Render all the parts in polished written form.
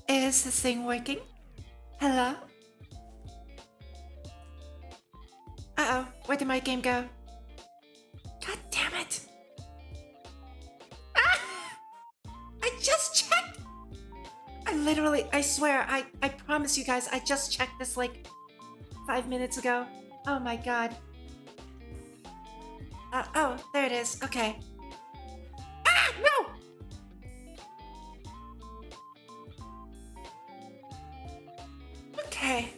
Is this thing working? Hello? Uh-oh, where did my game go? God damn it! Ah! I just checked! I swear, I promise you guys, I just checked this like 5 minutes ago. Oh my god. Oh, there it is. Okay. Ah, no! Okay.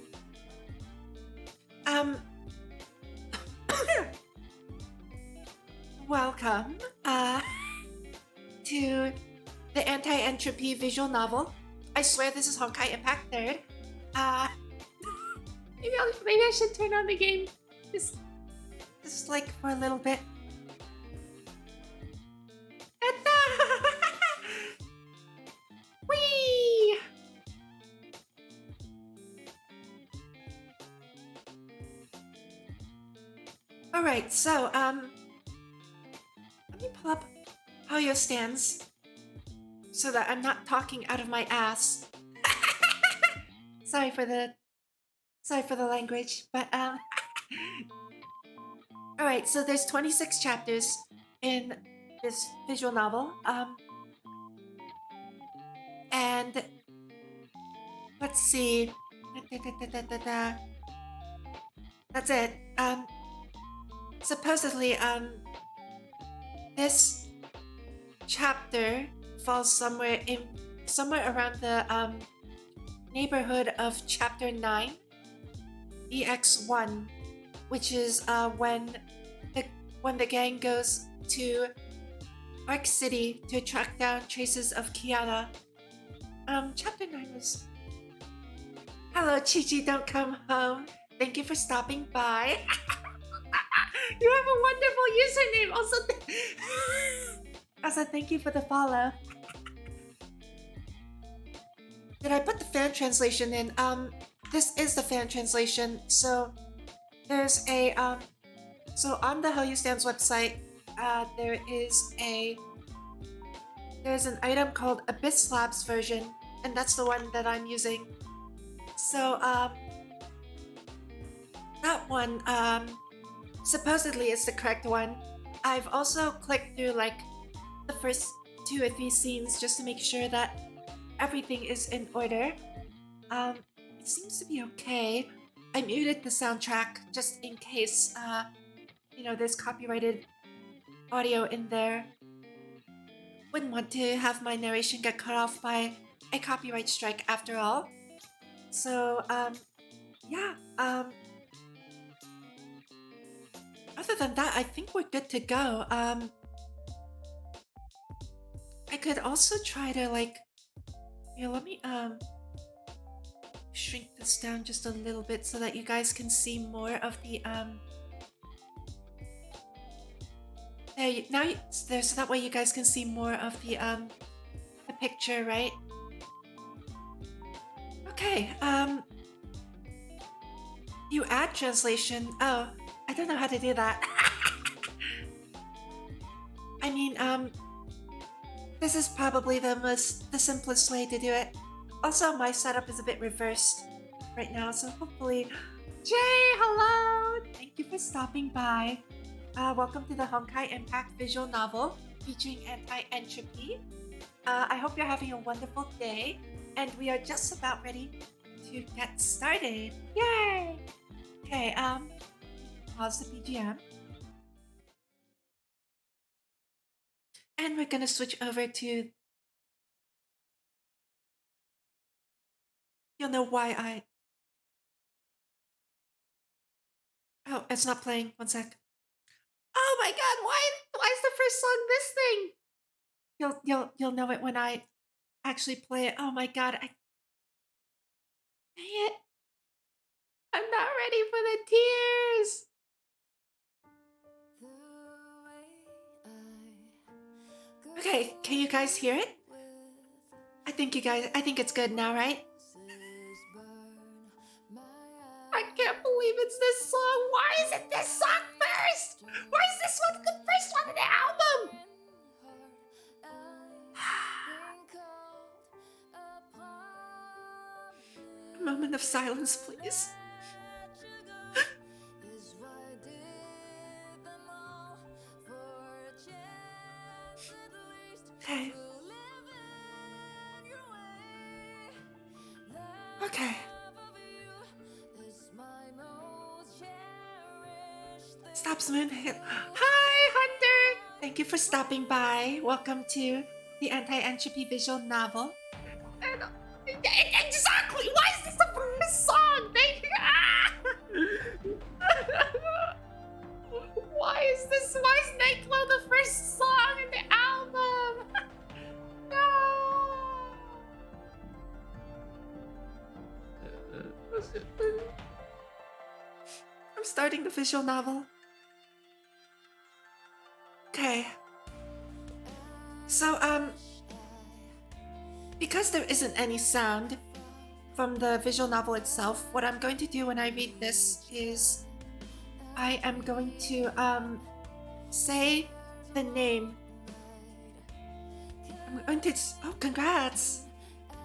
Welcome, to the Anti-Entropy visual novel. I swear this is Honkai Impact 3rd. Maybe I should turn on the game. Just like for a little bit. Whee! Alright, so, let me pull up how your stands so that I'm not talking out of my ass. Sorry for the language, but alright, so there's 26 chapters in this visual novel. And let's see. That's it. Supposedly, this chapter falls somewhere around the neighborhood of chapter 9, EX1, which is when the gang goes to Arc City to track down traces of Kiana. Chapter 9 was... Hello, Chi-Chi, don't come home. Thank you for stopping by. You have a wonderful username. Also, thank you for the follow. Did I put the fan translation in? This is the fan translation. So there's a so on the How You Stands website, there's an item called Abyss Labs version, and that's the one that I'm using. So that one supposedly is the correct one. I've also clicked through like the first 2 or 3 scenes just to make sure that everything is in order. It seems to be okay. I muted the soundtrack just in case there's copyrighted audio in there. Wouldn't want to have my narration get cut off by a copyright strike after all. So yeah, other than that, I think we're good to go. I could also try to let me shrink this down just a little bit so that you guys can see more of the there, so that way you guys can see more of the picture, right? Okay, you add translation. Oh, I don't know how to do that. I mean, this is probably the simplest way to do it. Also, my setup is a bit reversed right now, so hopefully... Jay, hello! Thank you for stopping by. Welcome to the Honkai Impact visual novel featuring Anti-Entropy. I hope you're having a wonderful day, and we are just about ready to get started. Yay! Okay, pause the BGM. And we're gonna switch over to... You'll know why I... Oh, it's not playing. One sec. Oh my god, why is the first song this thing? You'll know it when I actually play it. Oh my god, dang it. I'm not ready for the tears. Okay, can you guys hear it? I think it's good now, right? I can't believe it's this song. Why is it this song first? Why is this one the first one in the album? moment of silence, please. Okay. Okay. Stops Moon. Hi, Hunter! Thank you for stopping by. Welcome to the Anti-Entropy visual novel. And, exactly! Why is this the first song? Thank you! Why is Nightglow the first song in the album? No! I'm starting the visual novel. Okay. So, because there isn't any sound from the visual novel itself, what I'm going to do when I read this is I am going to, say the name. I'm going to, oh, congrats!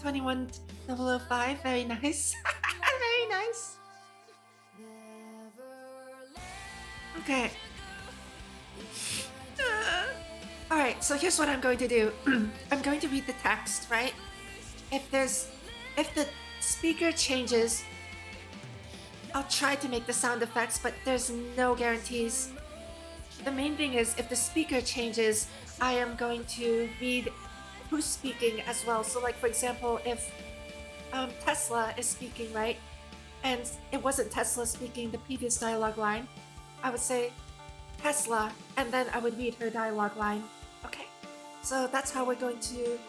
21005, very nice. Very nice. Okay. Alright, so here's what I'm going to do. I'm going to read the text, right? If the speaker changes, I'll try to make the sound effects, but there's no guarantees. The main thing is, if the speaker changes, I am going to read who's speaking as well. So like, for example, if Tesla is speaking, right? And it wasn't Tesla speaking the previous dialogue line, I would say Tesla, and then I would read her dialogue line. Okay, so that's how we're going to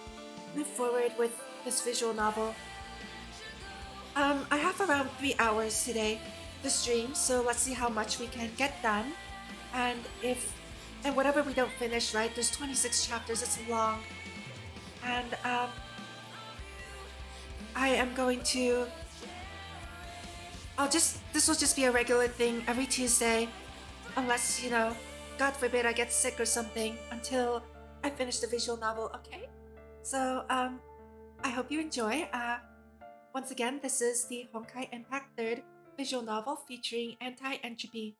move forward with this visual novel. I have around 3 hours today to stream, so let's see how much we can get done. And whatever we don't finish, right? There's 26 chapters, it's long. And I am going to this will just be a regular thing every Tuesday, unless, you know, God forbid I get sick or something, until I finish the visual novel, okay? So, I hope you enjoy. Once again, this is the Honkai Impact 3rd visual novel featuring Anti-Entropy.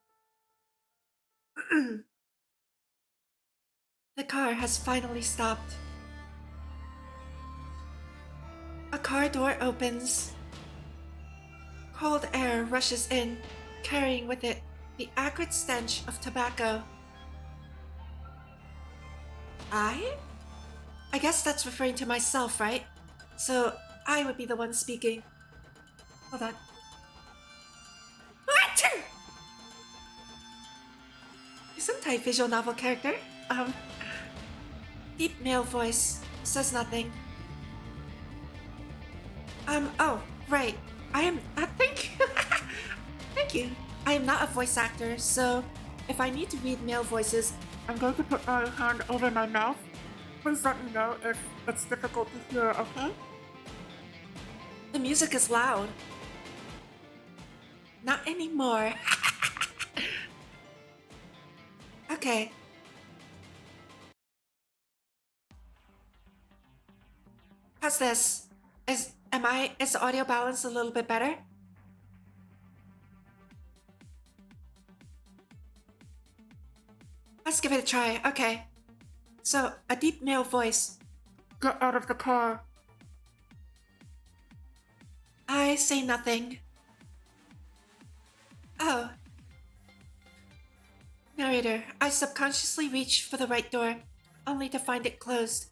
The car has finally stopped. A car door opens. Cold air rushes in, carrying with it the acrid stench of tobacco. I guess that's referring to myself, right? So I would be the one speaking. Hold on. Some type visual novel character. Deep male voice says nothing. Oh, right. Thank you. Thank you. I am not a voice actor, so if I need to read male voices, I'm going to put my hand over my mouth. Please let me know if it's difficult to hear, okay? The music is loud. Not anymore. Okay. How's this? Is the audio balance a little bit better? Let's give it a try. Okay. So, a deep male voice. Get out of the car. I say nothing. Oh. Narrator, I subconsciously reach for the right door, only to find it closed.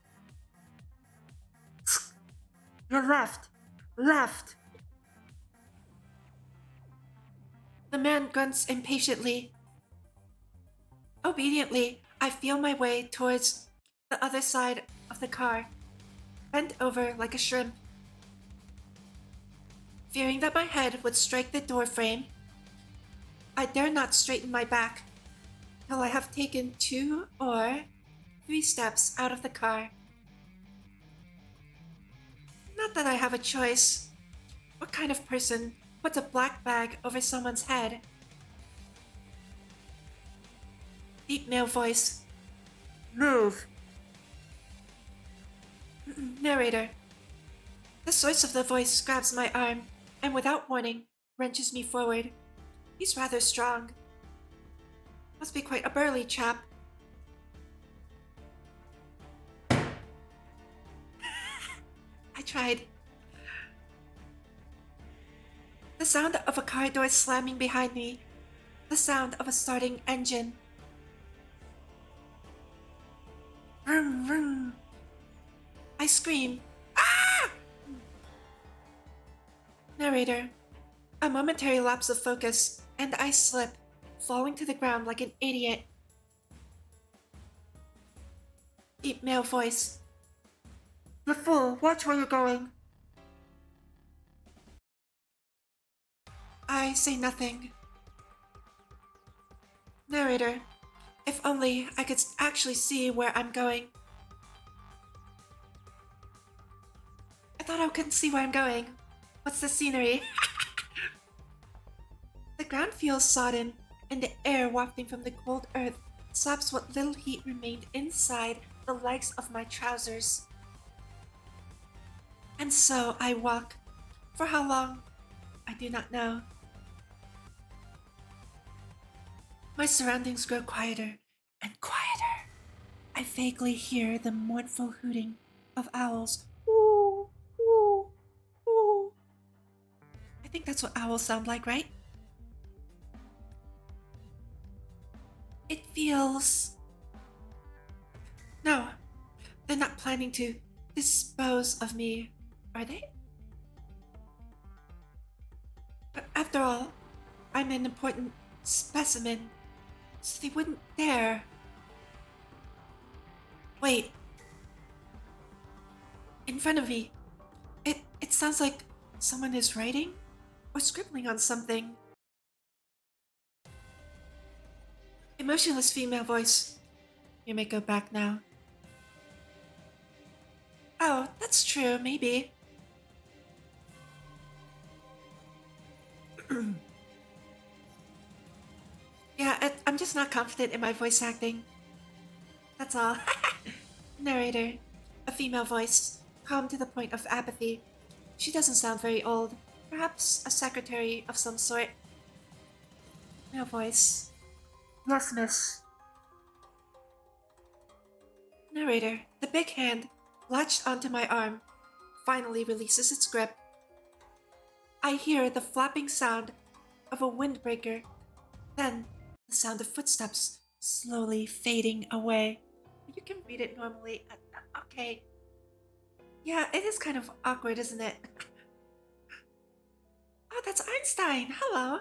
You're left. Left. The man grunts impatiently. Obediently, I feel my way towards the other side of the car, bent over like a shrimp. Fearing that my head would strike the door frame, I dare not straighten my back till I have taken 2 or 3 steps out of the car. Not that I have a choice. What kind of person puts a black bag over someone's head? Deep male voice. Move. Narrator. The source of the voice grabs my arm, and without warning, wrenches me forward. He's rather strong. Must be quite a burly chap. I tried. The sound of a car door slamming behind me. The sound of a starting engine. Vroom, vroom. I scream. Ah! Narrator. A momentary lapse of focus, and I slip, falling to the ground like an idiot. Deep male voice. You fool, watch where you're going. I say nothing. Narrator. If only I could actually see where I'm going. I thought I couldn't see where I'm going. What's the scenery? The ground feels sodden, and the air wafting from the cold earth slaps what little heat remained inside the legs of my trousers. And so I walk. For how long? I do not know. My surroundings grow quieter and quieter. I vaguely hear the mournful hooting of owls. Ooh, ooh, ooh. I think that's what owls sound like, right? It feels... No, they're not planning to dispose of me, are they? But after all, I'm an important specimen, so they wouldn't dare. Wait. In front of me. It sounds like someone is writing or scribbling on something. Emotionless female voice. You may go back now. Oh, that's true, maybe. Yeah, I'm just not confident in my voice acting. That's all. Narrator. A female voice, calm to the point of apathy. She doesn't sound very old. Perhaps a secretary of some sort. Male voice. Yes, miss. Narrator. The big hand, latched onto my arm, finally releases its grip. I hear the flapping sound of a windbreaker, then the sound of footsteps slowly fading away. You can read it normally. Okay. Yeah, it is kind of awkward, isn't it? Oh, that's Einstein. Hello.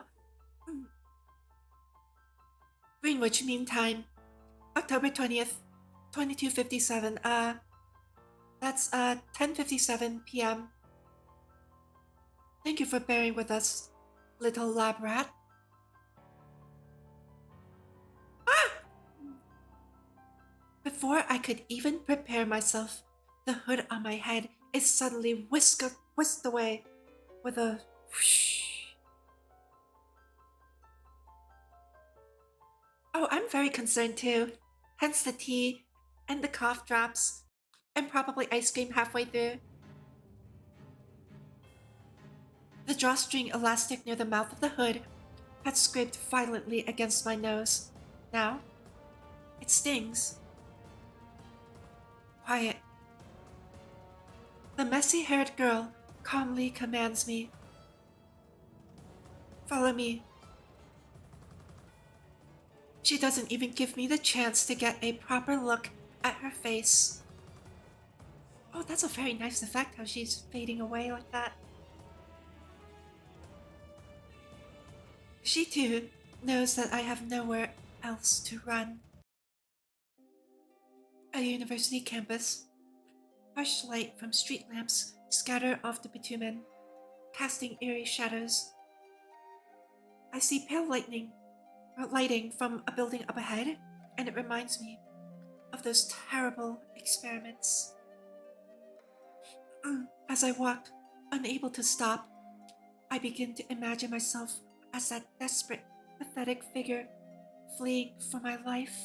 Greenwich Mean Time. October 20th, 22:57. That's 10:57 p.m. Thank you for bearing with us, little lab rat. Ah! Before I could even prepare myself, the hood on my head is suddenly whisked away with a whoosh. Oh, I'm very concerned too. Hence the tea and the cough drops, and probably ice cream halfway through. The drawstring elastic near the mouth of the hood had scraped violently against my nose. Now, it stings. Quiet. The messy-haired girl calmly commands me. Follow me. She doesn't even give me the chance to get a proper look at her face. Oh, that's a very nice effect, how she's fading away like that. She too knows that I have nowhere else to run. A university campus. Harsh light from street lamps scatter off the bitumen, casting eerie shadows. I see pale lighting from a building up ahead, and it reminds me of those terrible experiments. As I walk, unable to stop, I begin to imagine myself as that desperate, pathetic figure fleeing for my life.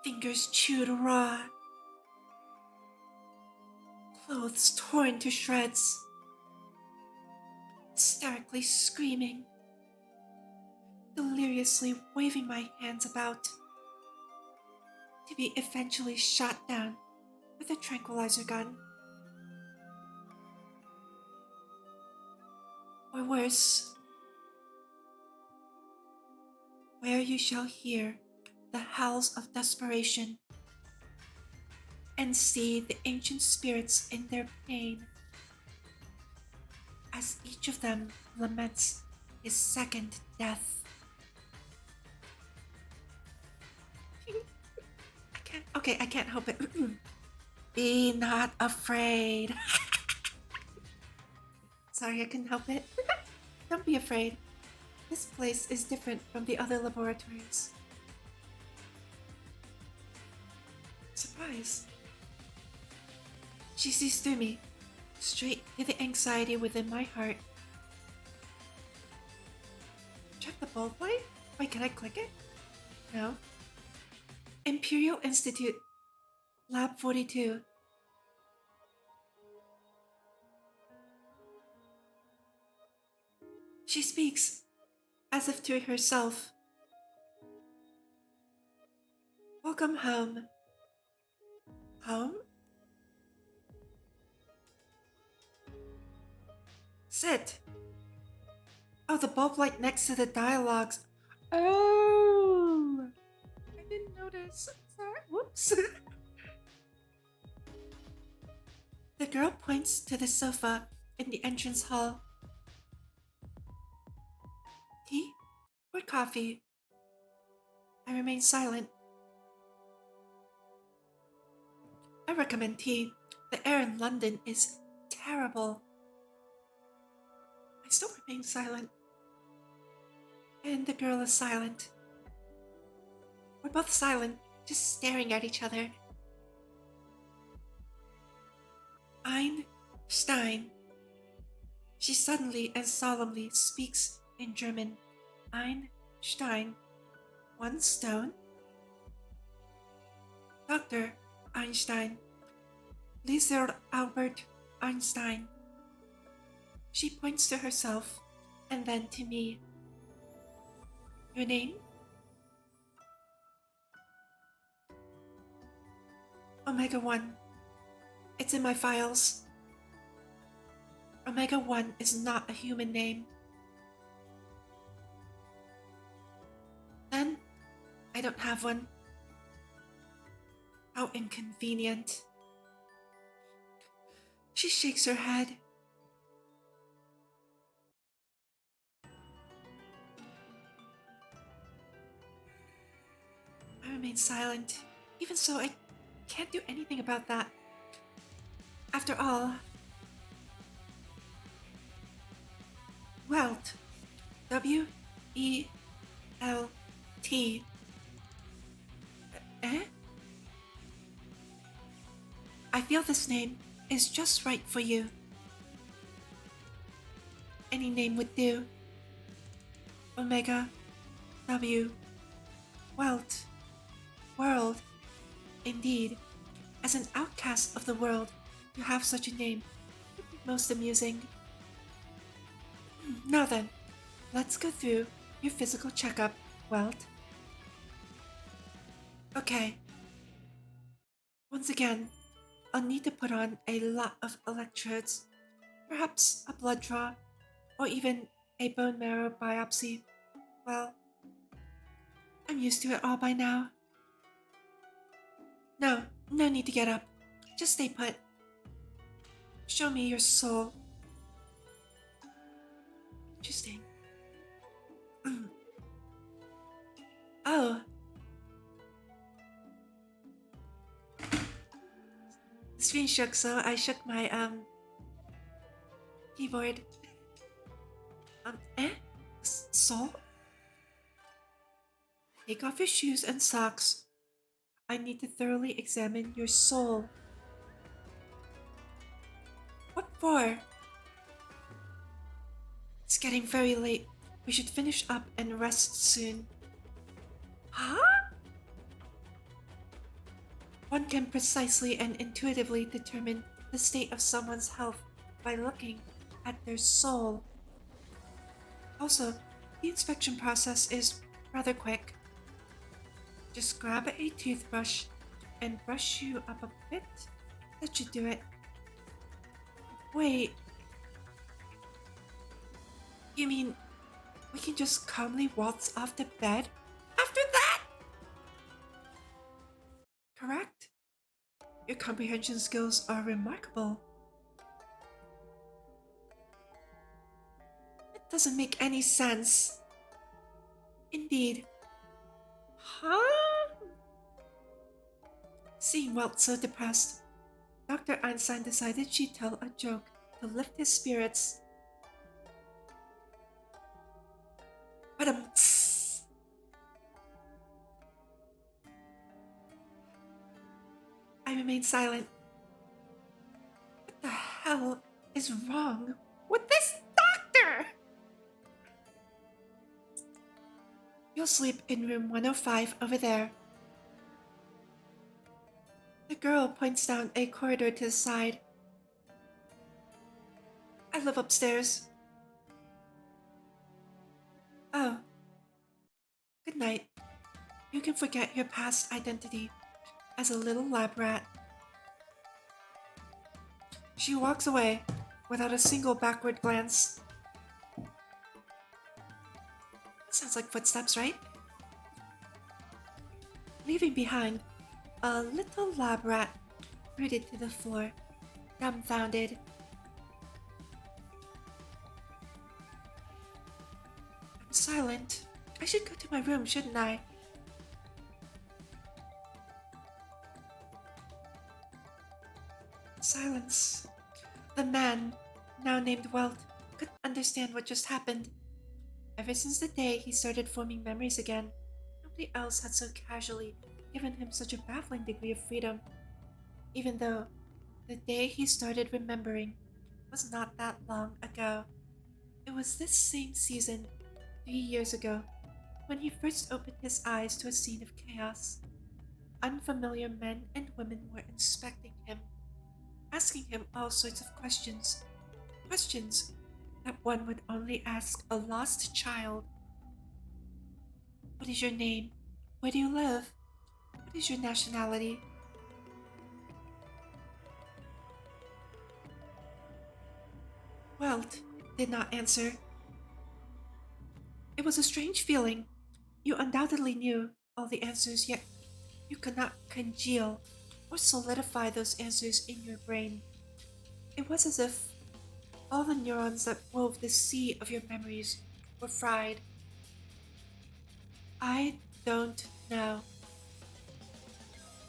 Fingers chewed raw. clothes torn to shreds, hysterically screaming, deliriously waving my hands about, to be eventually shot down with a tranquilizer gun. Or worse, where you shall hear the howls of desperation and see the ancient spirits in their pain, as each of them laments his second death. I can't help it. Be not afraid. Sorry, I couldn't help it. Don't be afraid. This place is different from the other laboratories. Surprise. She sees through me, straight to the anxiety within my heart. Check the bulb light? Wait, can I click it? No. Imperial Institute, Lab 42. She speaks, as if to herself. Welcome home. Home? Sit. Oh, the bulb light next to the dialogues. Oh! I didn't notice. Sorry. Whoops. The girl points to the sofa in the entrance hall. Tea or coffee? I remain silent. I recommend tea. The air in London is terrible. I still remain silent. And the girl is silent. We're both silent, just staring at each other. Einstein. She suddenly and solemnly speaks in German. Einstein. 1 stone? Dr. Einstein. Lizard Albert Einstein. She points to herself and then to me. Your name? Omega 1. It's in my files. Omega 1 is not a human name. Then, I don't have one. How inconvenient. She shakes her head. I remain silent. Even so, I can't do anything about that. After all, Welt. W-E-L-T. Eh? I feel this name is just right for you. Any name would do. Omega. W. Welt. World. Indeed, as an outcast of the world, to have such a name would be most amusing. Now then, let's go through your physical checkup, Welt. Okay. Once again, I'll need to put on a lot of electrodes, perhaps a blood draw, or even a bone marrow biopsy. Well, I'm used to it all by now. No need to get up. Just stay put. Show me your soul. Interesting. Oh. The screen shook, so I shook my keyboard. Soul? Take off your shoes and socks. I need to thoroughly examine your soul. What for? It's getting very late. We should finish up and rest soon. Huh? One can precisely and intuitively determine the state of someone's health by looking at their soul. Also, the inspection process is rather quick. Just grab a toothbrush and brush you up a bit. That should do it. Wait. You mean we can just calmly waltz off the bed after that? Correct? Your comprehension skills are remarkable. It doesn't make any sense. Indeed. Huh? Seeing Welt so depressed, Dr. Einstein decided she'd tell a joke to lift his spirits. But I remained silent. What the hell is wrong with this doctor? You'll sleep in room 105 over there. The girl points down a corridor to the side. I live upstairs. Oh. Good night. You can forget your past identity as a little lab rat. She walks away without a single backward glance. Sounds like footsteps, right? Leaving behind, a little lab rat rooted to the floor, dumbfounded. I'm silent. I should go to my room, shouldn't I? Silence. The man, now named Welt, couldn't understand what just happened. Ever since the day he started forming memories again, nobody else had so casually given him such a baffling degree of freedom. Even though the day he started remembering was not that long ago. It was this same season, 3 years ago, when he first opened his eyes to a scene of chaos. Unfamiliar men and women were inspecting him, asking him all sorts of questions. Questions that one would only ask a lost child. What is your name? Where do you live? What is your nationality? Welt did not answer. It was a strange feeling. You undoubtedly knew all the answers, yet you could not congeal or solidify those answers in your brain. It was as if all the neurons that wove the sea of your memories were fried. I don't know.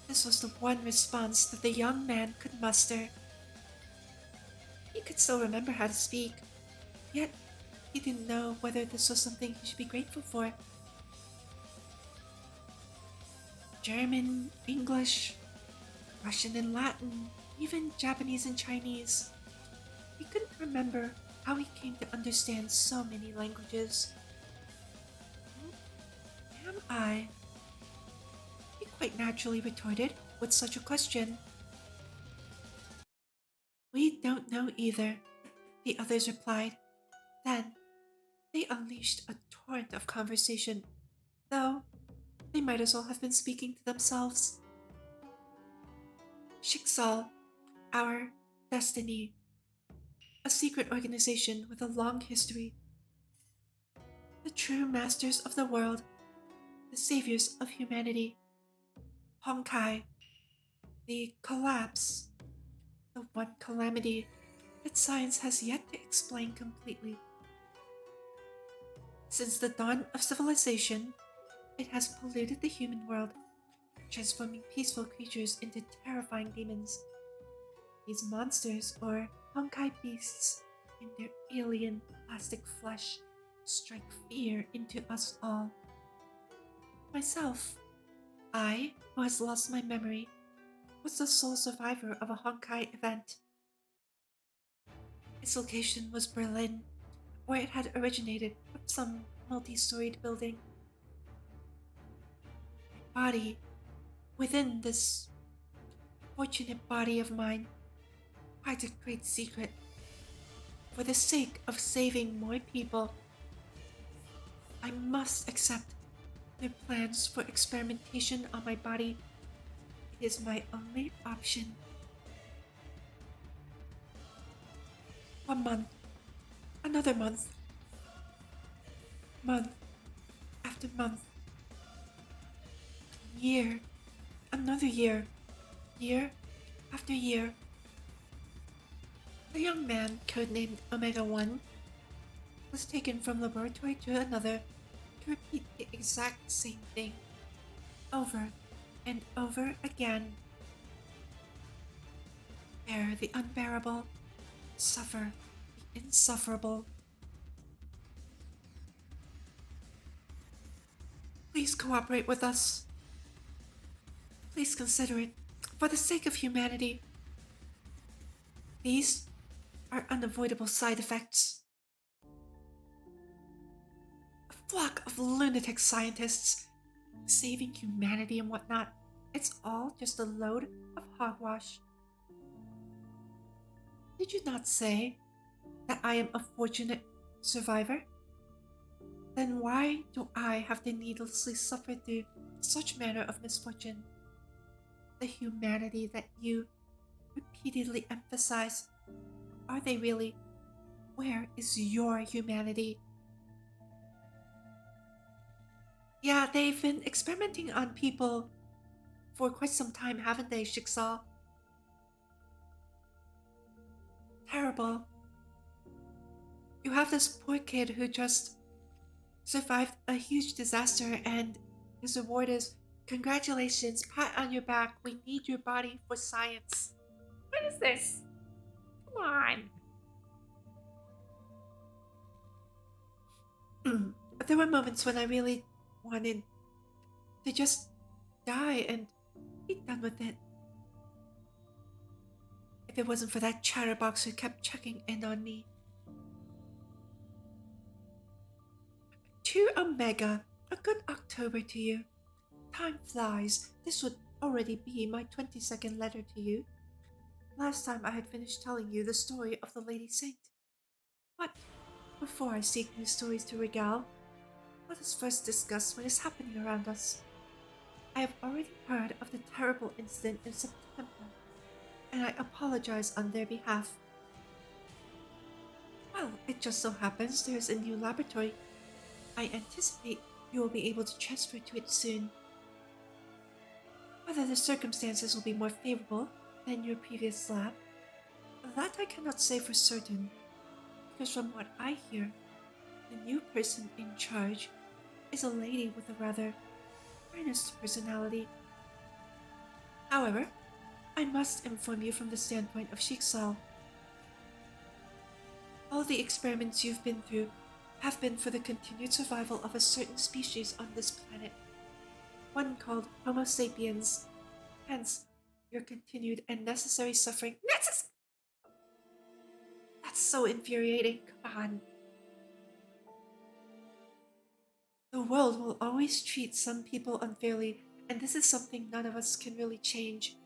This was the one response that the young man could muster. He could still remember how to speak, yet he didn't know whether this was something he should be grateful for. German, English, Russian and Latin, even Japanese and Chinese. He couldn't remember how he came to understand so many languages. Who am I? He quite naturally retorted with such a question. We don't know either, the others replied. Then, they unleashed a torrent of conversation, though they might as well have been speaking to themselves. Schicksal, our destiny, a secret organization with a long history. The true masters of the world, the saviors of humanity. Honkai, the collapse, the one calamity that science has yet to explain completely. Since the dawn of civilization, it has polluted the human world, transforming peaceful creatures into terrifying demons. These monsters, or Honkai beasts, in their alien plastic flesh, strike fear into us all. Myself, I, who has lost my memory, was the sole survivor of a Honkai event. Its location was Berlin, where it had originated from some multi-storied building. My body, within this fortunate body of mine, quite a great secret. For the sake of saving more people, I must accept their plans for experimentation on my body. It is my only option. 1 month, another month, month after month, year, another year after year. The young man, codenamed Omega 1, was taken from laboratory to another to repeat the exact same thing over and over again. Bear the unbearable, suffer the insufferable. Please cooperate with us. Please consider it, for the sake of humanity. These are unavoidable side effects. A flock of lunatic scientists saving humanity and whatnot. It's all just a load of hogwash. Did you not say that I am a fortunate survivor? Then why do I have to needlessly suffer through such manner of misfortune? The humanity that you repeatedly emphasize, are they really? Where is your humanity? Yeah, they've been experimenting on people for quite some time, haven't they, Jigsaw? Terrible. You have this poor kid who just survived a huge disaster, and his reward is congratulations, pat on your back. We need your body for science. What is this? Come on. There were moments when I really wanted to just die and be done with it. If it wasn't for that chatterbox who kept checking in on me. To Omega, a good October to you. Time flies. This would already be my 22nd letter to you. Last time I had finished telling you the story of the Lady Saint. But before I seek new stories to regale, let us first discuss what is happening around us. I have already heard of the terrible incident in September, and I apologize on their behalf. Well, it just so happens there is a new laboratory. I anticipate you will be able to transfer to it soon. Whether the circumstances will be more favorable than your previous lab, that I cannot say for certain, because from what I hear, the new person in charge is a lady with a rather earnest personality. However, I must inform you from the standpoint of Jigsaw. All the experiments you've been through have been for the continued survival of a certain species on this planet, one called Homo sapiens. Hence, your continued and necessary suffering. That's so infuriating. Come on. The world will always treat some people unfairly, and this is something none of us can really change.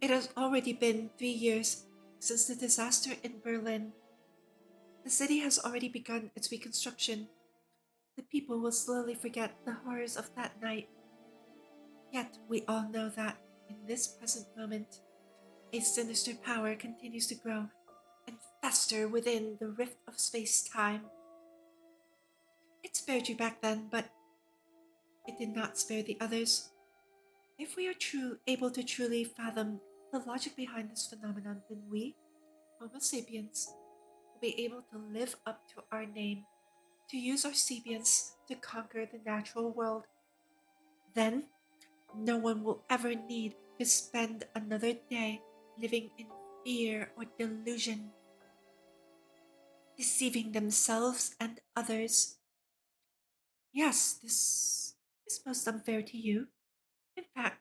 It has already been 3 years since the disaster in Berlin. The city has already begun its reconstruction. The people will slowly forget the horrors of that night. Yet we all know that, in this present moment, a sinister power continues to grow and fester within the rift of space-time. It spared you back then, but it did not spare the others. If we are able to truly fathom the logic behind this phenomenon, then we, Homo sapiens, will be able to live up to our name, to use our sapience to conquer the natural world. Then, no one will ever need to spend another day living in fear or delusion, deceiving themselves and others. Yes, this is most unfair to you. In fact,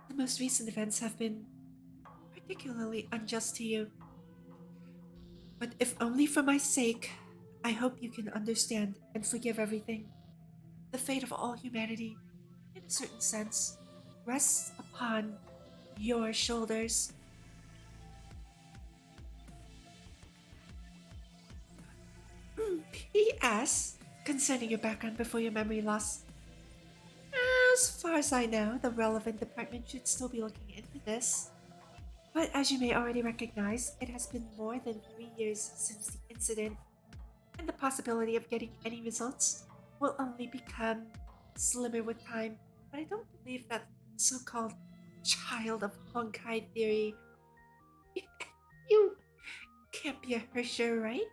the most recent events have been particularly unjust to you. But if only for my sake, I hope you can understand and forgive everything. The fate of all humanity, in a certain sense. rests upon your shoulders. P.S. Concerning your background before your memory loss, as far as I know, the relevant department should still be looking into this. But as you may already recognize, it has been more than 3 years since the incident, and the possibility of getting any results will only become slimmer with time. But I don't believe that so called child of Honkai theory. You can't be a Hersher, right?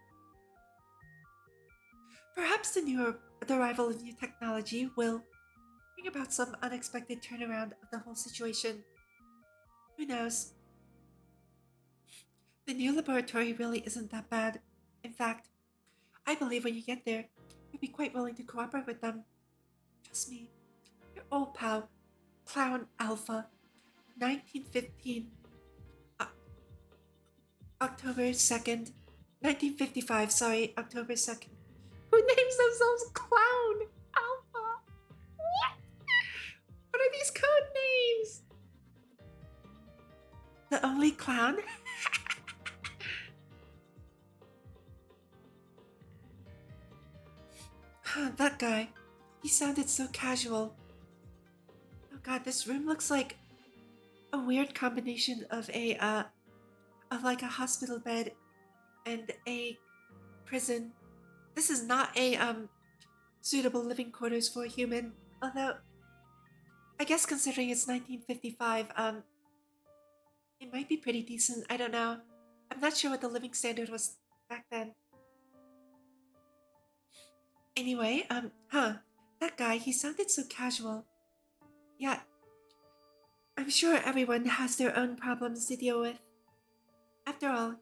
Perhaps the arrival of new technology will bring about some unexpected turnaround of the whole situation. Who knows? The new laboratory really isn't that bad. In fact, I believe when you get there, you'll be quite willing to cooperate with them. Trust me. Your old pal, Clown Alpha, 1915, uh, October 2nd, 1955, sorry, October 2nd. Who names themselves Clown Alpha? What? What are these code names? The only clown? That guy. He sounded so casual. Oh god, this room looks like a weird combination of like a hospital bed and a prison. This is not a suitable living quarters for a human. Although I guess considering it's 1955, it might be pretty decent. I don't know. I'm not sure what the living standard was back then. Anyway, that guy, he sounded so casual. Yeah, I'm sure everyone has their own problems to deal with. After all,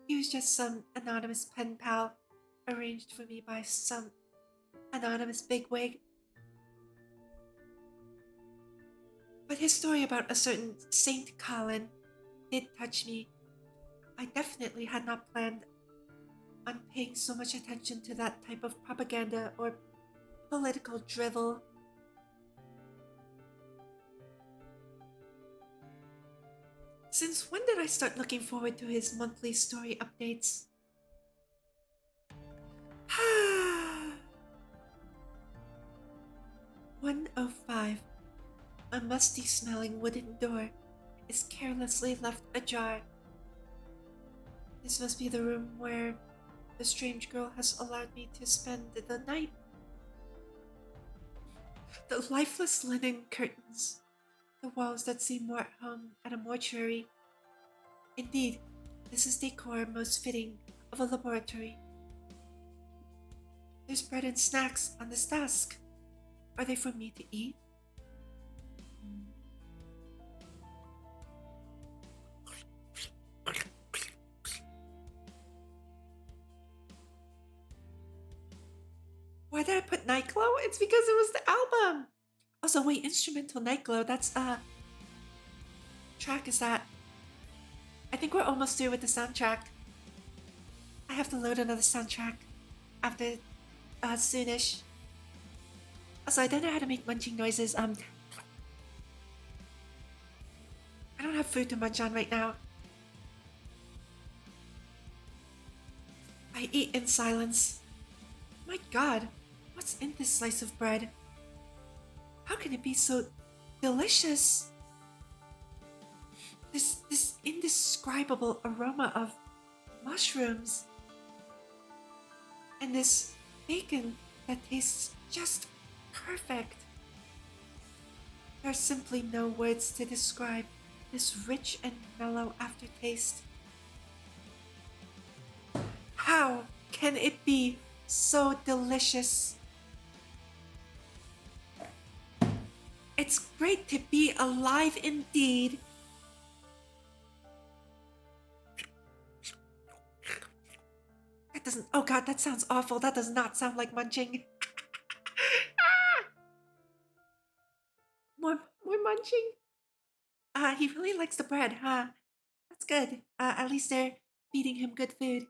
he was just some anonymous pen pal arranged for me by some anonymous bigwig. But his story about a certain Saint Colin did touch me. I definitely had not planned on paying so much attention to that type of propaganda or political drivel. Since when did I start looking forward to his monthly story updates? 105. A musty smelling wooden door is carelessly left ajar. This must be the room where the strange girl has allowed me to spend the night. The lifeless linen curtains, the walls that seem more at home at a mortuary. Indeed, this is decor most fitting of a laboratory. There's bread and snacks on this desk. Are they for me to eat? Why did I put Night Glow? It's because it was the album. Also, wait, instrumental Night Glow. That's track is that? I think we're almost through with the soundtrack. I have to load another soundtrack after soonish. Also, I don't know how to make munching noises. I don't have food to munch on right now. I eat in silence. My god, what's in this slice of bread? How can it be so delicious? This indescribable aroma of mushrooms. And this bacon that tastes just perfect. There are simply no words to describe this rich and mellow aftertaste. How can it be so delicious? It's great to be alive indeed. That doesn't, oh god, that sounds awful. That does not sound like munching. More munching? He really likes the bread, huh? That's good. At least they're feeding him good food.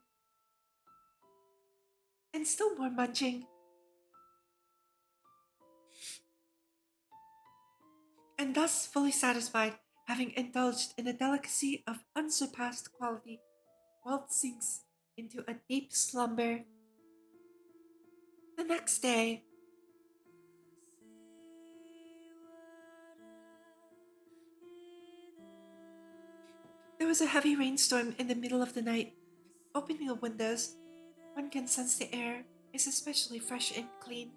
And still more munching. and thus fully satisfied, having indulged in a delicacy of unsurpassed quality, Walt sinks into a deep slumber. The next day, there was a heavy rainstorm in the middle of the night. Opening the windows, one can sense the air is especially fresh and clean,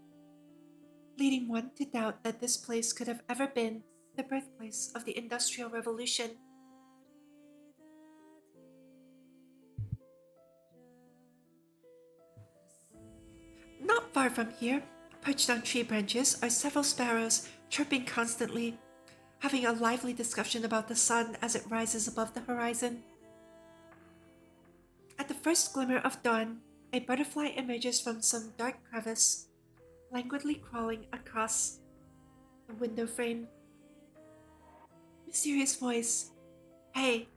leading one to doubt that this place could have ever been the birthplace of the Industrial Revolution. Not far from here, perched on tree branches, are several sparrows chirping constantly, having a lively discussion about the sun as it rises above the horizon. At the first glimmer of dawn, a butterfly emerges from some dark crevice, languidly crawling across the window frame. Mysterious voice. Hey.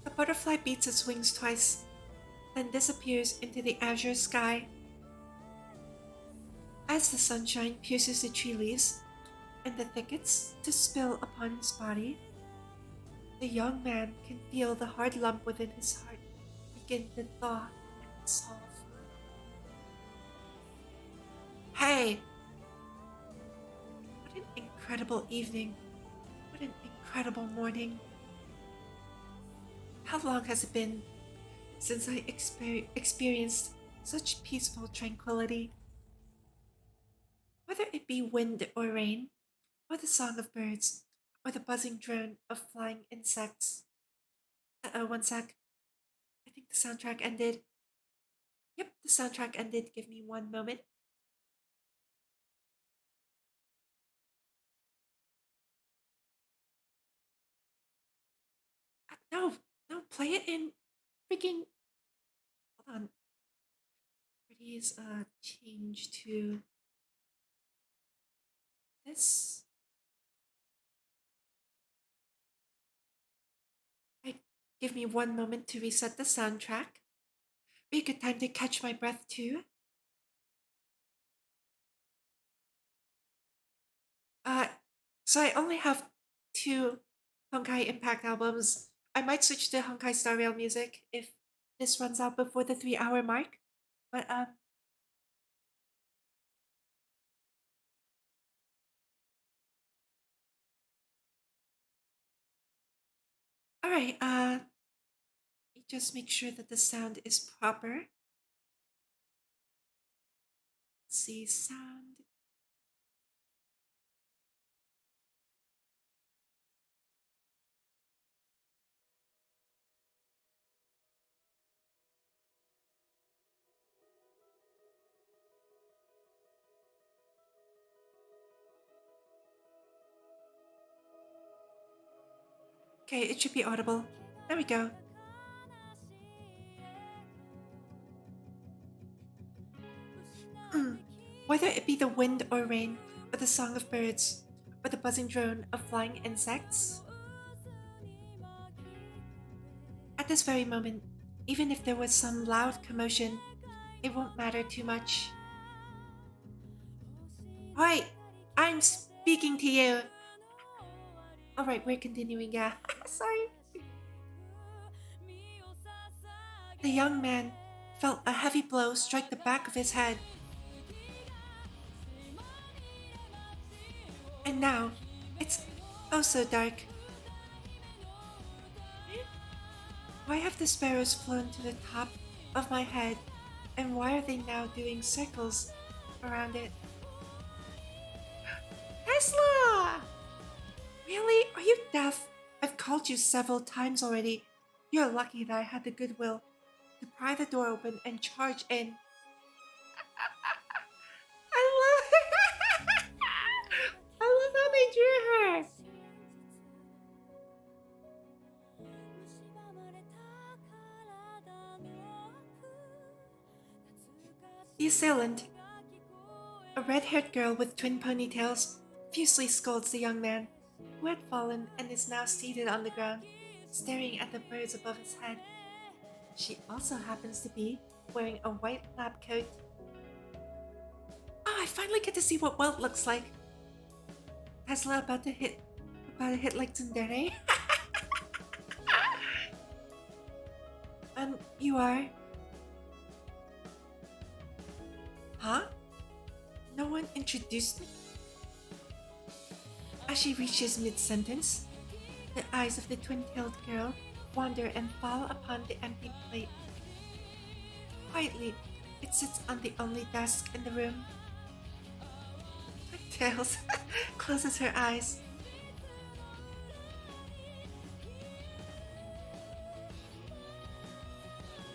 The butterfly beats its wings twice, then disappears into the azure sky. As the sunshine pierces the tree leaves and the thickets to spill upon his body, the young man can feel the hard lump within his heart begin to thaw and dissolve. Hey! What an incredible evening. What an incredible morning. How long has it been since I experienced such peaceful tranquility? Whether it be wind or rain, or the song of birds, or the buzzing drone of flying insects. One sec. I think the soundtrack ended. Yep, the soundtrack ended. Give me one moment. No, no, play it in freaking. Hold on. Please change to this. Right, give me one moment to reset the soundtrack. Be a good time to catch my breath too. Uh, so I only have two Honkai Impact albums. I might switch to Honkai Star Rail music if this runs out before the 3 hour mark. But all right. Just make sure that the sound is proper. Let's see, sound. Okay, it should be audible. There we go. Whether it be the wind or rain, or the song of birds, or the buzzing drone of flying insects, at this very moment, even if there was some loud commotion, it won't matter too much. Alright, I'm speaking to you. Alright, we're continuing, yeah. Sorry. The young man felt a heavy blow strike the back of his head. And now, it's oh so dark. Why have the sparrows flown to the top of my head, and why are they now doing circles around it? Tesla! Really? Are you deaf? I've called you several times already. You're lucky that I had the goodwill to pry the door open and charge in. I love I love how they drew her. The assailant, a red-haired girl with twin ponytails, fiercely scolds the young man, who had fallen and is now seated on the ground, staring at the birds above his head. She also happens to be wearing a white lab coat. Oh, I finally get to see what Welt looks like. Tesla about to hit like tsundere. You are? Huh? No one introduced me? As she reaches mid-sentence, the eyes of the twin-tailed girl wander and fall upon the empty plate. Quietly, it sits on the only desk in the room. Tails closes her eyes.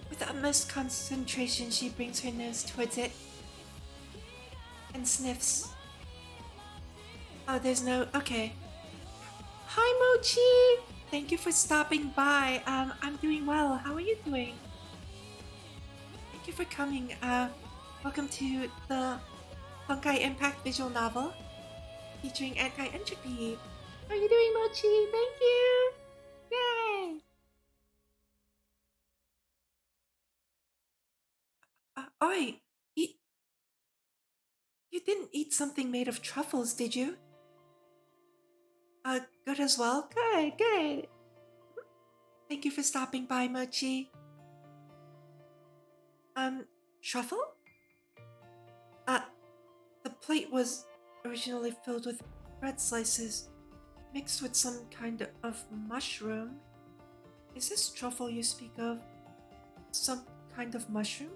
With the utmost concentration, she brings her nose towards it and sniffs. Oh, there's no... Okay. Hi, Mochi! Thank you for stopping by. I'm doing well. How are you doing? Thank you for coming. Welcome to the Honkai Impact visual novel featuring Anti-Entropy. How are you doing, Mochi? Thank you! Yay! Oi! You didn't eat something made of truffles, did you? Good as well? Good, good. Thank you for stopping by, Mochi. Truffle? The plate was originally filled with bread slices, mixed with some kind of mushroom. Is this truffle you speak of some kind of mushroom?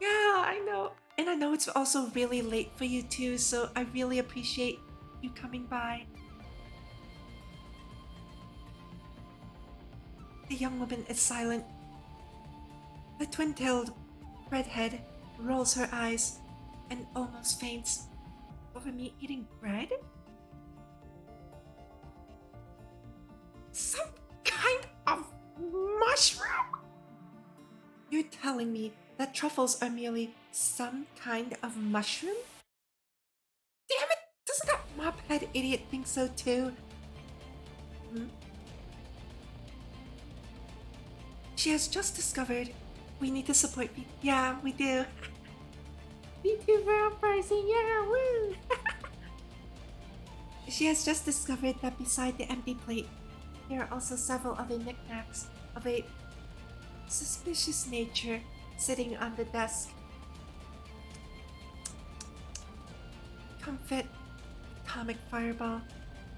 Yeah, I know. And I know it's also really late for you too, so I really appreciate you coming by. The young woman is silent. The twin-tailed redhead rolls her eyes and almost faints over me eating bread? Some kind of mushroom? You're telling me that truffles are merely some kind of mushroom? Damn it! Doesn't that mophead idiot think so too? She has just discovered we need to support Yeah, we do. VTuber person, yeah, woo! She has just discovered that beside the empty plate, there are also several other knickknacks of a suspicious nature sitting on the desk. Comfit, atomic fireball,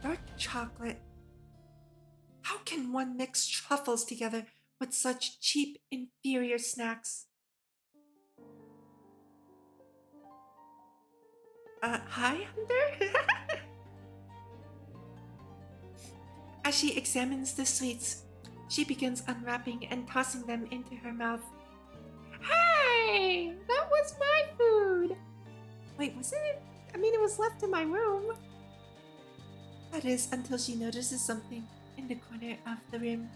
dark chocolate. How can one mix truffles together with such cheap, inferior snacks? Hi, Hunter? As she examines the sweets, she begins unwrapping and tossing them into her mouth. Hey! That was my food! Wait, was it? I mean, it was left in my room. That is, until she notices something in the corner of the room.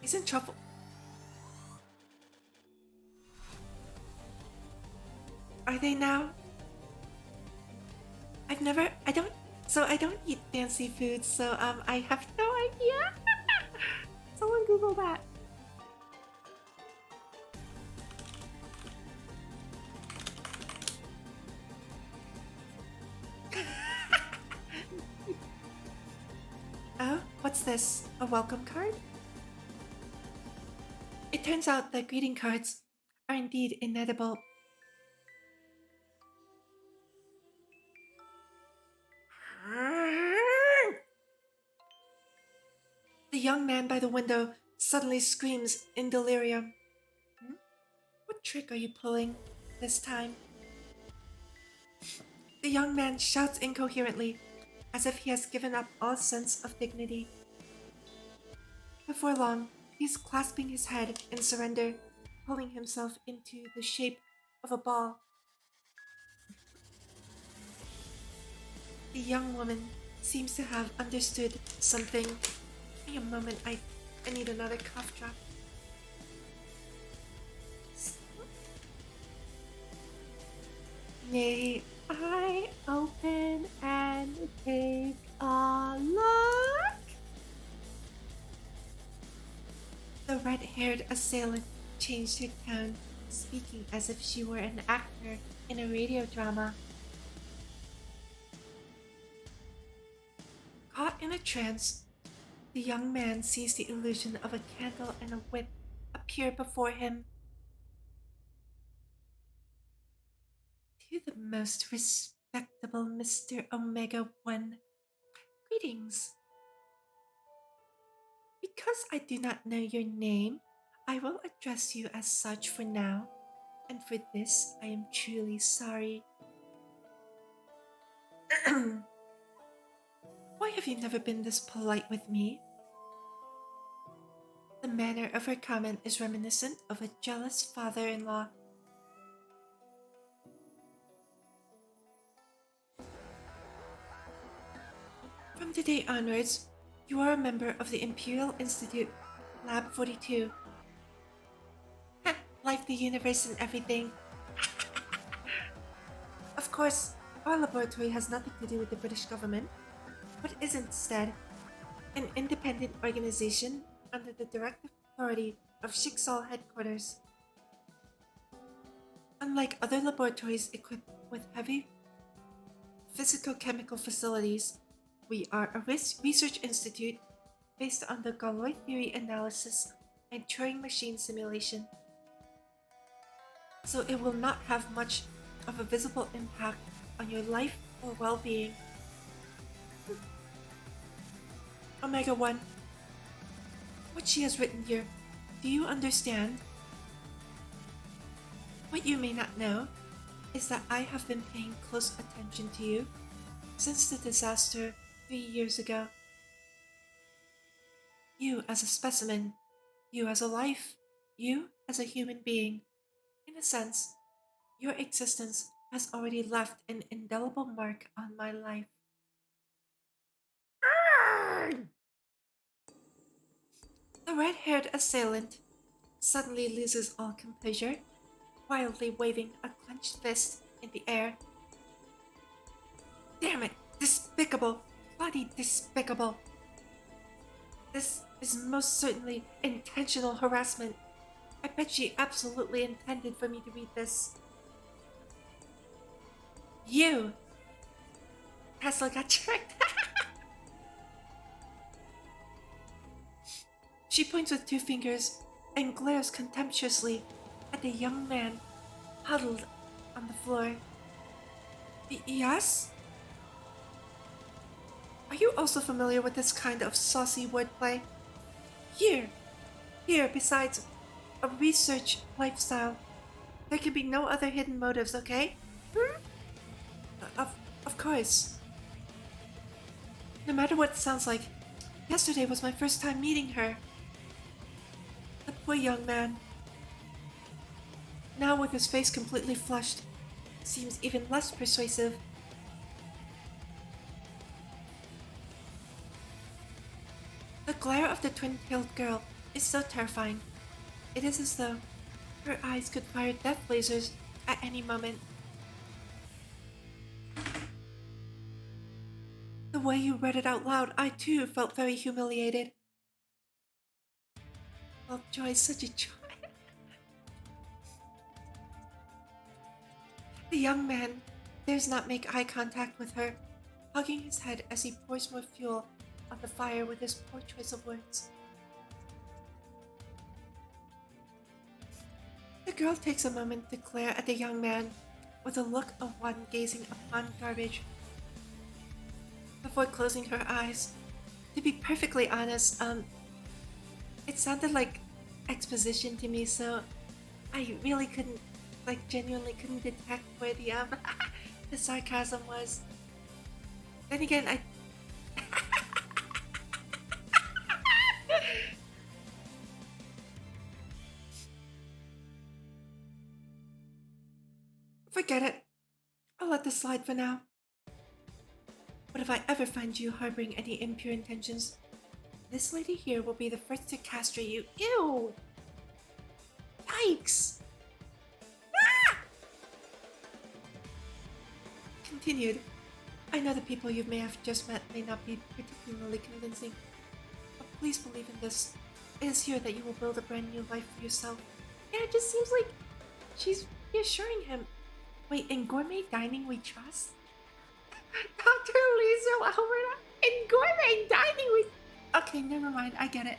Isn't truffle... Are they now? I don't eat fancy foods, so I have no idea. Someone Google that. Oh, what's this? A welcome card? It turns out that greeting cards are indeed inedible. The young man by the window suddenly screams in delirium. What trick are you pulling this time? The young man shouts incoherently, as if he has given up all sense of dignity. Before long, he is clasping his head in surrender, pulling himself into the shape of a ball. The young woman seems to have understood something. Give me a moment, I need another cough drop. May I open and take a look? The red-haired assailant changed her tone speaking as if she were an actor in a radio drama. Caught in a trance, the young man sees the illusion of a candle and a whip appear before him. To the most respectable Mr. Omega 1, greetings. Because I do not know your name, I will address you as such for now, and for this I am truly sorry. Why have you never been this polite with me? The manner of her comment is reminiscent of a jealous father-in-law. From today onwards, you are a member of the Imperial Institute, Lab 42. Life, the universe, and everything. Of course, our laboratory has nothing to do with the British government, but is instead an independent organization under the direct authority of Shiksal headquarters. Unlike other laboratories equipped with heavy physico-chemical facilities, we are a research institute based on the Galois theory analysis and Turing machine simulation. So it will not have much of a visible impact on your life or well-being. Omega 1, what she has written here, do you understand? What you may not know is that I have been paying close attention to you since the disaster 3 years ago. You as a specimen, you as a life, you as a human being. In a sense, your existence has already left an indelible mark on my life. The red-haired assailant suddenly loses all composure, wildly waving a clenched fist in the air. Damn it! Despicable! Bloody despicable! This is most certainly intentional harassment. I bet she absolutely intended for me to read this. You! Tesla got tricked! She points with 2 fingers and glares contemptuously at the young man huddled on the floor. Yes? Are you also familiar with this kind of saucy wordplay? Here, besides a research lifestyle, there can be no other hidden motives, okay? Of course. No matter what it sounds like, yesterday was my first time meeting her. The poor young man, now with his face completely flushed, seems even less persuasive. The glare of the twin-tailed girl is so terrifying. It is as though her eyes could fire death lasers at any moment. The way you read it out loud, I too felt very humiliated. Well, joy is such a joy. The young man dares not make eye contact with her, hugging his head as he pours more fuel on the fire with his poor choice of words. The girl takes a moment to glare at the young man with a look of one gazing upon garbage before closing her eyes. To be perfectly honest, it sounded like exposition to me, so I really couldn't, genuinely couldn't detect where the the sarcasm was. Then again, I forget it. I'll let this slide for now. But if I ever find you harboring any impure intentions, this lady here will be the first to castrate you. Ew! Yikes! Ah! Continued. I know the people you may have just met may not be particularly convincing, but please believe in this. It is here that you will build a brand new life for yourself. And it just seems like She's reassuring him. Wait, in gourmet dining we trust? Dr. Lisa Alberta, in gourmet dining we... Okay, never mind, I get it.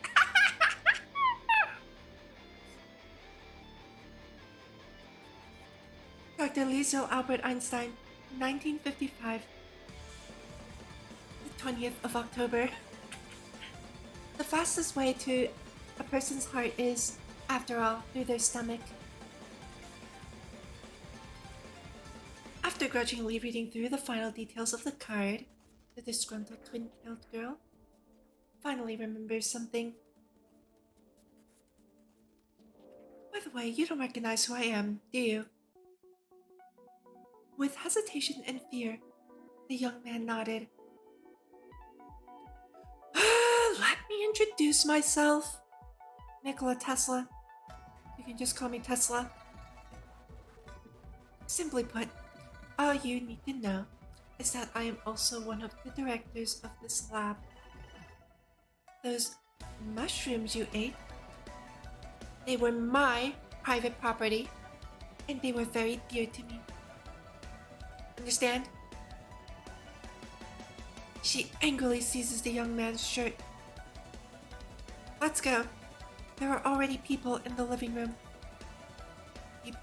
Dr. Lisa Albert Einstein, 1955. The 20th of October. The fastest way to a person's heart is, after all, through their stomach. After grudgingly reading through the final details of the card, the disgruntled twin-tailed girl finally remembers something. By the way, you don't recognize who I am, do you? With hesitation and fear, the young man nodded. Let me introduce myself. Nikola Tesla. You can just call me Tesla. Simply put, all you need to know is that I am also one of the directors of this lab. Those mushrooms you ate, they were my private property, and they were very dear to me. Understand? She angrily seizes the young man's shirt. Let's go. There are already people in the living room. People?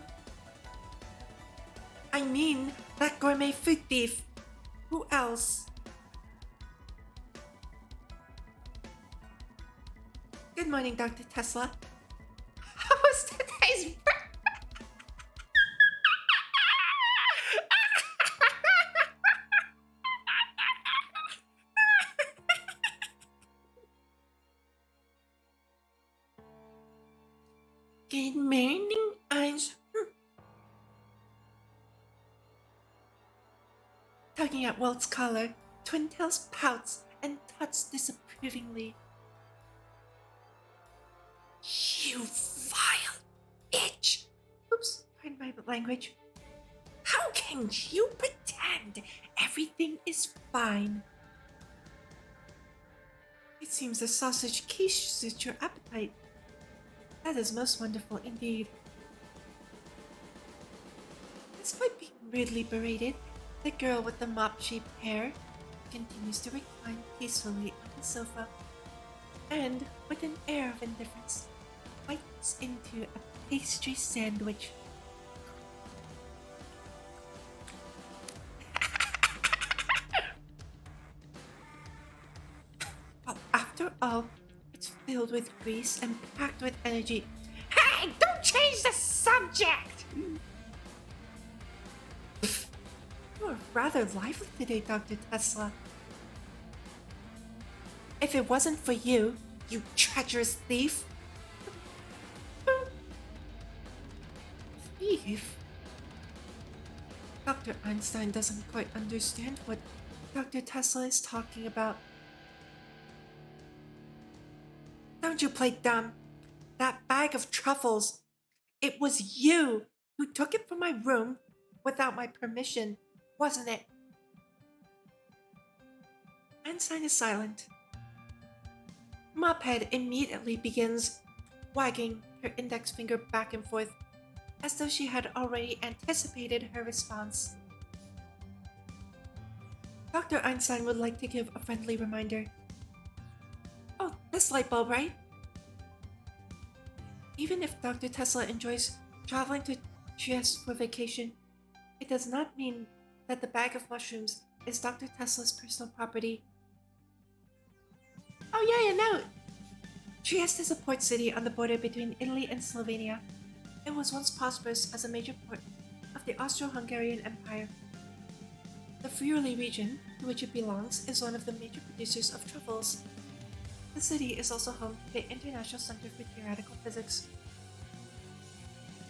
I mean, that gourmet food thief. Who else? Good morning, Dr. Tesla. How was today's Good morning, eyes. Tugging at Walt's collar, Twin-Tails pouts and tuts disapprovingly. You vile itch! Oops, pardon my language. How can you pretend everything is fine? It seems the sausage quiche suits your appetite. That is most wonderful indeed. Despite being rudely berated, the girl with the mop-shaped hair continues to recline peacefully on the sofa, and with an air of indifference, bites into a pastry sandwich. Well, after all, it's filled with grease and packed with energy. Hey, don't change the subject! You are rather lively today, Dr. Tesla. If it wasn't for you, you treacherous thief. Thief? Dr. Einstein doesn't quite understand what Dr. Tesla is talking about. Don't you play dumb. That bag of truffles. It was you who took it from my room without my permission, wasn't it? Einstein is silent. Mophead immediately begins wagging her index finger back and forth, as though she had already anticipated her response. Dr. Einstein would like to give a friendly reminder. Oh, this light bulb, right? Even if Dr. Tesla enjoys traveling to Trieste for vacation, it does not mean that the bag of mushrooms is Dr. Tesla's personal property. Oh yeah, no! Trieste is a port city on the border between Italy and Slovenia. It was once prosperous as a major port of the Austro-Hungarian Empire. The Friuli region, to which it belongs, is one of the major producers of truffles. The city is also home to the International Center for Theoretical Physics.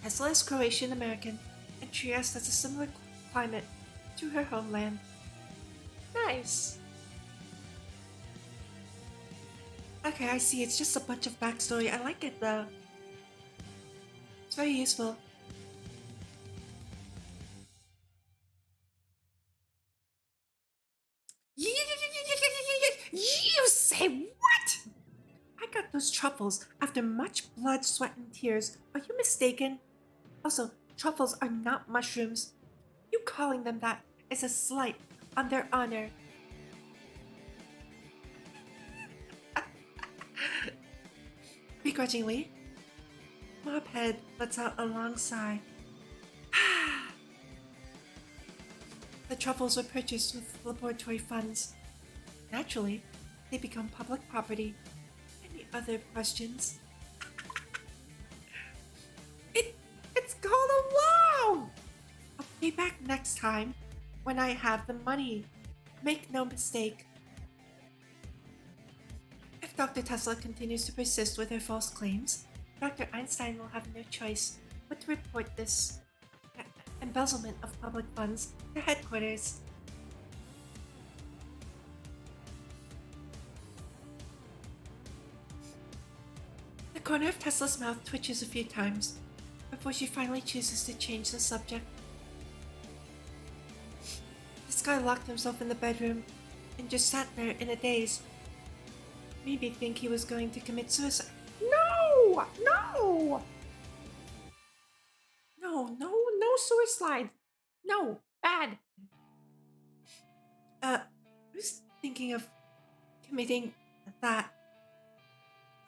Tesla is Croatian American, and Trieste has a similar climate to her homeland. Nice! Okay, I see, it's just a bunch of backstory. I like it though. It's very useful. You say what? I got those truffles after much blood, sweat, and tears. Are you mistaken? Also, Truffles are not mushrooms. You calling them that is a slight on their honor. Begrudgingly, Mophead lets out a long sigh. The truffles were purchased with laboratory funds. Naturally, they become public property. Any other questions? It's called a loan! I'll pay back next time when I have the money. Make no mistake. If Dr. Tesla continues to persist with her false claims, Dr. Einstein will have no choice but to report this embezzlement of public funds to headquarters. The corner of Tesla's mouth twitches a few times before she finally chooses to change the subject. This guy locked himself in the bedroom and just sat there in a daze. Made me think he was going to commit suicide. No! No! No suicide! No, bad! Who's thinking of committing that?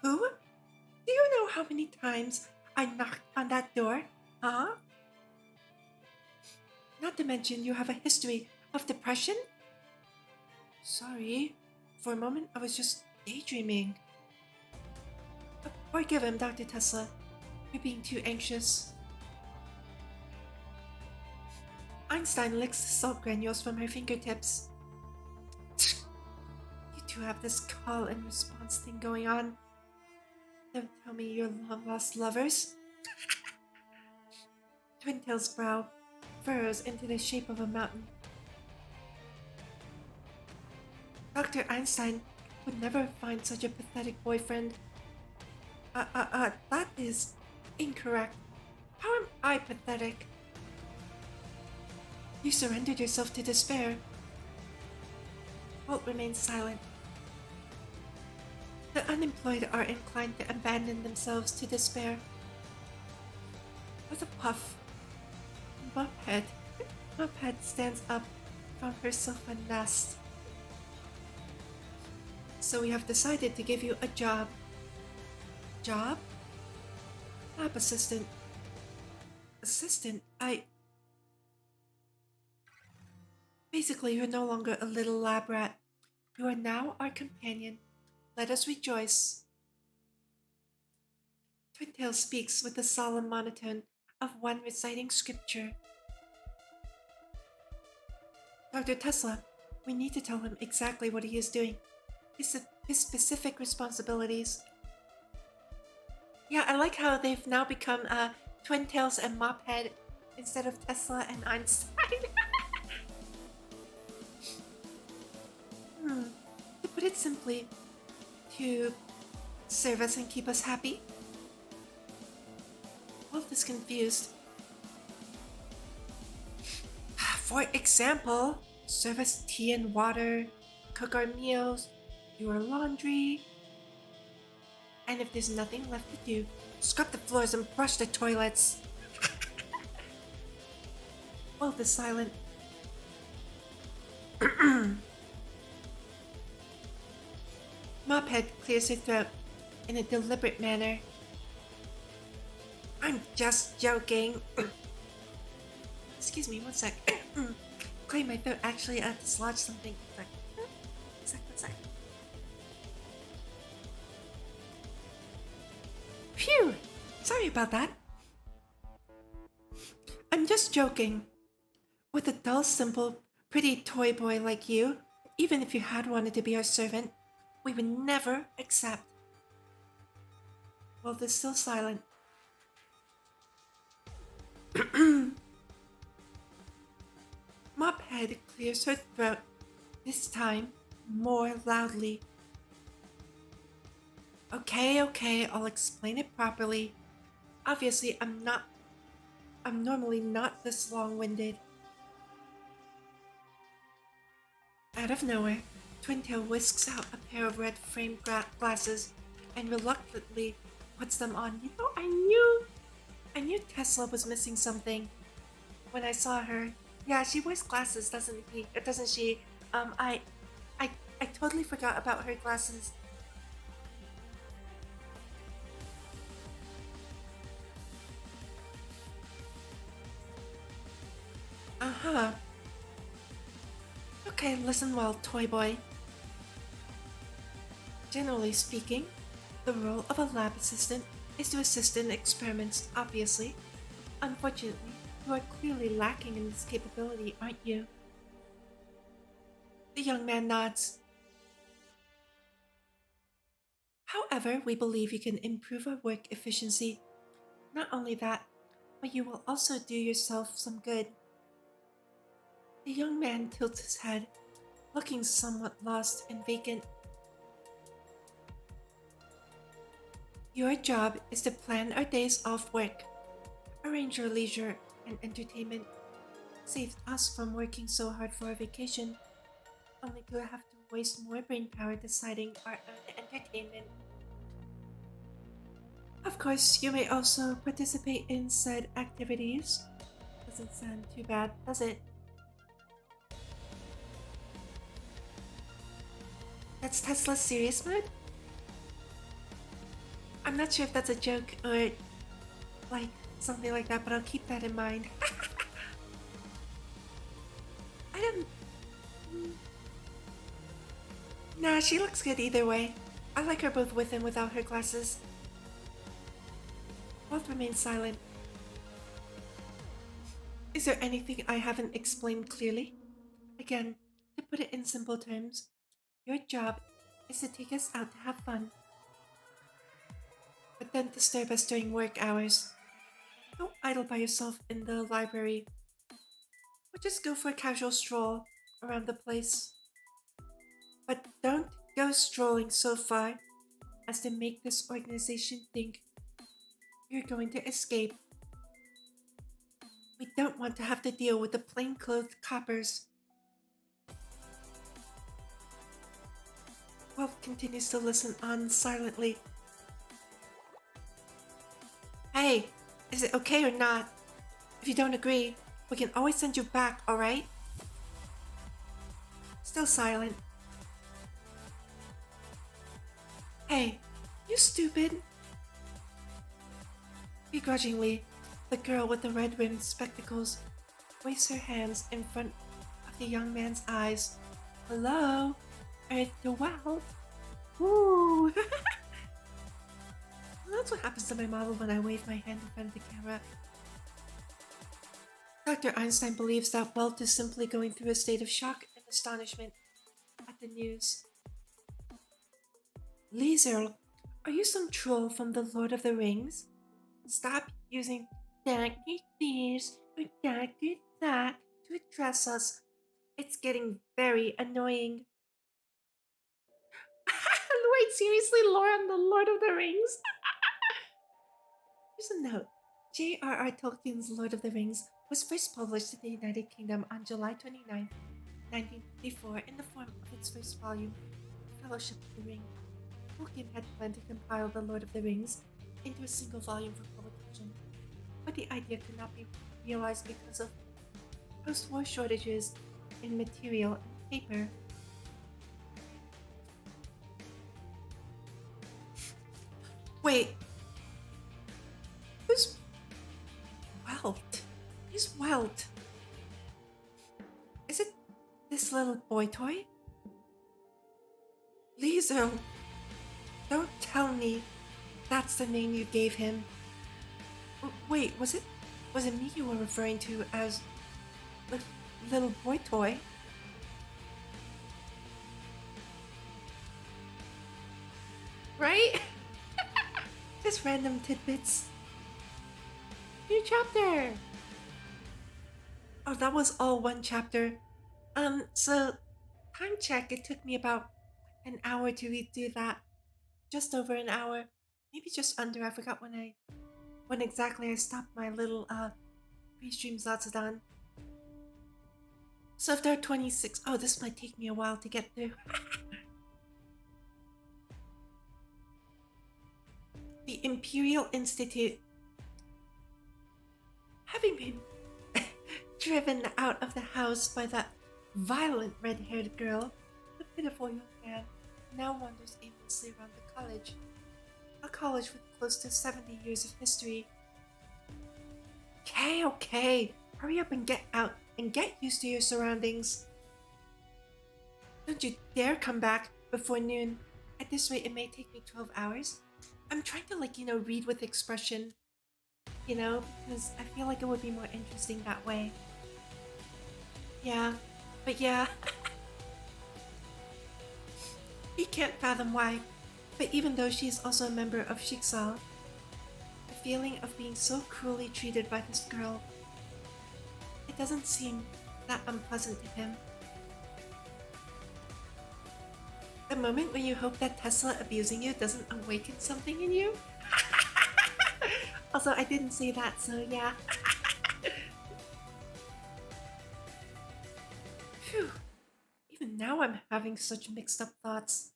Who? Do you know how many times I knocked on that door? Huh? Not to mention you have a history of depression? Sorry. For a moment, I was just daydreaming. Forgive him, Dr. Tesla. You're being too anxious. Einstein licks the salt granules from her fingertips. You two have this call and response thing going on. Don't tell me you're long-lost lovers. Twintail's brow furrows into the shape of a mountain. Dr. Einstein would never find such a pathetic boyfriend. That is incorrect. How am I pathetic? You surrendered yourself to despair. Walt remains silent. The unemployed are inclined to abandon themselves to despair. With a puff, Mophead stands up from her sofa nest. So we have decided to give you a job. Job? Lab assistant. Assistant? Basically, you're no longer a little lab rat. You are now our companion. Let us rejoice. Twintail speaks with the solemn monotone of one reciting scripture. Dr. Tesla, we need to tell him exactly what he is doing. His specific responsibilities. Yeah, I like how they've now become Twintails and Mophead instead of Tesla and Einstein. To put it simply, to serve us and keep us happy. Walt is confused. For example, serve us tea and water, cook our meals, do our laundry, and if there's nothing left to do, scrub the floors and brush the toilets. Walt is silent. Mophead clears her throat in a deliberate manner. I'm just joking. Excuse me, one sec. Clear my throat actually dislodged something. One sec. Phew! Sorry about that. I'm just joking. With a dull, simple, pretty toy boy like you, even if you had wanted to be our servant, we would never accept. Walt is still silent. Mophead clears her throat, this time more loudly. Okay, I'll explain it properly. Obviously, I'm normally not this long-winded. Out of nowhere, Twintail whisks out a pair of red-framed glasses and reluctantly puts them on. You know, I knew I knew Tesla was missing something when I saw her. Yeah, she wears glasses, doesn't he? Doesn't she? Um, I, I, I totally forgot about her glasses. Uh huh. Okay, listen well, toy boy. Generally speaking, the role of a lab assistant is to assist in experiments, obviously. Unfortunately, you are clearly lacking in this capability, aren't you? The young man nods. However, we believe you can improve our work efficiency. Not only that, but you will also do yourself some good. The young man tilts his head, looking somewhat lost and vacant. Your job is to plan our days off work, arrange our leisure and entertainment, save us from working so hard for our vacation, only to have to waste more brain power deciding our own entertainment. Of course, you may also participate in said activities. Doesn't sound too bad, does it? That's Tesla's serious mode? I'm not sure if that's a joke or like something like that, but I'll keep that in mind. I don't. Nah, she looks good either way. I like her both with and without her glasses. Both remain silent. Is there anything I haven't explained clearly? Again, to put it in simple terms, your job is to take us out to have fun, but don't disturb us during work hours. Don't idle by yourself in the library, or just go for a casual stroll around the place. But don't go strolling so far as to make this organization think you're going to escape. We don't want to have to deal with the plainclothes coppers. Wolf continues to listen on silently. Hey, is it okay or not? If you don't agree, we can always send you back, alright? Still silent. Hey, you stupid. Begrudgingly, the girl with the red-rimmed spectacles waves her hands in front of the young man's eyes. Hello? Earth to Wild? Woo! That's what happens to my model when I wave my hand in front of the camera. Dr. Einstein believes that Welt is simply going through a state of shock and astonishment at the news. Liesel, are you some troll from the Lord of the Rings? Stop using Dr. this or Dr. that to address us. It's getting very annoying. Wait, seriously, lore on the Lord of the Rings? Here's a note. J.R.R. Tolkien's Lord of the Rings was first published in the United Kingdom on July 29, 1954, in the form of its first volume, Fellowship of the Ring. Tolkien had planned to compile the Lord of the Rings into a single volume for publication, but the idea could not be realized because of post-war shortages in material and paper. Wait, who's Welt? Who's Welt? Is it this little boy toy? Liesel, don't tell me that's the name you gave him. Wait, was it me you were referring to as little boy toy? Right? Just random tidbits. New chapter. Oh, that was all one chapter. So time check. It took me about an hour to read through that. Just over an hour, maybe just under. I forgot when exactly I stopped my little pre-stream Zatsudan. So if there are 26, oh, this might take me a while to get through. The Imperial Institute. Having been driven out of the house by that violent red-haired girl, the pitiful young man now wanders aimlessly around the college. A college with close to 70 years of history. Okay. Hurry up and get out and get used to your surroundings. Don't you dare come back before noon. At this rate, it may take me 12 hours. I'm trying to, read with expression, because I feel like it would be more interesting that way. Yeah, but yeah. He can't fathom why, but even though she is also a member of Shiksal, the feeling of being so cruelly treated by this girl, it doesn't seem that unpleasant to him. The moment when you hope that Tesla abusing you doesn't awaken something in you? Also, I didn't say that, so yeah. Phew. Even now I'm having such mixed up thoughts.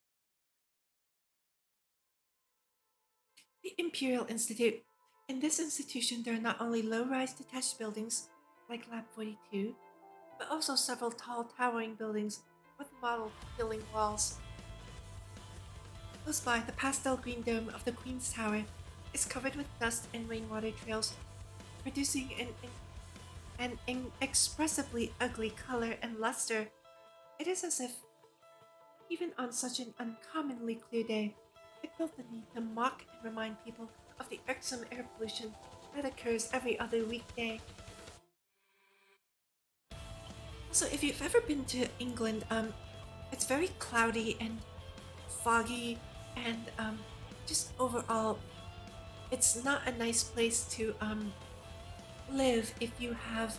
The Imperial Institute. In this institution, there are not only low-rise detached buildings, like Lab 42, but also several tall, towering buildings with mottled, filling walls. Close by, the pastel green dome of the Queen's Tower is covered with dust and rainwater trails, producing an inexpressibly ugly color and luster. It is as if, even on such an uncommonly clear day, it felt the need to mock and remind people of the irksome air pollution that occurs every other weekday. Also, if you've ever been to England, it's very cloudy and foggy, and just overall, it's not a nice place to live if you have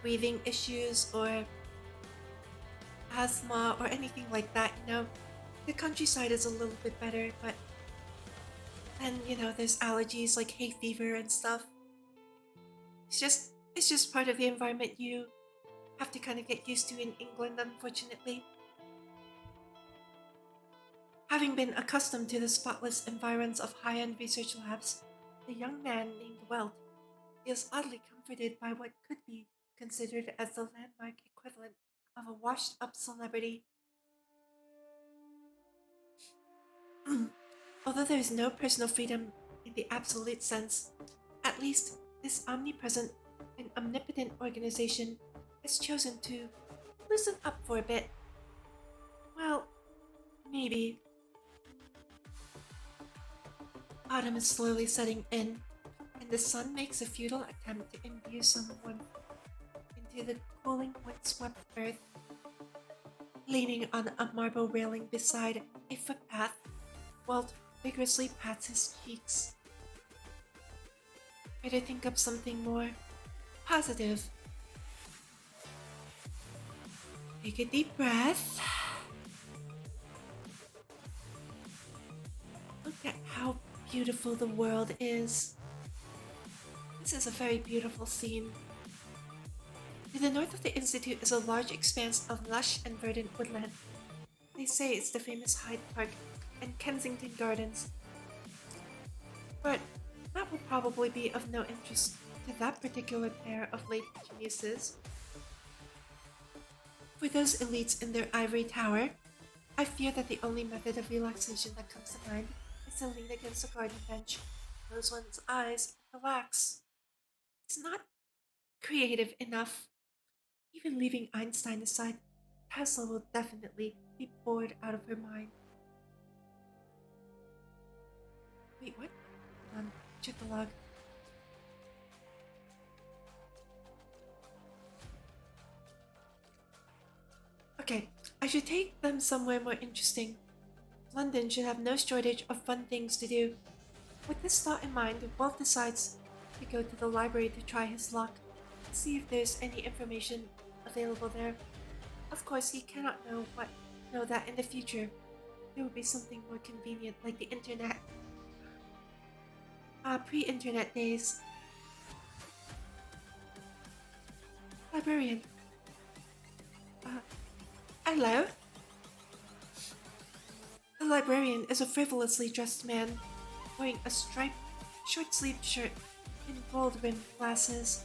breathing issues or asthma or anything like that. The countryside is a little bit better, but then there's allergies like hay fever and stuff. It's just part of the environment you have to kind of get used to in England, unfortunately. Having been accustomed to the spotless environs of high-end research labs, the young man named Welt feels oddly comforted by what could be considered as the landmark equivalent of a washed-up celebrity. Although there is no personal freedom in the absolute sense, at least this omnipresent and omnipotent organization has chosen to loosen up for a bit. Well, maybe. Autumn is slowly setting in, and the sun makes a futile attempt to imbue some warmth into the cooling, windswept earth. Leaning on a marble railing beside a footpath, Walt vigorously pats his cheeks. Try to think of something more positive. Take a deep breath. Look at how beautiful the world is. This is a very beautiful scene. To the north of the Institute is a large expanse of lush and verdant woodland. They say it's the famous Hyde Park and Kensington Gardens. But that will probably be of no interest to that particular pair of late geniuses. For those elites in their ivory tower, I fear that the only method of relaxation that comes to mind is to lean against a garden bench, close one's eyes, and relax. It's not creative enough. Even leaving Einstein aside, Tesla will definitely be bored out of her mind. Wait, what? Hold on, check the log. Okay, I should take them somewhere more interesting. London should have no shortage of fun things to do. With this thought in mind, Walt decides to go to the library to try his luck and see if there's any information available there. Of course, he cannot know that in the future there will be something more convenient like the internet. Pre-internet days. Librarian. Hello? The librarian is a frivolously dressed man, wearing a striped, short-sleeved shirt in gold-rimmed glasses.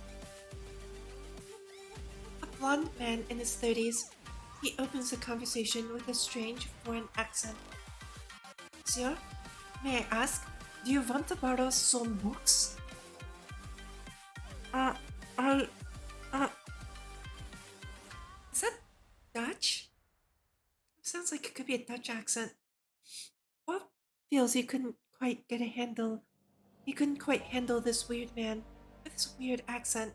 A blond man in his 30s. He opens the conversation with a strange foreign accent. Sir, may I ask, do you want to borrow some books? Uh, I, uh, is that Dutch? Sounds like it could be a Dutch accent. What feels he couldn't quite get a handle? He couldn't quite handle this weird man with his weird accent.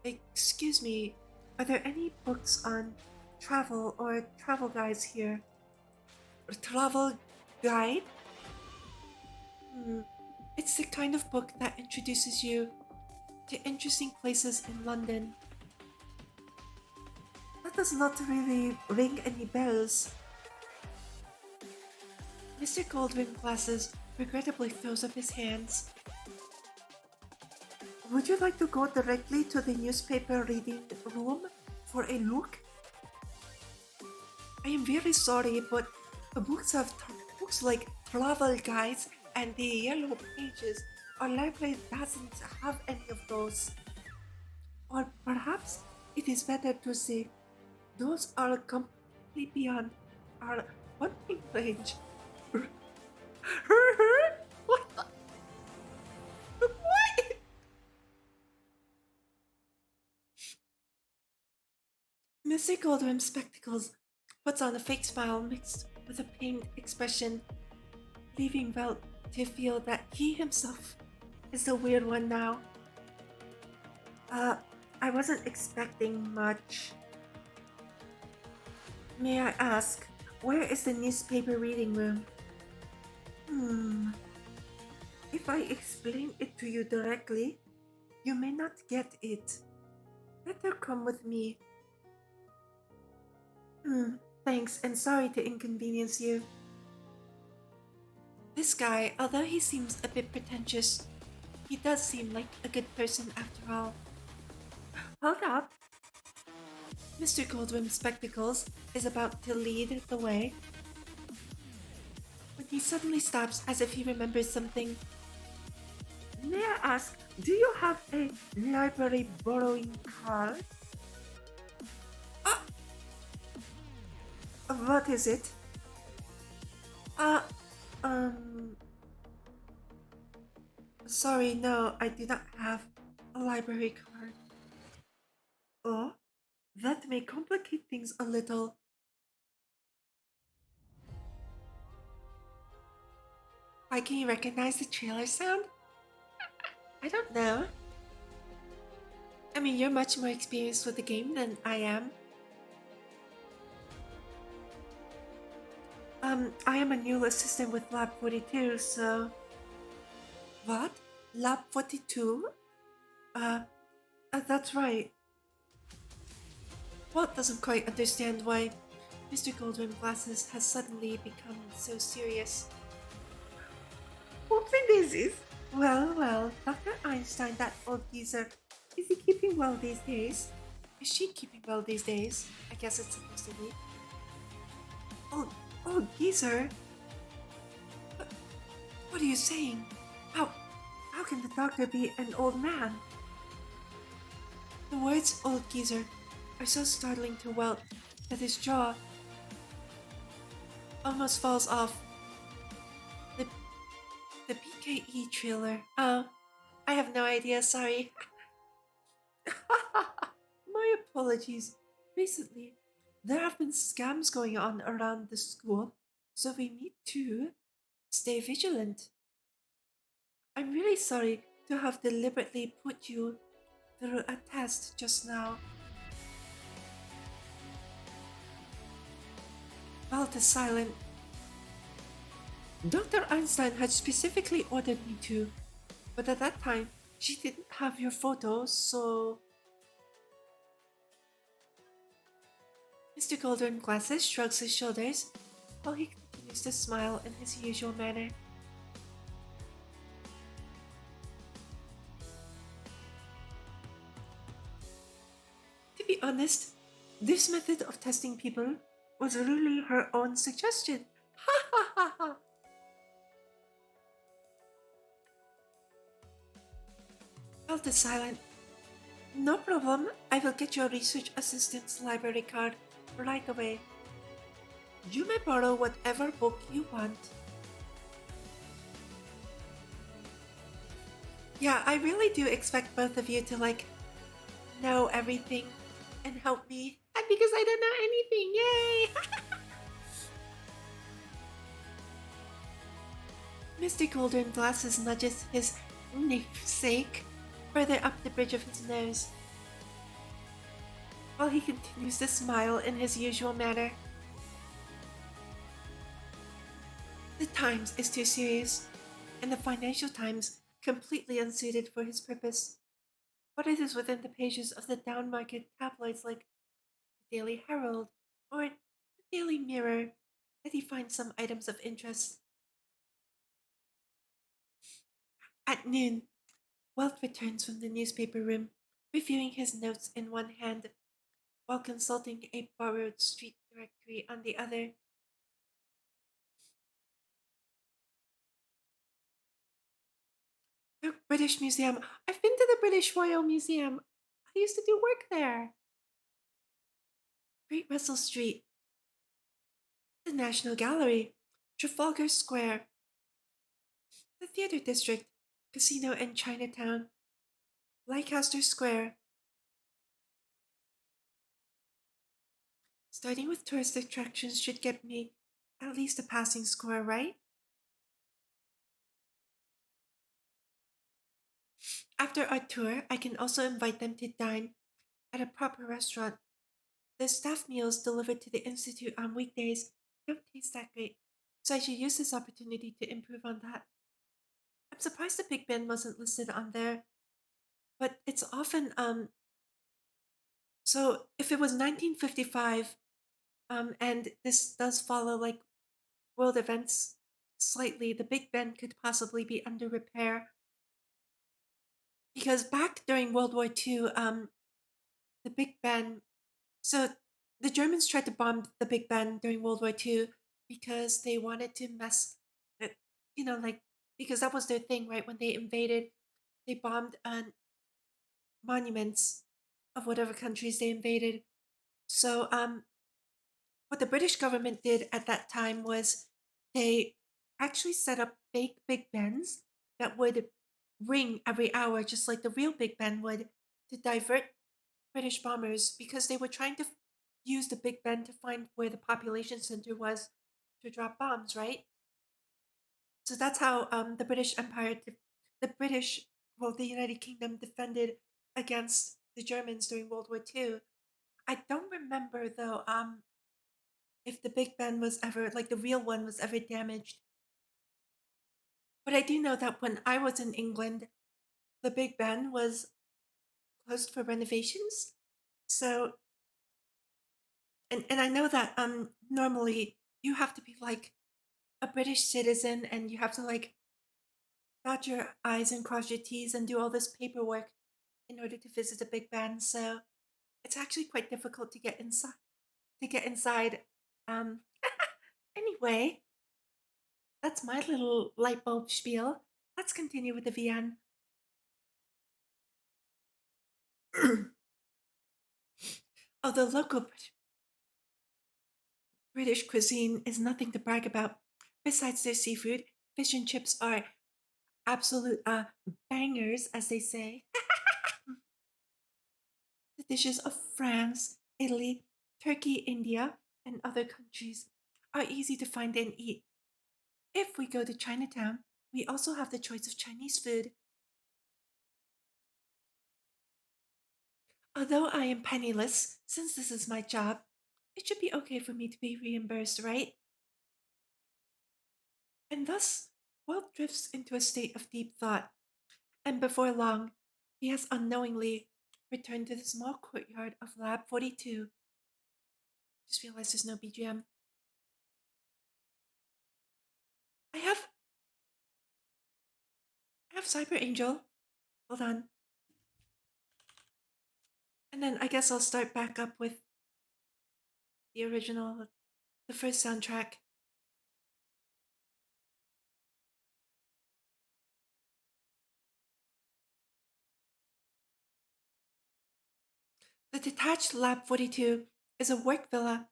Excuse me, are there any books on travel or travel guides here? A travel guide? It's the kind of book that introduces you to interesting places in London. That does not really ring any bells. Mr. Goldwyn Glasses regrettably throws up his hands. Would you like to go directly to the newspaper reading room for a look? I am very sorry, but the books like travel guides and the yellow pages, our library doesn't have any of those. Or perhaps it is better to say those are completely beyond our hunting range. What? What? Mr. Goldwyn's spectacles puts on a fake smile mixed with a pained expression, leaving Vel to feel that he himself is the weird one now. I wasn't expecting much. May I ask, where is the newspaper reading room? If I explain it to you directly, you may not get it. Better come with me. Thanks, and sorry to inconvenience you. This guy, although he seems a bit pretentious, he does seem like a good person after all. Hold up. Mr. Goldwyn's spectacles is about to lead the way when he suddenly stops as if he remembers something. May I ask, do you have a library borrowing card? What is it? Sorry, no, I do not have a library card. Oh, that may complicate things a little. Why can you recognize the trailer sound? I don't know. I mean, you're much more experienced with the game than I am. I am a new assistant with Lab 42, so... What? Lab 42? That's right. Walt doesn't quite understand why Mr. Goldwyn Glasses has suddenly become so serious. Oopsie daisies! Well, Dr. Einstein, that old geezer, is he keeping well these days? Is she keeping well these days? I guess it's supposed to be. Oh, geezer? What are you saying? How can the doctor be an old man? The words old geezer are so startling to Welt that his jaw almost falls off. The PKE trailer. Oh, I have no idea, sorry. My apologies. Recently, there have been scams going on around the school, so we need to stay vigilant. I'm really sorry to have deliberately put you through a test just now. Walt is silent. Dr. Einstein had specifically ordered me to, but at that time, she didn't have your photo, so... Mr. Golden Glasses shrugs his shoulders while he continues to smile in his usual manner. To be honest, this method of testing people was really her own suggestion. Ha ha ha ha! is silent. No problem. I will get your research assistant's library card right away. You may borrow whatever book you want. Yeah, I really do expect both of you to know everything and help me. Because I don't know anything. Yay! Mr. Golden Glasses nudges his namesake further up the bridge of his nose, while he continues to smile in his usual manner. The Times is too serious, and the Financial Times completely unsuited for his purpose. But it is within the pages of the downmarket tabloids like the Daily Herald or the Daily Mirror that he finds some items of interest. At noon, Welt returns from the newspaper room, reviewing his notes in one hand while consulting a borrowed street directory on the other. The British Museum. I've been to the British Royal Museum. I used to do work there. Great Russell Street, the National Gallery, Trafalgar Square, the Theatre District, Casino and Chinatown, Leicester Square. Starting with tourist attractions should get me at least a passing score, right? After our tour, I can also invite them to dine at a proper restaurant. The staff meals delivered to the Institute on weekdays don't taste that great, so I should use this opportunity to improve on that. I'm surprised the Big Ben wasn't listed on there, but it's often so if it was 1955, and this does follow world events slightly, the Big Ben could possibly be under repair because back during World War II, the Big Ben. So the Germans tried to bomb the Big Ben during World War II because they wanted to mess, it, because that was their thing, right? When they invaded, they bombed monuments of whatever countries they invaded. So what the British government did at that time was they actually set up fake Big Bens that would ring every hour, just like the real Big Ben would, to divert British bombers because they were trying to use the Big Ben to find where the population center was to drop bombs, right? So that's how the British Empire, the British, well, the United Kingdom defended against the Germans during World War II. I don't remember though if the Big Ben was ever, like the real one was ever damaged. But I do know that when I was in England, the Big Ben was closed for renovations. So, and I know that normally you have to be like a British citizen and you have to dot your I's and cross your T's and do all this paperwork in order to visit the Big Ben. So it's actually quite difficult to get inside. To get inside. Um, anyway, that's my little light bulb spiel. Let's continue with the VN. Although local British cuisine is nothing to brag about, besides their seafood, fish and chips are absolute bangers, as they say. The dishes of France, Italy, Turkey, India, and other countries are easy to find and eat. If we go to Chinatown, we also have the choice of Chinese food. Although I am penniless, since this is my job, it should be okay for me to be reimbursed, right? And thus, Walt drifts into a state of deep thought, and before long, he has unknowingly returned to the small courtyard of Lab 42. Just realized there's no BGM. I have I have Cyber Angel. Hold on. And then I guess I'll start back up with the original, the first soundtrack. The detached Lab 42 is a work villa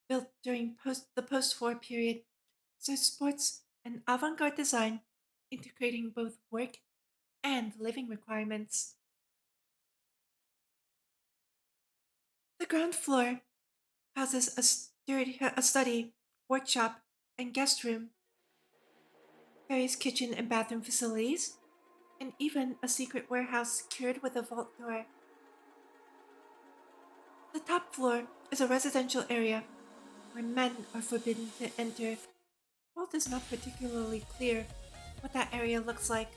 built during the post-war period, so sports an avant-garde design integrating both work and living requirements. The ground floor houses a study, workshop, and guest room, various kitchen and bathroom facilities, and even a secret warehouse secured with a vault door. The top floor is a residential area where men are forbidden to enter. Walt is not particularly clear what that area looks like.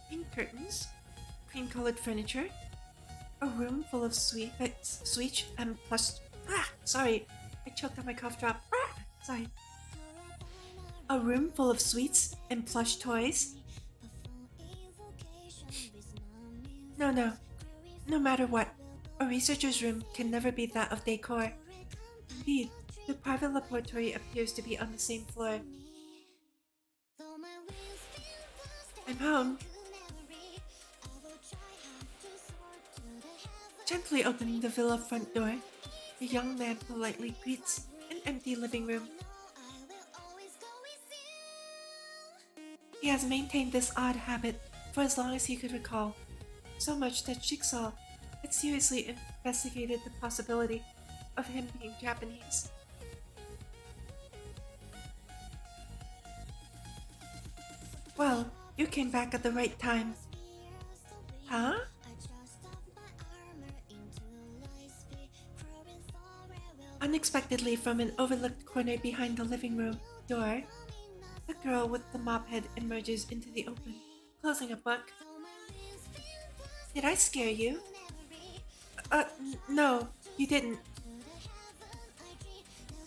Pink curtains, cream-colored furniture, a room full of sweet and plush. Sorry, I choked on my cough drop. Sorry. A room full of sweets and plush toys. No, no. No matter what, a researcher's room can never be that of decor. Indeed, the private laboratory appears to be on the same floor. I'm home. Gently opening the villa front door, the young man politely greets an empty living room. He has maintained this odd habit for as long as he could recall, so much that Jigsaw had seriously investigated the possibility of him being Japanese. Well, you came back at the right time. Huh? Unexpectedly, from an overlooked corner behind the living room door, the girl with the mop head emerges into the open, closing a book. Did I scare you? No, you didn't.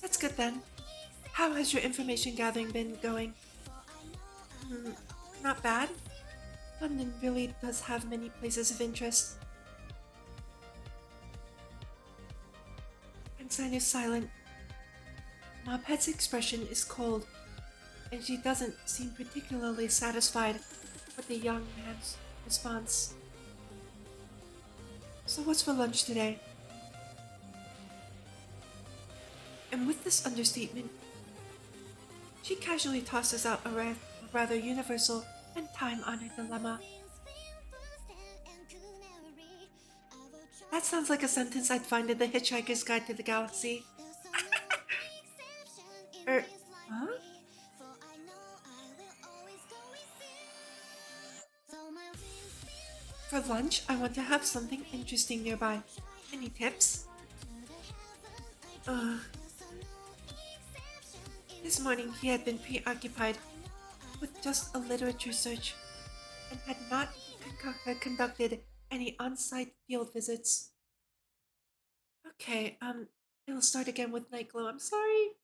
That's good then. How has your information gathering been going? Not bad. London really does have many places of interest. Ensign is silent. Mophead's expression is cold, and she doesn't seem particularly satisfied with the young man's response. So what's for lunch today? And with this understatement, she casually tosses out a rather universal and time-honored dilemma. That sounds like a sentence I'd find in The Hitchhiker's Guide to the Galaxy. Huh? For lunch, I want to have something interesting nearby. Any tips? This morning he had been preoccupied with just a literature search and had not conducted any on-site field visits. Okay, it'll start again with Nightglow. I'm sorry.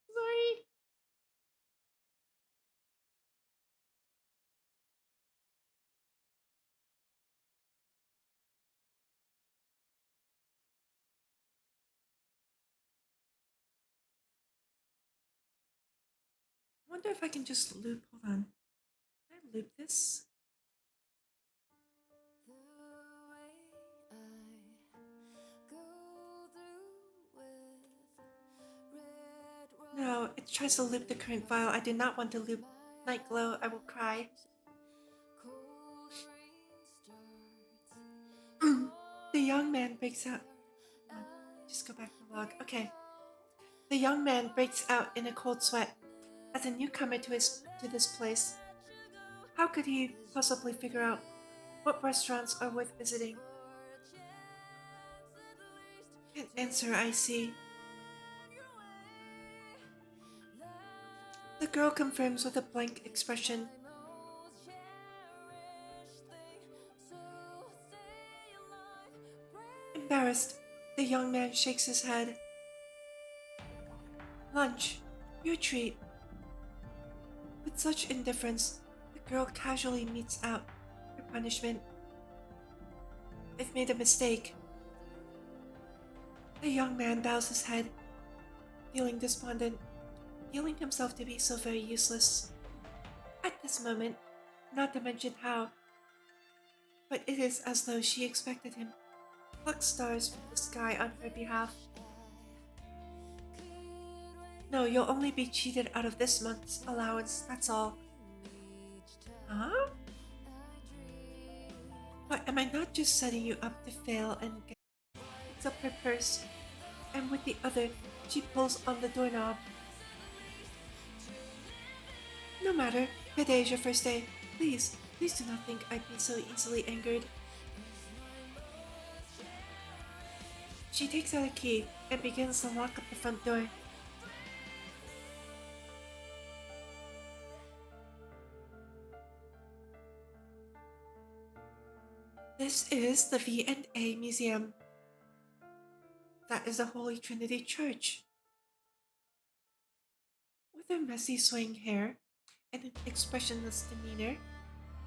Sorry. I wonder if I can just loop. Hold on. Can I loop this? No, it tries to loop the current file. I do not want to loop Nightglow. I will cry. The young man breaks out. Just go back to the log. Okay. The young man breaks out in a cold sweat as a newcomer to this place. How could he possibly figure out what restaurants are worth visiting? Can't answer, I see. The girl confirms with a blank expression. Embarrassed, the young man shakes his head. Lunch, your treat. With such indifference, the girl casually metes out her punishment. I've made a mistake. The young man bows his head, feeling despondent, feeling himself to be so very useless. At this moment, not to mention how. But it is as though she expected him to pluck stars from the sky on her behalf. No, you'll only be cheated out of this month's allowance, that's all. Huh? But am I not just setting you up to fail and get picks up her purse, and with the other, she pulls on the doorknob. No matter, today is your first day. Please do not think I'd be so easily angered. She takes out a key and begins to lock up the front door. This is the V&A Museum. That is the Holy Trinity Church. With her messy swaying hair and an expressionless demeanor,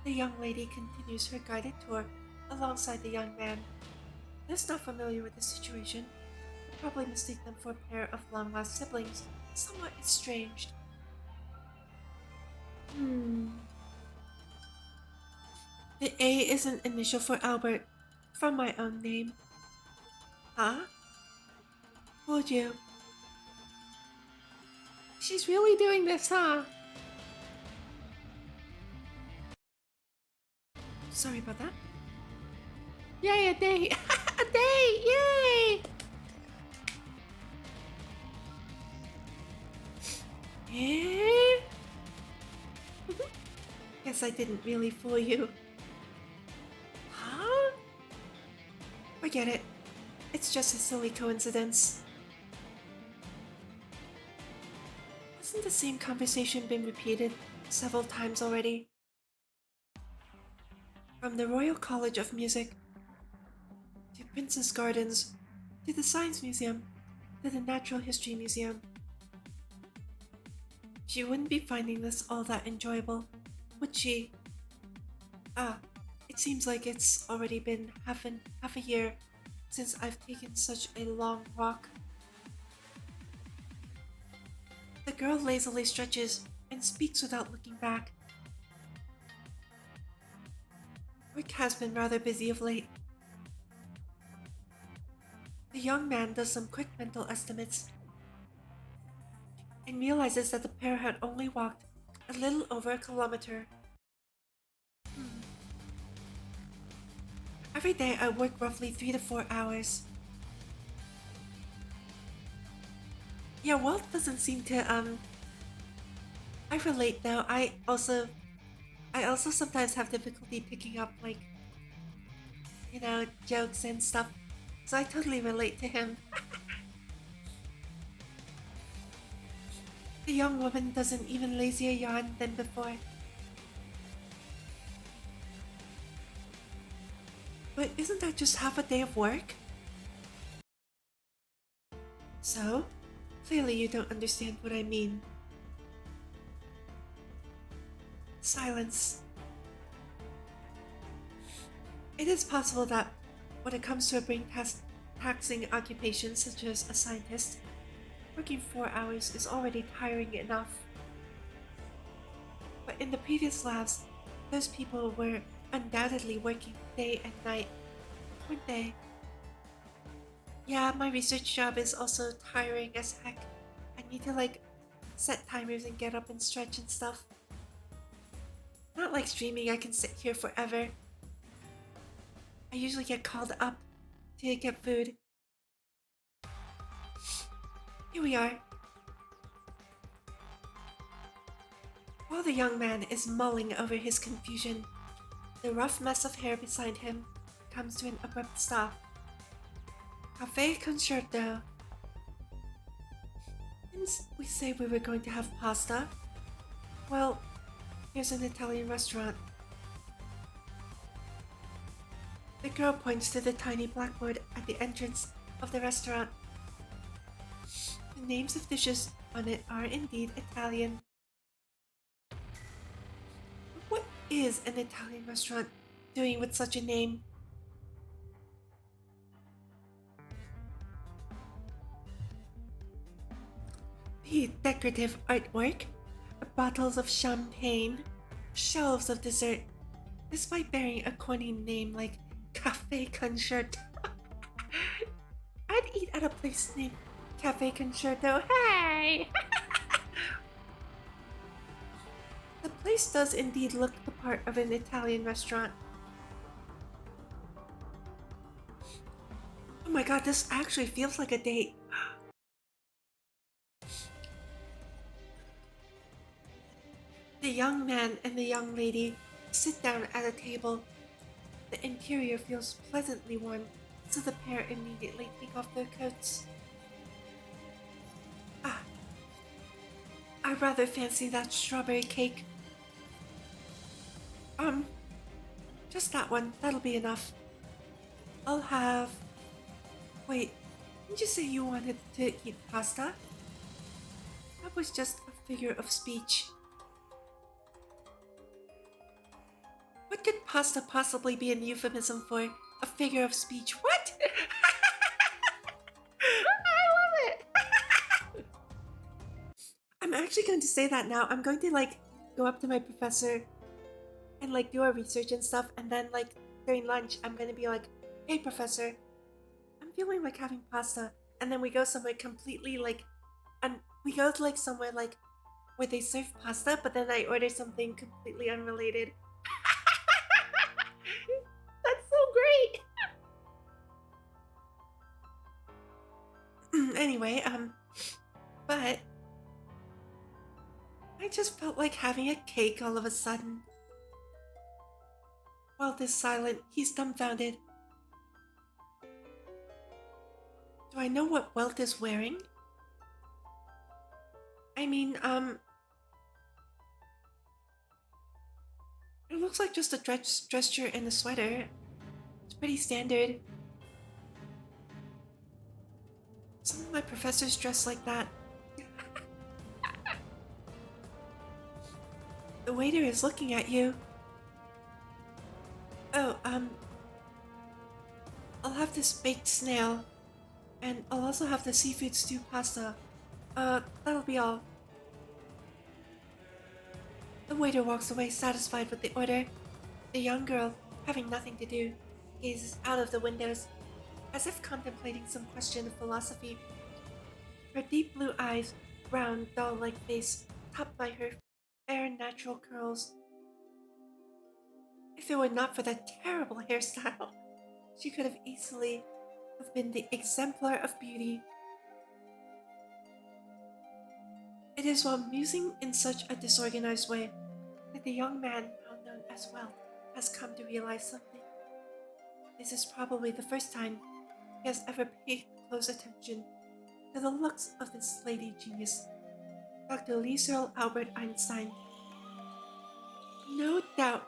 the young lady continues her guided tour alongside the young man. Thus not familiar with the situation, would probably mistake them for a pair of long-lost siblings, somewhat estranged. The A is an initial for Albert, from my own name. Huh? Would you? She's really doing this, huh? Sorry about that. Yay, a day! A day! Yay! Eh? Guess I didn't really fool you. Huh? Forget it. It's just a silly coincidence. Hasn't the same conversation been repeated several times already? From the Royal College of Music, to Princess Gardens, to the Science Museum, to the Natural History Museum. She wouldn't be finding this all that enjoyable, would she? It seems like it's already been half a year since I've taken such a long walk. The girl lazily stretches and speaks without looking back. Work has been rather busy of late. The young man does some quick mental estimates and realizes that the pair had only walked a little over a kilometer. Every day I work roughly 3 to 4 hours. Yeah, Walt doesn't seem to, I relate though. I also sometimes have difficulty picking up, like, jokes and stuff. So I totally relate to him. The young woman doesn't even lazier yawn than before. But isn't that just half a day of work? So, clearly you don't understand what I mean. Silence. It is possible that when it comes to a brain-taxing occupation such as a scientist, working 4 hours is already tiring enough. But in the previous labs, those people were undoubtedly working day and night, weren't they? Yeah, my research job is also tiring as heck. I need to set timers and get up and stretch and stuff. Not like streaming, I can sit here forever. I usually get called up to get food. Here we are. While the young man is mulling over his confusion, the rough mess of hair beside him comes to an abrupt stop. Cafe Concerto. Didn't we say we were going to have pasta? Well, here's an Italian restaurant. The girl points to the tiny blackboard at the entrance of the restaurant. The names of dishes on it are indeed Italian. What is an Italian restaurant doing with such a name? The decorative artwork, bottles of champagne, shelves of dessert, despite bearing a corny name like Cafe Concerto. I'd eat at a place named Cafe Concerto. Hey! The place does indeed look the part of an Italian restaurant. Oh my god, this actually feels like a date. The young man and the young lady sit down at a table. The interior feels pleasantly warm, so the pair immediately take off their coats. Ah, I rather fancy that strawberry cake. Just that one. That'll be enough. I'll have... Wait, didn't you say you wanted to eat pasta? That was just a figure of speech. What could pasta possibly be an euphemism for? A figure of speech? What? I love it! I'm actually going to say that now. I'm going to go up to my professor and do our research and stuff, and then during lunch I'm going to be like, hey professor, I'm feeling like having pasta, and then we go somewhere completely and we go to somewhere where they serve pasta, but then I order something completely unrelated. That's so great. Anyway, but I just felt like having a cake all of a sudden. Welt is silent. He's dumbfounded. Do I know what Welt is wearing? I mean, it looks like just a dress shirt and a sweater. It's pretty standard. Some of my professors dress like that. The waiter is looking at you. Oh, I'll have this baked snail. And I'll also have the seafood stew pasta. That'll be all. The waiter walks away satisfied with the order. The young girl, having nothing to do, gazes out of the windows, as if contemplating some question of philosophy. Her deep blue eyes, round, doll-like face, topped by her fair natural curls. If it were not for that terrible hairstyle, she could have easily have been the exemplar of beauty. It is while musing in such a disorganized way that the young man, now known as Welt, has come to realize something. This is probably the first time he has ever paid close attention to the looks of this lady genius, Dr. Liesel Albert Einstein. No doubt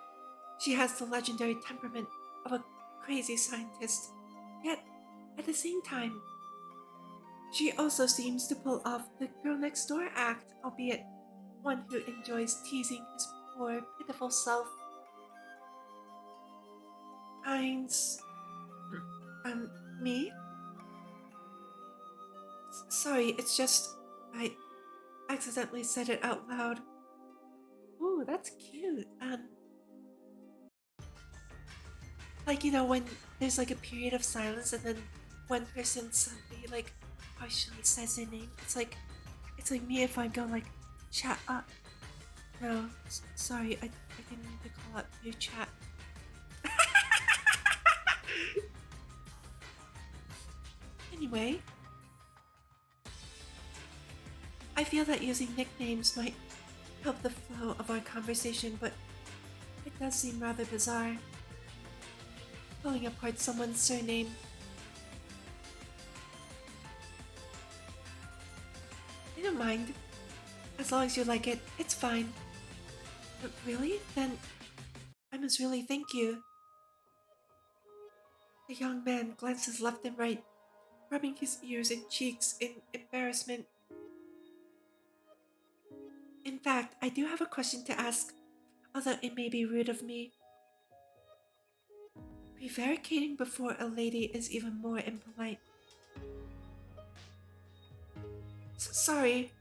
she has the legendary temperament of a crazy scientist, yet at the same time, she also seems to pull off the girl next door act, albeit one who enjoys teasing his poor, pitiful self. Me? Sorry, it's just, I accidentally said it out loud. Ooh, that's cute. When there's a period of silence and then one person suddenly partially says their name. It's like me if I go chat up. No, sorry, I didn't mean to call up your chat. Anyway, I feel that using nicknames might help the flow of our conversation, but it does seem rather bizarre. Pulling apart someone's surname. I don't mind. As long as you like it, it's fine. But really? Then I must really thank you. The young man glances left and right, rubbing his ears and cheeks in embarrassment. In fact, I do have a question to ask, although it may be rude of me. Prevaricating before a lady is even more impolite. Sorry.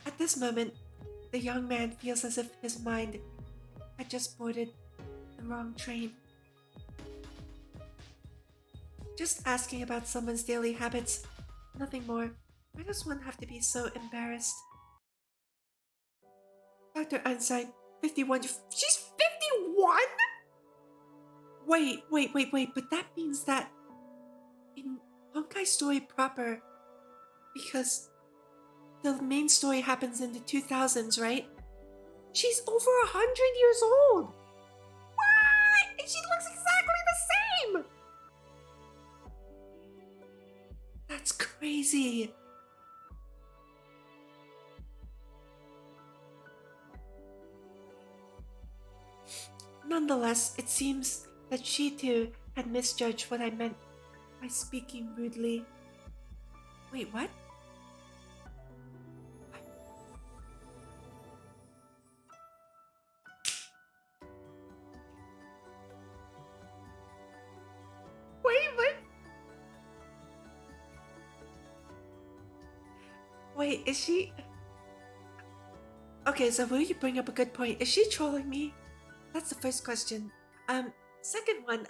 At this moment, The young man feels as if his mind had just boarded the wrong train. Just asking about someone's daily habits, nothing more. Why does one have to be so embarrassed? Dr. Einstein, 51. She's 51?! Wait, but that means that in Honkai story proper, because the main story happens in the 2000s, right? She's over 100 years old! What?! And she looks exactly the same! That's crazy! Nonetheless, it seems that she too had misjudged what I meant by speaking rudely. Wait, what? Wait, is she... Okay, so will you bring up a good point? Is she trolling me? That's the first question. Second one,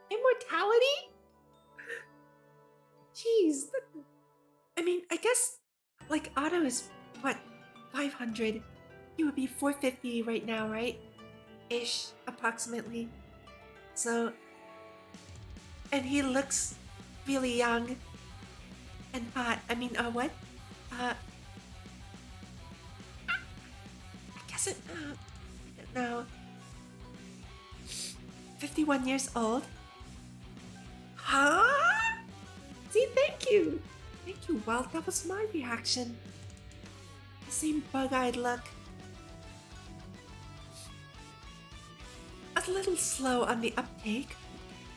immortality? Jeez. I mean, I guess, like, Otto is, what, 500? He would be 450 right now, right? Ish, approximately. So... And he looks really young and hot. I mean, what? I guess it... no. 51 years old? Huh? See, thank you. Thank you, Well, that was my reaction. The same bug-eyed look. A little slow on the uptake,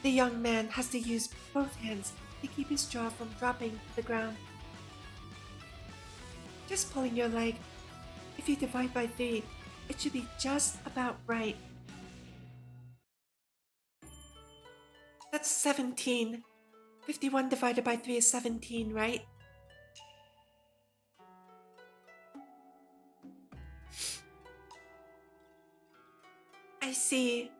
the young man has to use both hands to keep his jaw from dropping to the ground. Just pulling your leg. If you divide by 3, it should be just about right. That's 17. 51 divided by 3 is 17, right? I see.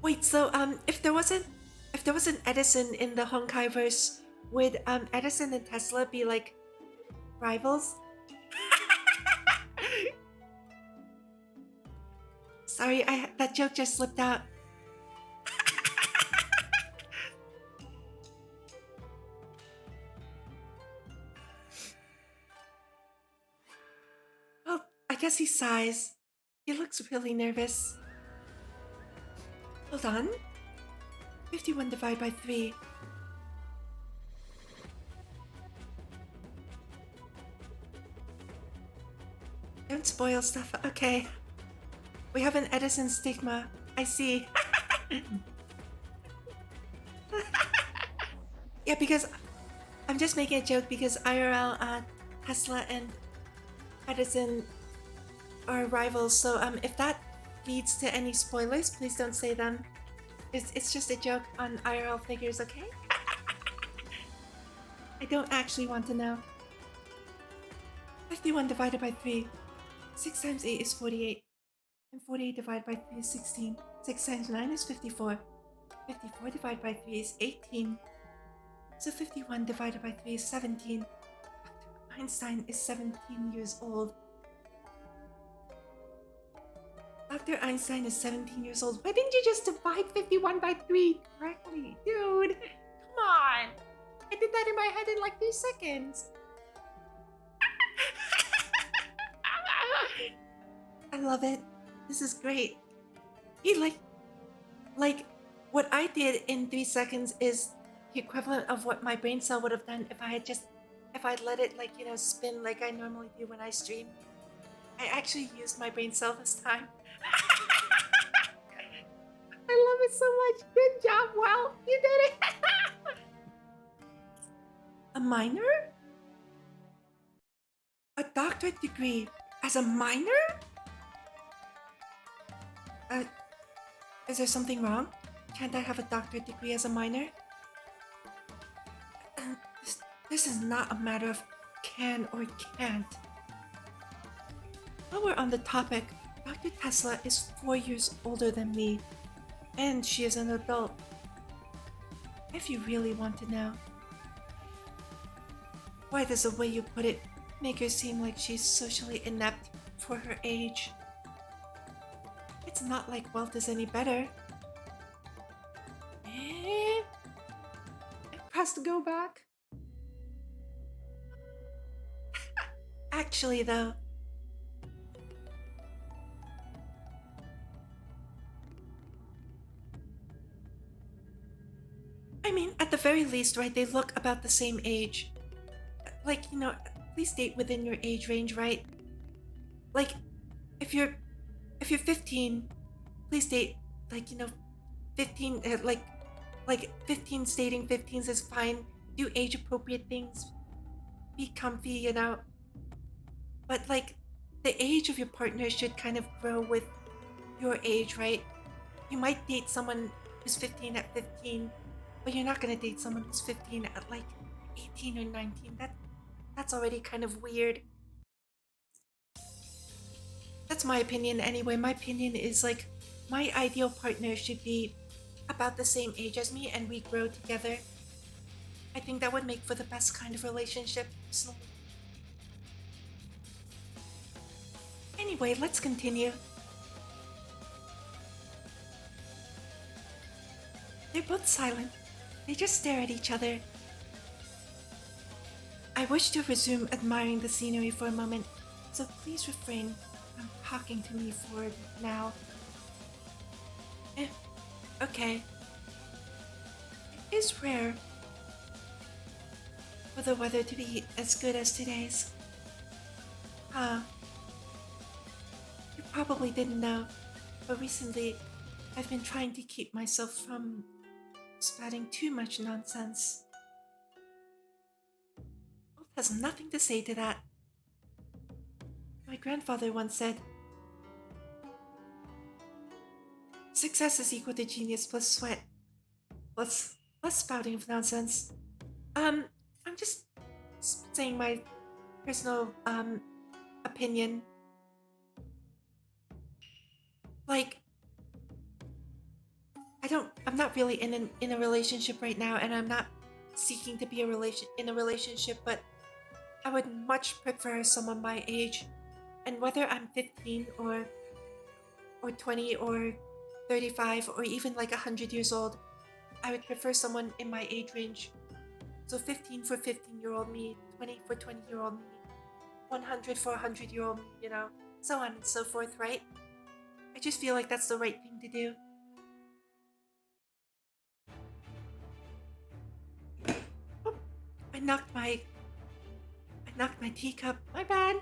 Wait, so if there was an Edison in the Honkai verse, would Edison and Tesla be like rivals? Sorry, that joke just slipped out. Well, I guess he sighs. He looks really nervous. Hold on. 51 divided by 3. Don't spoil stuff. Okay. We have an Edison stigma. I see. Yeah, because I'm just making a joke because IRL, Tesla and Edison are rivals. So if that leads to any spoilers, please don't say them. It's just a joke on IRL figures, okay? I don't actually want to know. 51 divided by 3. 6 times 8 is 48. And 48 divided by 3 is 16. 6 times 9 is 54. 54 divided by 3 is 18. So 51 divided by 3 is 17. Einstein is 17 years old. Dr. Einstein is 17 years old. Why didn't you just divide 51 by 3 correctly? Dude, come on. I did that in my head in like 3 seconds. I love it. This is great. He like what I did in 3 seconds is the equivalent of what my brain cell would have done if I'd let it like, you know, spin like I normally do when I stream. I actually used my brain cell this time. I love it so much. Good job, Well. You did it. A minor? A doctorate degree as a minor? Is there something wrong? Can't I have a doctorate degree as a minor? This is not a matter of can or can't. While we're on the topic, Dr. Tesla is 4 years older than me, and she is an adult. If you really want to know. Why does the way you put it make her seem like she's socially inept for her age? It's not like wealth is any better. I pressed go back. Actually, though, I mean, at the very least, right, they look about the same age. Like, please date within your age range, right? Like, if you're 15, please date, like, 15, like 15s dating 15s is fine. Do age appropriate things. Be comfy. But like, the age of your partner should kind of grow with your age, right? You might date someone who's 15 at 15, but you're not gonna date someone who's 15 at like 18 or 19. That's already kind of weird. That's my opinion anyway. My opinion is like, my ideal partner should be about the same age as me and we grow together. I think that would make for the best kind of relationship, personally. Anyway, let's continue. They're both silent. They just stare at each other. I wish to resume admiring the scenery for a moment, so please refrain from talking to me for now. Okay. It is rare for the weather to be as good as today's. You probably didn't know, but recently I've been trying to keep myself from spouting too much nonsense. Bolt has nothing to say to that. My grandfather once said, success is equal to genius plus sweat, plus less spouting of nonsense. I'm just saying my personal, opinion. Like, I'm not really in a relationship right now, and I'm not seeking to be in a relationship, but I would much prefer someone my age, and whether I'm 15 or 20 or 35 or even like 100 years old, I would prefer someone in my age range. So 15 for 15-year-old me, 20 for 20-year-old me, 100 for 100-year-old me, so on and so forth, right? I just feel like that's the right thing to do. Oh, I knocked my teacup. My bad.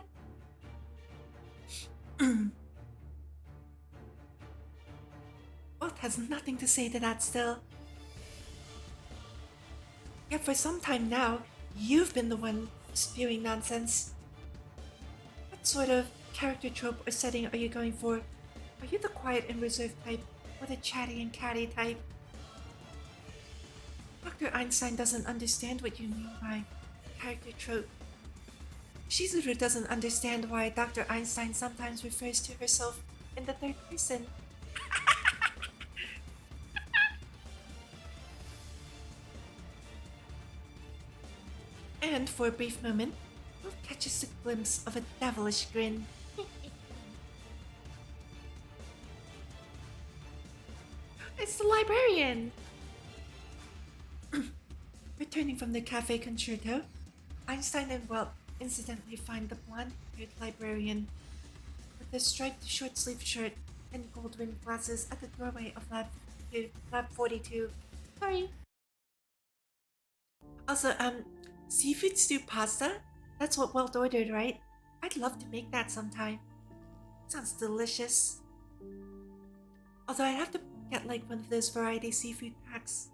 Both has nothing to say to that still. Yet for some time now, you've been the one spewing nonsense. What sort of character trope or setting are you going for? Are you the quiet and reserved type, or the chatty and catty type? Dr. Einstein doesn't understand what you mean by character trope. Shizuru doesn't understand why Dr. Einstein sometimes refers to herself in the third person. And for a brief moment, Will catches a glimpse of a devilish grin. It's the librarian! Returning from the cafe concerto, Einstein and Welt incidentally find the blonde-haired librarian with a striped short-sleeved shirt and gold-rimmed glasses at the doorway of Lab 42. Sorry. Also, seafood stew pasta? That's what Welt ordered, right? I'd love to make that sometime. Sounds delicious. Although I'd have to get like one of those variety seafood packs.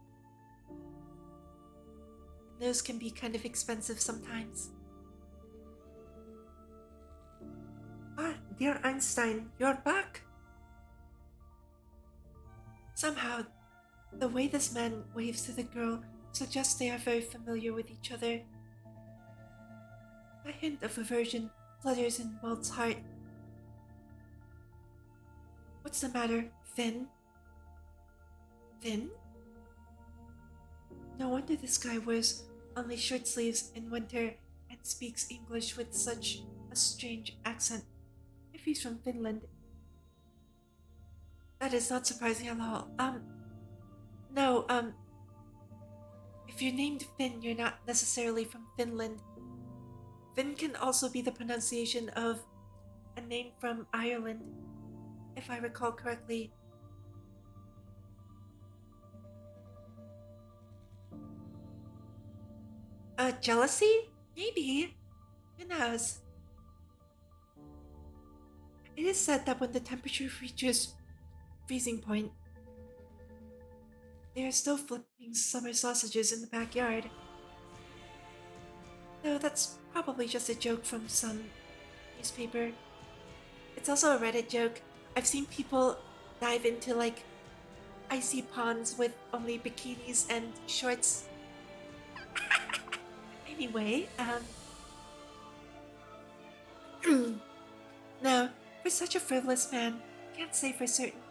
Those can be kind of expensive sometimes. Ah, dear Einstein, you're back! Somehow, the way this man waves to the girl suggests they are very familiar with each other. A hint of aversion flutters in Walt's heart. What's the matter, Finn? Finn? No wonder this guy wears only short sleeves in winter and speaks English with such a strange accent. If he's from Finland. That is not surprising at all. No, if you're named Finn, you're not necessarily from Finland. Finn can also be the pronunciation of a name from Ireland, if I recall correctly. Jealousy? Maybe. Who knows? It is said that when the temperature reaches freezing point, they are still flipping summer sausages in the backyard. Though that's probably just a joke from some newspaper. It's also a Reddit joke. I've seen people dive into like icy ponds with only bikinis and shorts. Anyway, no, for such a frivolous man, can't say for certain.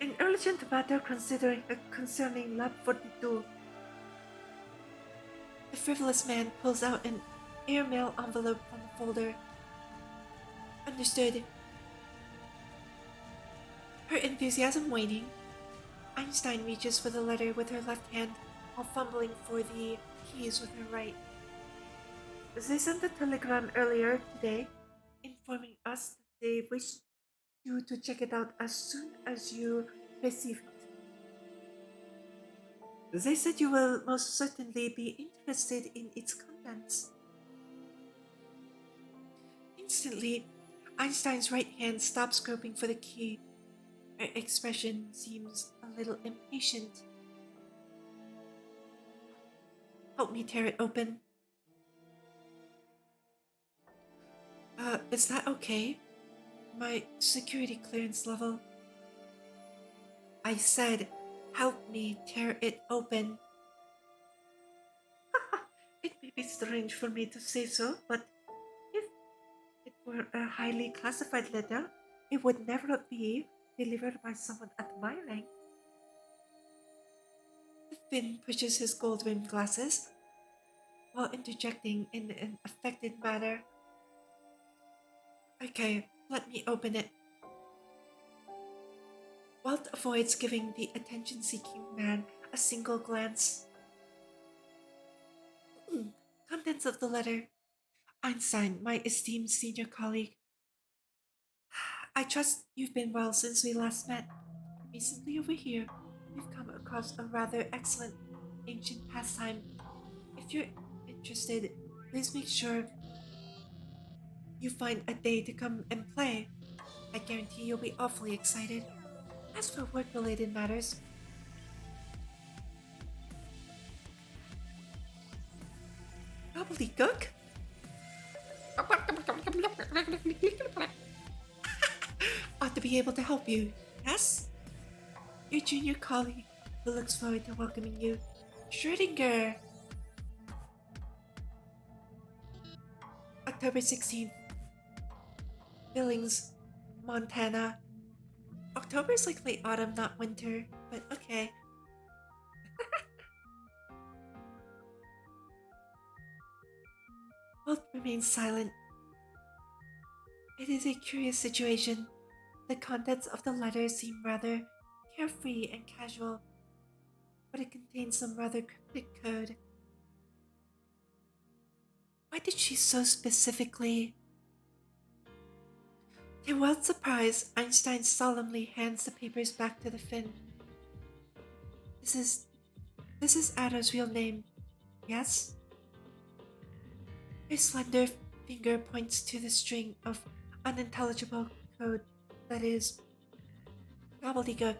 An urgent matter concerning Lab 42. The frivolous man pulls out an airmail envelope from the folder. Understood. Her enthusiasm waning, Einstein reaches for the letter with her left hand while fumbling for the keys with her right. They sent a telegram earlier today informing us that they wish you to check it out as soon as you receive it. They said you will most certainly be interested in its contents. Instantly, Einstein's right hand stops groping for the key. Her expression seems a little impatient. Help me tear it open. Is that okay? My security clearance level. I said, help me tear it open. It may be strange for me to say so, but if it were a highly classified letter, it would never be delivered by someone at my rank. The Finn pushes his gold-rimmed glasses while interjecting in an affected manner. Okay, let me open it. Walt avoids giving the attention-seeking man a single glance. Contents of the letter. Einstein, my esteemed senior colleague. I trust you've been well since we last met. Recently over here, we've come across a rather excellent ancient pastime. If you're interested, please make sure you find a day to come and play. I guarantee you'll be awfully excited. As for work-related matters, gobbledygook? Ought to be able to help you, yes? Your junior colleague who looks forward to welcoming you, Schrödinger. October 16th. Billings, Montana. October is like late autumn, not winter, but okay. Both remain silent. It is a curious situation. The contents of the letter seem rather carefree and casual, but it contains some rather cryptic code. Why did she so specifically? To Walt's surprise, Einstein solemnly hands the papers back to the Finn. This is Ada's real name, yes? Her slender finger points to the string of unintelligible code that is gobbledygook.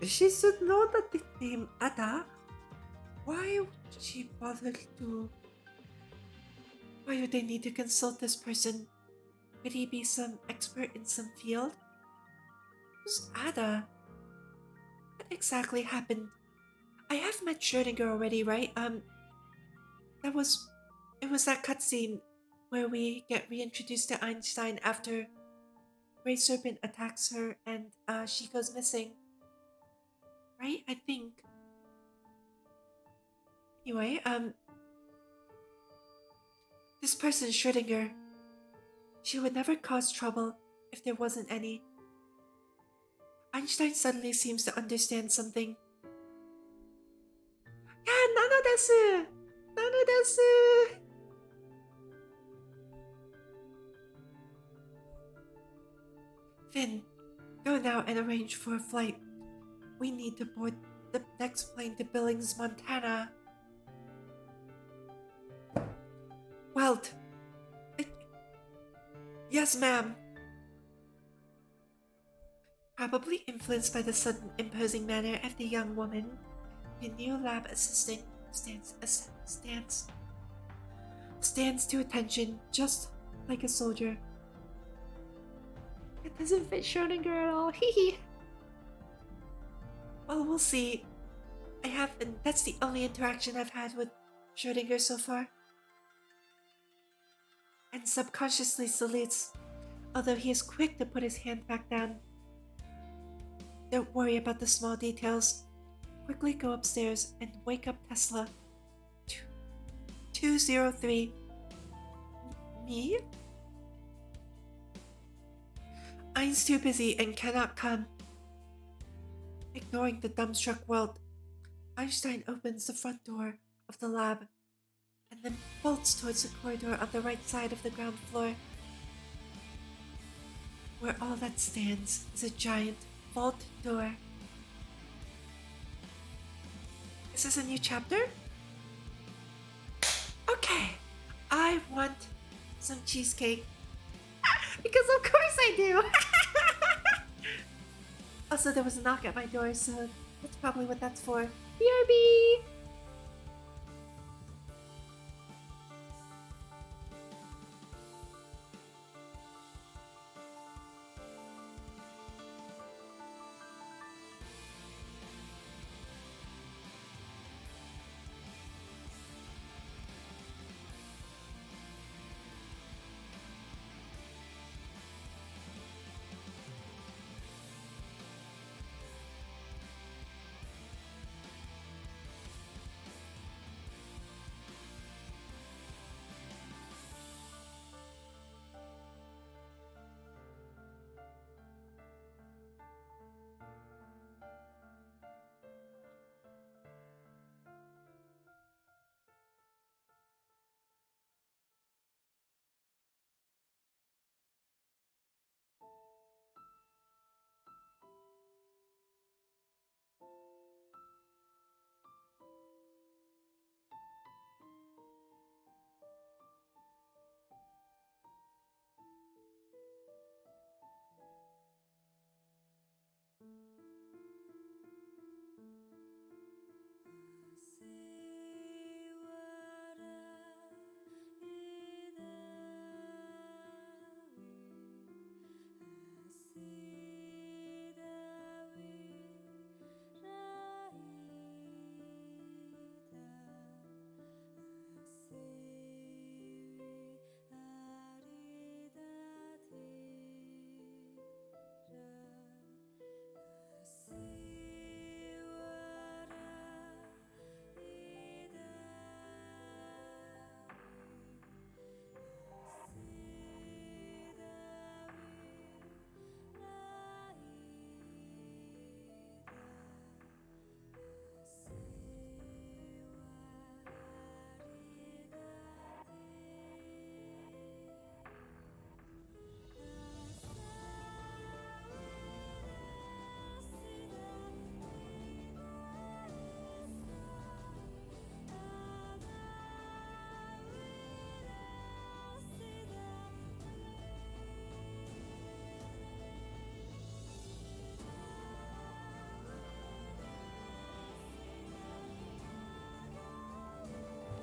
She should know that the name Ada. Why would she bother to... Why would they need to consult this person? Could he be some expert in some field? Who's Ada? What exactly happened? I have met Schrödinger already, right? That was... It was that cutscene where we get reintroduced to Einstein after Grey Serpent attacks her and she goes missing. Right? I think. Anyway, this person, Schrödinger, she would never cause trouble if there wasn't any. Einstein suddenly seems to understand something. Yeah, nano desu! Nano desu! Finn, go now and arrange for a flight. We need to board the next plane to Billings, Montana. Welt. Yes, ma'am. Probably influenced by the sudden imposing manner of the young woman, the new lab assistant stands to attention just like a soldier. It doesn't fit Schrödinger at all. Hee. Well, we'll see. That's the only interaction I've had with Schrödinger so far. And subconsciously salutes, although he is quick to put his hand back down. Don't worry about the small details. Quickly go upstairs and wake up Tesla. 203. Me? Ein's too busy and cannot come. Ignoring the dumbstruck Welt, Einstein opens the front door of the lab and then bolts towards the corridor on the right side of the ground floor. Where all that stands is a giant vault door. Is this a new chapter? Okay, I want some cheesecake. Because of course I do! Also, there was a knock at my door, so that's probably what that's for. BRB!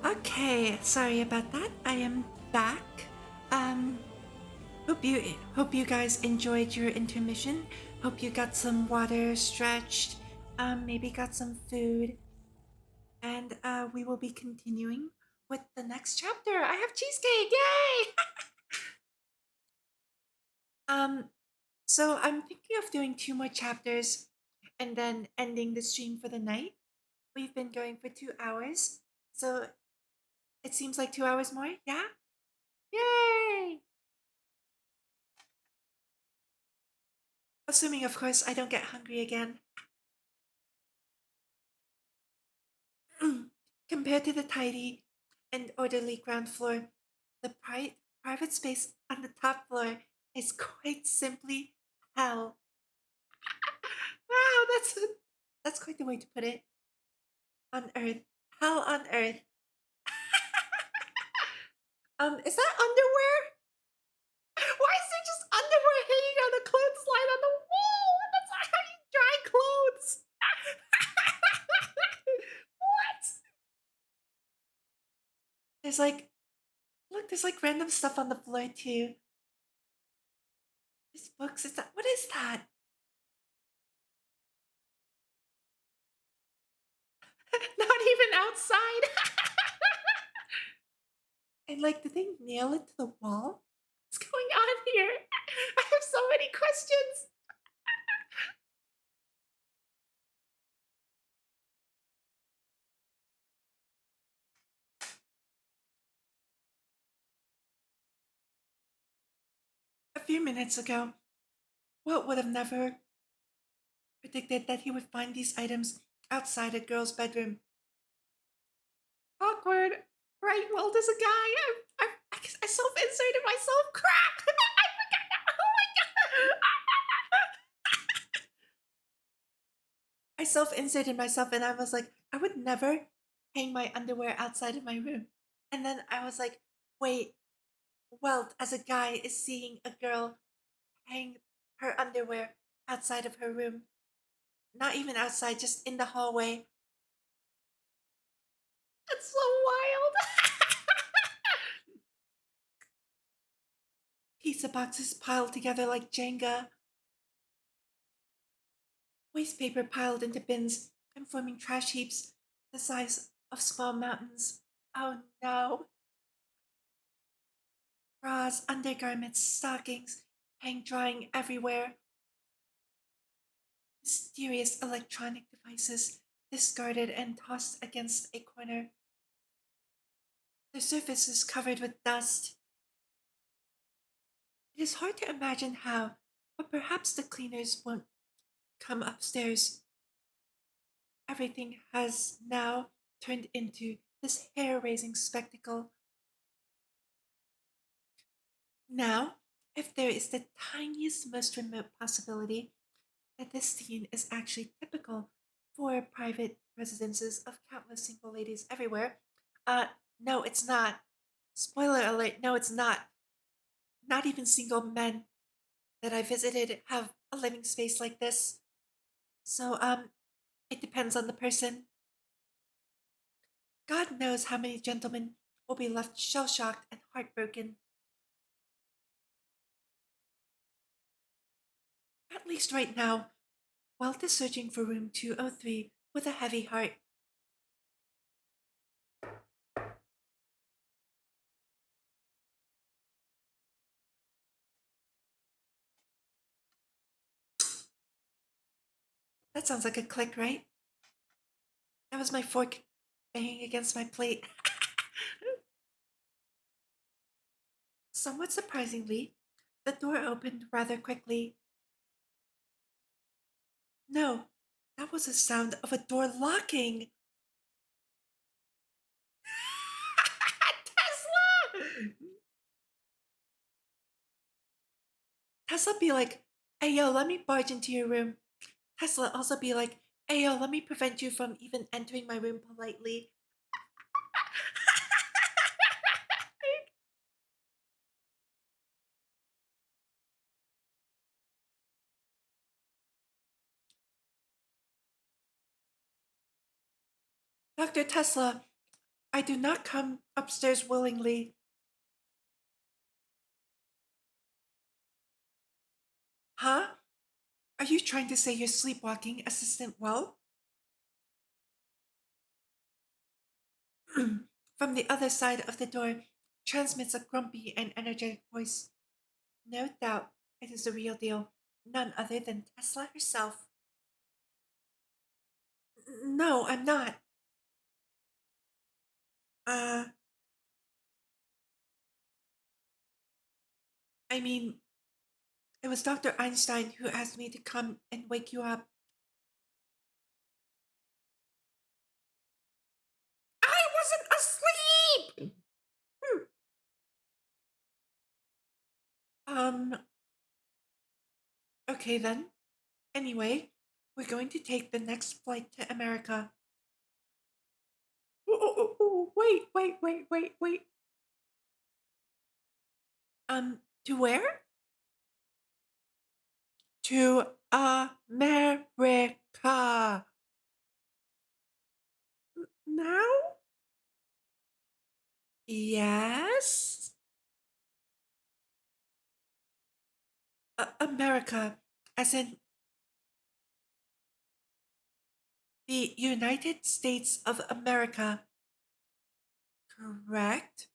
Okay, sorry about that. I am back. Hope you guys enjoyed your intermission. Hope you got some water, stretched, maybe got some food, and we will be continuing with the next chapter. I have cheesecake! Yay! um, so I'm thinking of doing two more chapters and then ending the stream for the night. We've been going for 2 hours, so it seems like 2 hours more. Yeah? Yay! Assuming, of course, I don't get hungry again. Compared to the tidy and orderly ground floor, the private space on the top floor is quite simply hell. Wow, that's quite the way to put it. On Earth, hell on Earth. Is that underwear? Why is there just underwear hanging on the clothesline on the wall? That's not how you dry clothes. What? There's like, look, there's like random stuff on the floor too. There's books. Is that what is that? Not even outside. And like, did they nail it to the wall? What's going on here? I have so many questions. A few minutes ago, what would have never predicted that he would find these items outside a girl's bedroom? Awkward. Right, well, there's a guy. I self-inserted myself. Crap! I forgot that. Oh my god! I self-inserted myself and I was like, I would never hang my underwear outside of my room. And then I was like, wait, Welt as a guy is seeing a girl hang her underwear outside of her room. Not even outside, just in the hallway. That's so wild. Pizza boxes piled together like Jenga. Waste paper piled into bins and forming trash heaps the size of small mountains. Oh no. Bras, undergarments, stockings hang drying everywhere. Mysterious electronic devices discarded and tossed against a corner. The surface is covered with dust. It is hard to imagine how, but perhaps the cleaners won't come upstairs. Everything has now turned into this hair raising spectacle. Now, if there is the tiniest, most remote possibility that this scene is actually typical for private residences of countless single ladies everywhere, uh, no, it's not. Spoiler alert, no, it's not. Not even single men that I visited have a living space like this. So, it depends on the person. God knows how many gentlemen will be left shell shocked and heartbroken. At least right now, Walt is searching for room 203 with a heavy heart. That sounds like a click, right? That was my fork banging against my plate. Somewhat surprisingly, the door opened rather quickly. No, that was the sound of a door locking. Tesla! Tesla be like, hey yo, let me barge into your room. Tesla also be like, hey yo, let me prevent you from even entering my room politely. Dr. Tesla, I do not come upstairs willingly. Huh? Are you trying to say your sleepwalking assistant well? From the other side of the door transmits a grumpy and energetic voice. No doubt it is the real deal, none other than Tesla herself. No, I'm not. Uh, I mean, it was Dr. Einstein who asked me to come and wake you up. I wasn't asleep! Hmm. Um, okay then. Anyway, we're going to take the next flight to America. Wait. To where? To America. Now? Yes? America, as in the United States of America. Correct.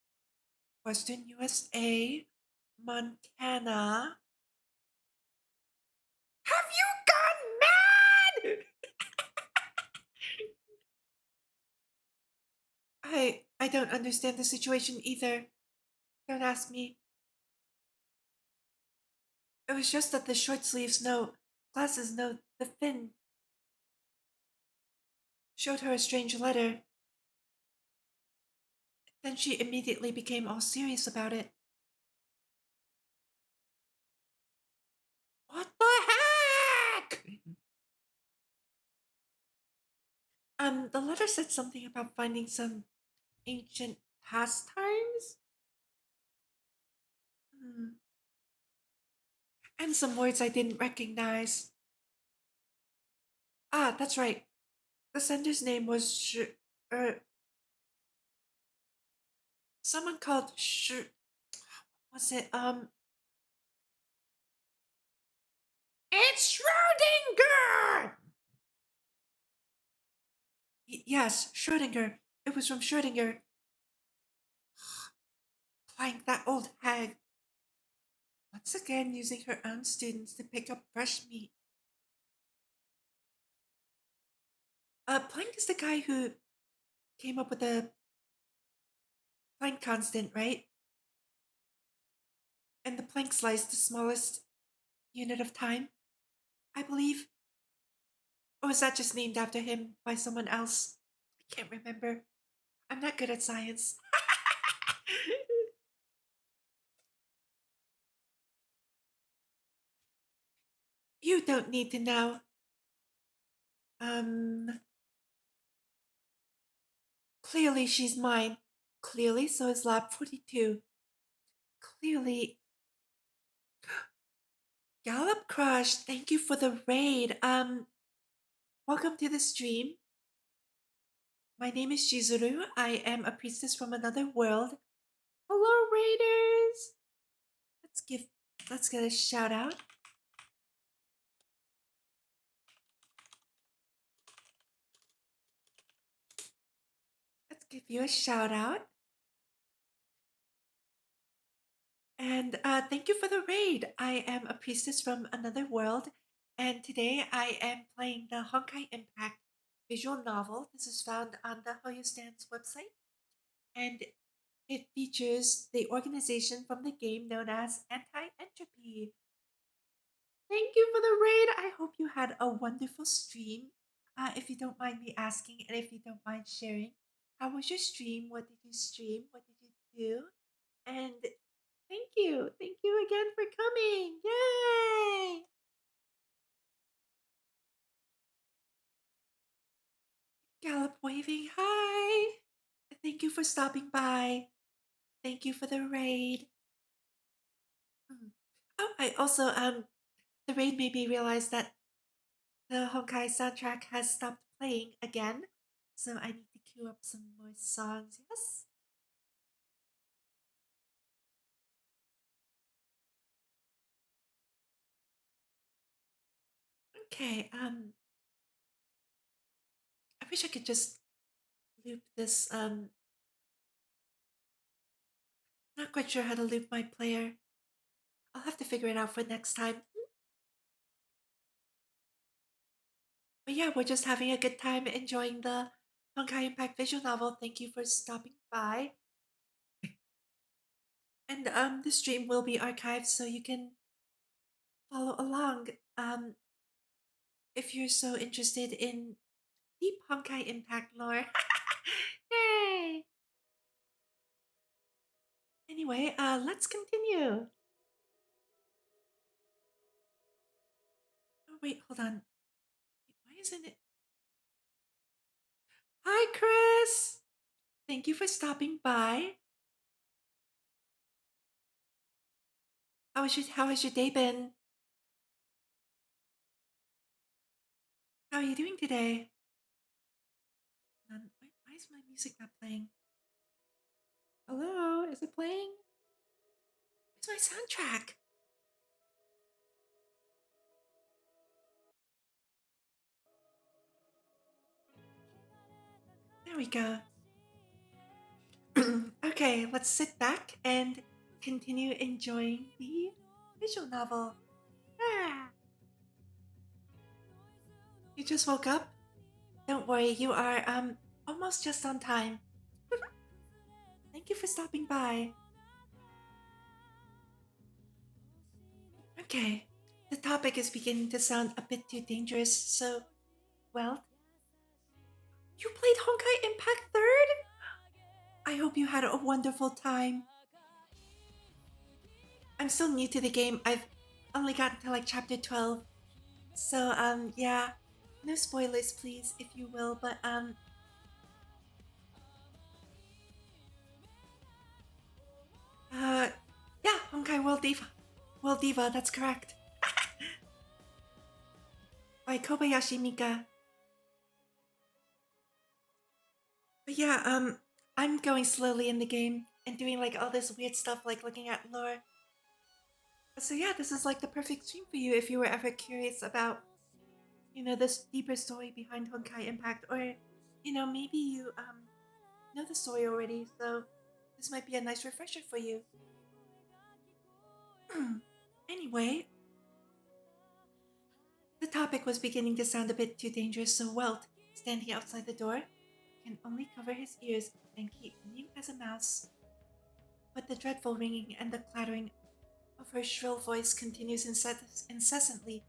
Western USA, Montana. Have you gone mad? I don't understand the situation either. Don't ask me. It was just that the short sleeves know, glasses know, the fin showed her a strange letter. Then she immediately became all serious about it. What the heck? The letter said something about finding some ancient pastimes. Hmm. And some words I didn't recognize. Ah, that's right. The sender's name was someone called was it it's Schrödinger. Yes, Schrödinger. It was from Schrödinger. Plank, that old hag. Once again, using her own students to pick up fresh meat. Planck is the guy who came up with the Planck constant, right? And the Planck slice, the smallest unit of time, I believe. Or was that just named after him by someone else? I can't remember. I'm not good at science. You don't need to know. Um, Clearly she's mine. Clearly so is Lab 42. Clearly. Gallop Crush, thank you for the raid. Welcome to the stream. My name is Shizuru. I am a priestess from another world. Hello, raiders. Let's give let's get a shout out. Let's give you a shout out. And thank you for the raid. I am a priestess from another world, and today I am playing the Honkai Impact visual novel. This is found on the Hoyo Stand's website, and it features the organization from the game known as Anti-Entropy. Thank you for the raid. I hope you had a wonderful stream. If you don't mind me asking, and if you don't mind sharing, how was your stream? What did you stream? What did you do? And thank you. Thank you again for coming. Yay! Gallop waving. Hi. Thank you for stopping by. Thank you for the raid. Mm. Oh, I also the raid made me realize that the Honkai soundtrack has stopped playing again. So I need to queue up some more songs. Yes. Okay, I wish I could just loop this. Not quite sure how to loop my player. I'll have to figure it out for next time. But yeah, we're just having a good time enjoying the Honkai Impact visual novel. Thank you for stopping by. And the stream will be archived so you can follow along. Um, if you're so interested in deep Honkai Impact lore. Yay! Anyway, let's continue. Oh wait, hold on. Wait, why isn't it? Hi, Chris. Thank you for stopping by. How has your day been? How are you doing today? Why is my music not playing? Hello, is it playing? Where's my soundtrack? There we go. Okay, let's sit back and continue enjoying the visual novel. Ah. You just woke up? Don't worry, you are almost just on time. Thank you for stopping by. Okay, the topic is beginning to sound a bit too dangerous, so, well, you played Honkai Impact 3rd? I hope you had a wonderful time. I'm still new to the game. I've only gotten to like chapter 12. So, yeah. No spoilers, please, if you will, but, uh, yeah, Honkai World Diva. World Diva, that's correct. By Kobayashi Mika. But yeah, I'm going slowly in the game and doing like all this weird stuff like looking at lore. So yeah, this is like the perfect stream for you if you were ever curious about, this deeper story behind Honkai Impact, or, maybe you know the story already, so this might be a nice refresher for you. Anyway, the topic was beginning to sound a bit too dangerous, so Welt, standing outside the door, can only cover his ears and keep mute as a mouse. But the dreadful ringing and the clattering of her shrill voice continues incessantly,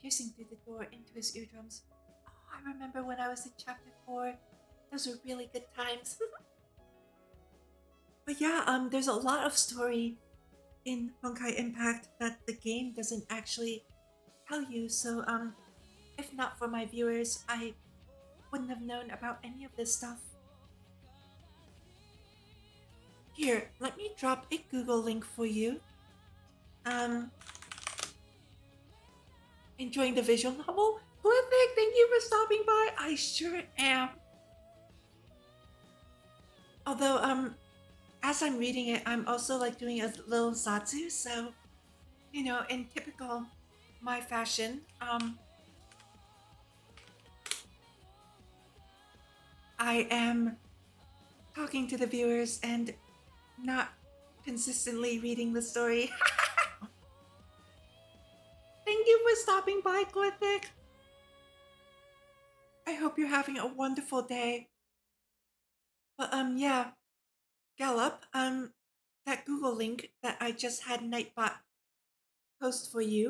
piercing through the door into his eardrums. Oh, I remember when I was in chapter 4. Those were really good times. But yeah, there's a lot of story in Honkai Impact that the game doesn't actually tell you. So, if not for my viewers, I wouldn't have known about any of this stuff. Here, let me drop a Google link for you. Enjoying the visual novel? Perfect, thank you for stopping by. I sure am. Although, as I'm reading it, I'm also like doing a little zatsu, so, in typical my fashion, I am talking to the viewers and not consistently reading the story. Thank you for stopping by, Glyphic. I hope you're having a wonderful day. But yeah, Gallop, that Google link that I just had Nightbot post for you,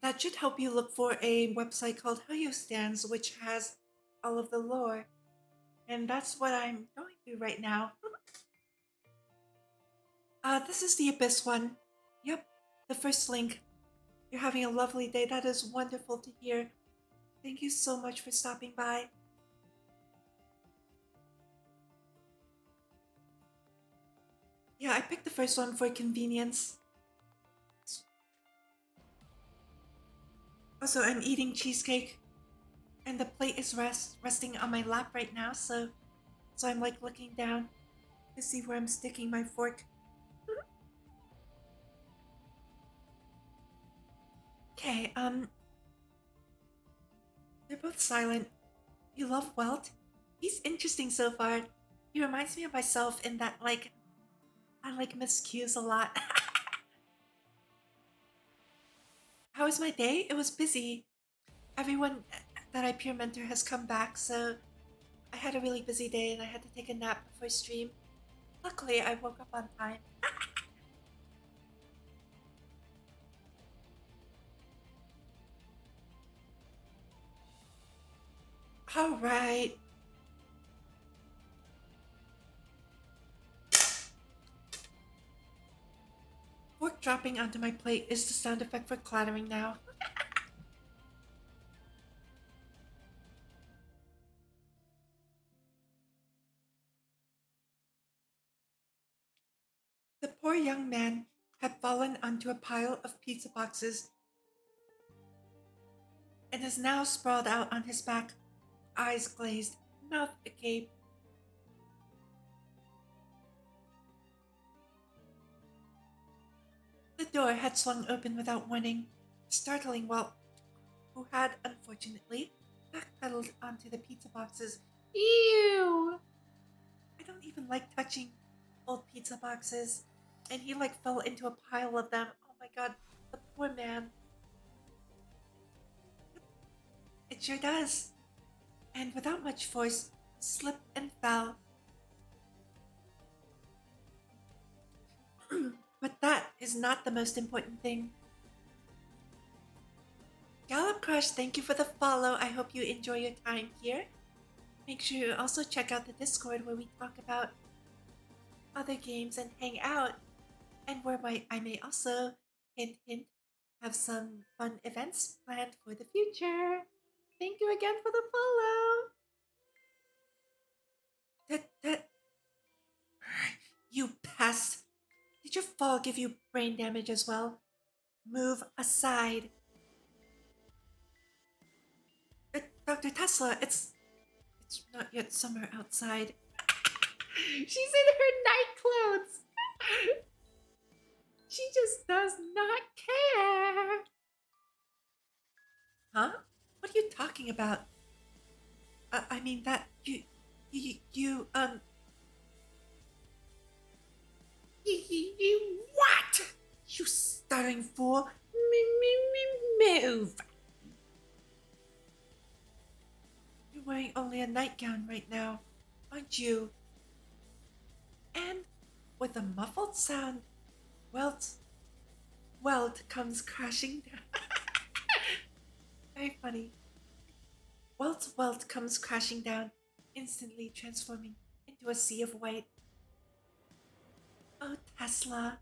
that should help you look for a website called Hoyo Stands, which has all of the lore. And that's what I'm going through right now. This is the Abyss one. Yep, the first link. You're having a lovely day. That is wonderful to hear. Thank you so much for stopping by. Yeah, I picked the first one for convenience. Also, I'm eating cheesecake, and the plate is resting on my lap right now, so I'm like looking down to see where I'm sticking my fork. Okay, they're both silent. You love Welt? He's interesting so far. He reminds me of myself in that, like, I like Miss Q's a lot. How was my day? It was busy. Everyone that I peer mentor has come back, so I had a really busy day and I had to take a nap before stream. Luckily, I woke up on time. All right. Fork dropping onto my plate is the sound effect for clattering now. The poor young man had fallen onto a pile of pizza boxes and is now sprawled out on his back, eyes glazed, mouth agape. The door had swung open without warning, startling Walt, who had, unfortunately, backpedaled onto the pizza boxes. Ew! I don't even like touching old pizza boxes. And he like fell into a pile of them. Oh my god, the poor man. It sure does. And without much force, slipped and fell. But that is not the most important thing. Gallop Crush, thank you for the follow. I hope you enjoy your time here. Make sure you also check out the Discord where we talk about other games and hang out, and where I may also, hint hint, have some fun events planned for the future. Thank you again for the follow. That you pest. Did your fall give you brain damage as well? Move aside. Dr. Tesla, it's not yet summer outside. She's in her night clothes. She just does not care. Huh? What are you talking about? I mean that you what? You stuttering fool! Move! You're wearing only a nightgown right now, aren't you? And with a muffled sound, Welt comes crashing down. Very funny. Welt comes crashing down, instantly transforming into a sea of white. Oh, Tesla.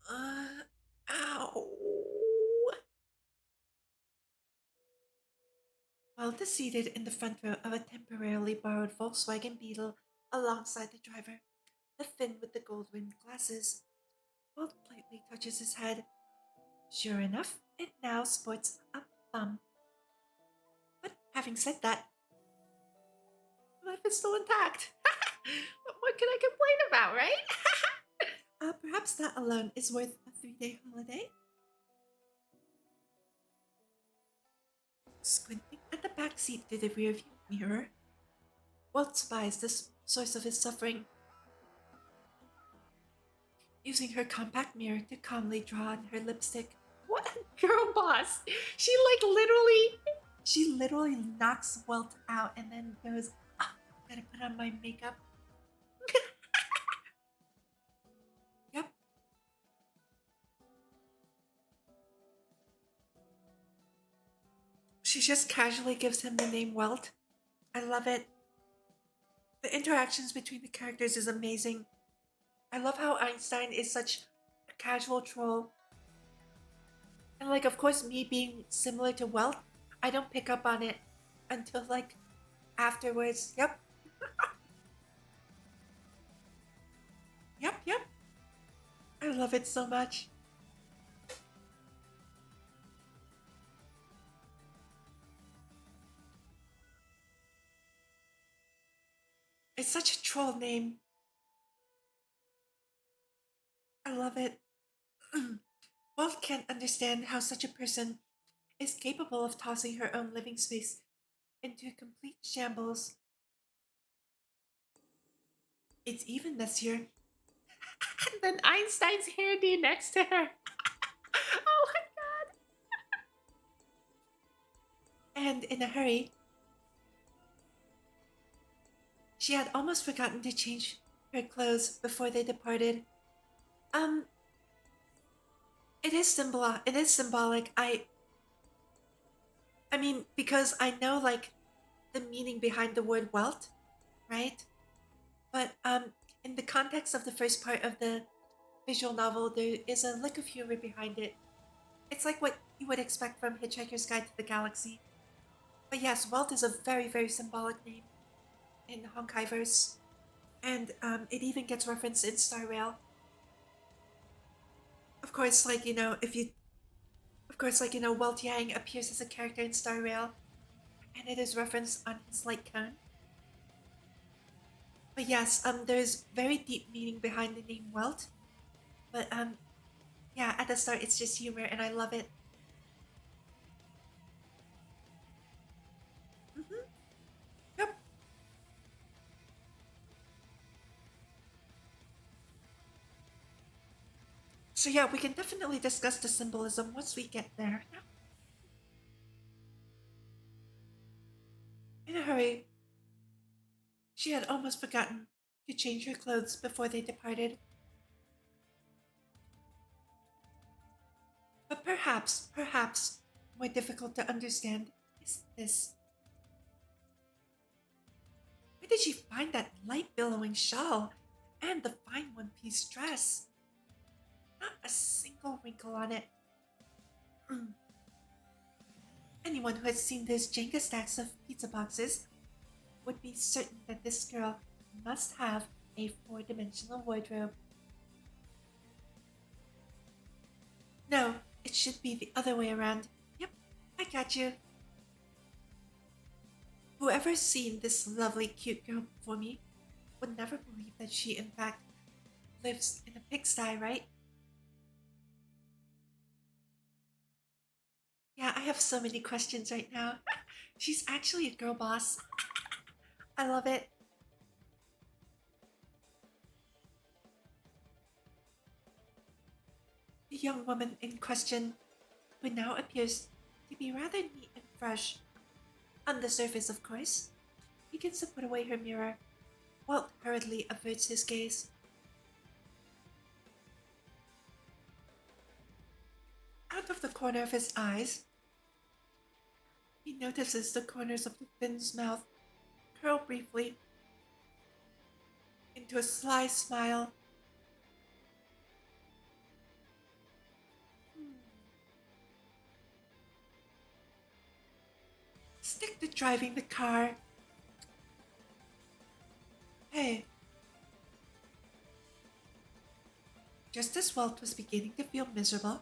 Ow. Welt is seated in the front row of a temporarily borrowed Volkswagen Beetle alongside the driver, the Finn with the gold rimmed glasses. Welt lightly touches his head. Sure enough, it now sports a bump. But having said that, life is still intact. What can I complain about, right? Perhaps that alone is worth a 3-day holiday. Squinting at the back seat through the rearview mirror, Walt spies the source of his suffering, using her compact mirror to calmly draw on her lipstick. What a girl boss! She literally knocks Welt out and then goes, gotta put on my makeup. Yep. She just casually gives him the name Welt. I love it. The interactions between the characters is amazing. I love how Einstein is such a casual troll. And like, of course, me being similar to Welt, I don't pick up on it until like afterwards. Yep. Yep. I love it so much. It's such a troll name. I love it. Walt can't understand how such a person is capable of tossing her own living space into complete shambles. It's even messier than Einstein's hairdo next to her. Oh my god. And in a hurry, she had almost forgotten to change her clothes before they departed. Um, it is symbolic. I mean, because I know like the meaning behind the word welt, right? But in the context of the first part of the visual novel, there is a lick of humor behind it. It's like what you would expect from Hitchhiker's Guide to the Galaxy. But yes, Welt is a very, very symbolic name in the Honkai verse. And it even gets referenced in Star Rail. Of course, like, of course, like, Welt Yang appears as a character in Star Rail, and it is referenced on his light cone. But yes, there's very deep meaning behind the name Welt. But yeah, at the start, it's just humor, and I love it. Mm-hmm. Yep. So yeah, we can definitely discuss the symbolism once we get there. In a hurry, she had almost forgotten to change her clothes before they departed. But perhaps, more difficult to understand is this. Where did she find that light billowing shawl and the fine one piece dress? Not a single wrinkle on it. Mm. Anyone who had seen those Jenga stacks of pizza boxes would be certain that this girl must have a four-dimensional wardrobe. No, it should be the other way around. Yep, I got you. Whoever's seen this lovely, cute girl before me would never believe that she, in fact, lives in a pigsty, right? Yeah, I have so many questions right now. She's actually a girl boss. I love it. The young woman in question, who now appears to be rather neat and fresh, on the surface, of course, begins to put away her mirror. Walt hurriedly averts his gaze. Out of the corner of his eyes, he notices the corners of the Finn's mouth curl briefly into a sly smile. Hmm. Stick to driving the car. Hey, just as Walt was beginning to feel miserable,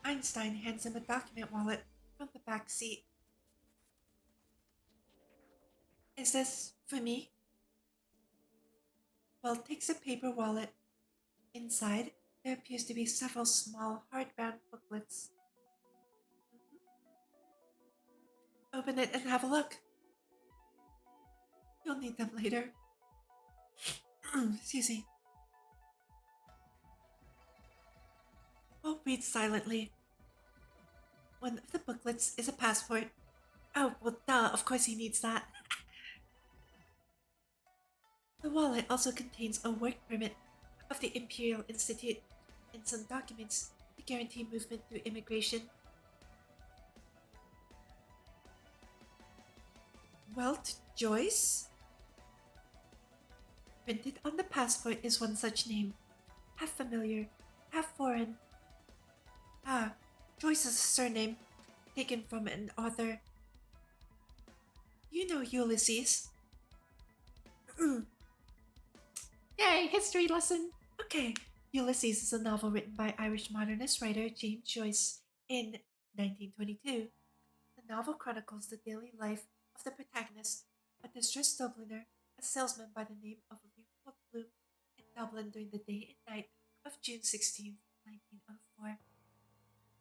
Einstein hands him a document wallet from the back seat. Is this for me? Walt takes a paper wallet. Inside, there appears to be several small hardbound booklets. Mhm. Open it and have a look. You'll need them later. Excuse me. Walt reads silently. One of the booklets is a passport. Oh, well, duh, of course he needs that. The wallet also contains a work permit of the Imperial Institute and some documents to guarantee movement through immigration. Welt Joyce? Printed on the passport is one such name, half familiar, half foreign. Ah, Joyce is a surname taken from an author. You know Ulysses. Yay, history lesson! Okay, Ulysses is a novel written by Irish modernist writer James Joyce in 1922. The novel chronicles the daily life of the protagonist, a distressed Dubliner, a salesman by the name of Leopold Bloom in Dublin during the day and night of June 16th, 1904.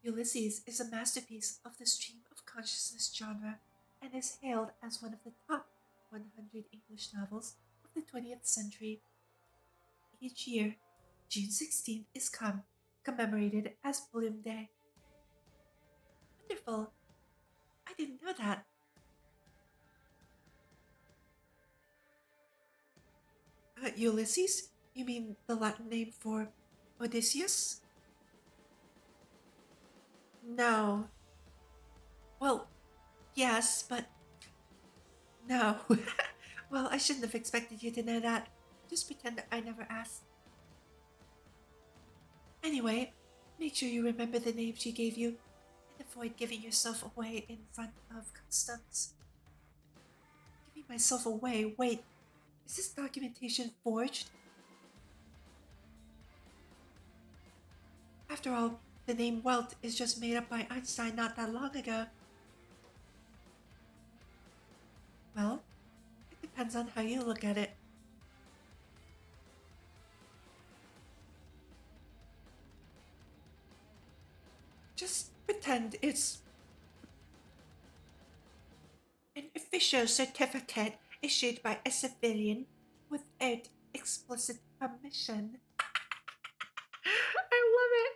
Ulysses is a masterpiece of the stream of consciousness genre and is hailed as one of the top 100 English novels of the 20th century. Each year, June 16th is commemorated as Bloom Day. Wonderful! I didn't know that. Ulysses? You mean the Latin name for Odysseus? No. Well, yes, but no. Well, I shouldn't have expected you to know that. Just pretend that I never asked. Anyway, make sure you remember the name she gave you and avoid giving yourself away in front of customs. Giving myself away? Wait, is this documentation forged? After all, the name Welt is just made up by Einstein not that long ago. Well, it depends on how you look at it. Just pretend it's an official certificate issued by a civilian without explicit permission. I love it.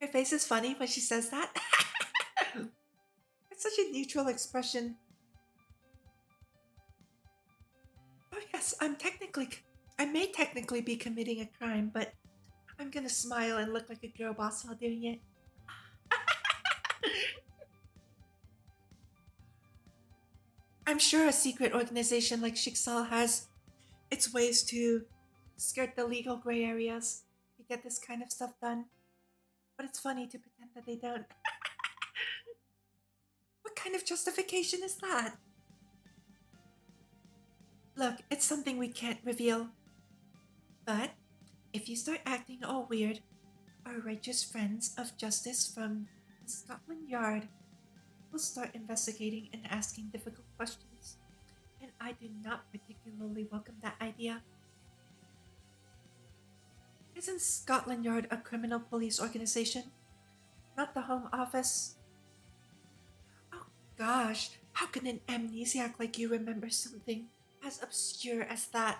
Her face is funny when she says that. It's such a neutral expression. Oh yes, I may technically be committing a crime, but I'm gonna smile and look like a girl boss while doing it. I'm sure a secret organization like Shixal has its ways to skirt the legal gray areas to get this kind of stuff done. But it's funny to pretend that they don't. What kind of justification is that? Look, it's something we can't reveal. But if you start acting all weird, our righteous friends of justice from Scotland Yard will start investigating and asking difficult questions. And I do not particularly welcome that idea. Isn't Scotland Yard a criminal police organization? Not the Home Office? Oh gosh, how can an amnesiac like you remember something as obscure as that?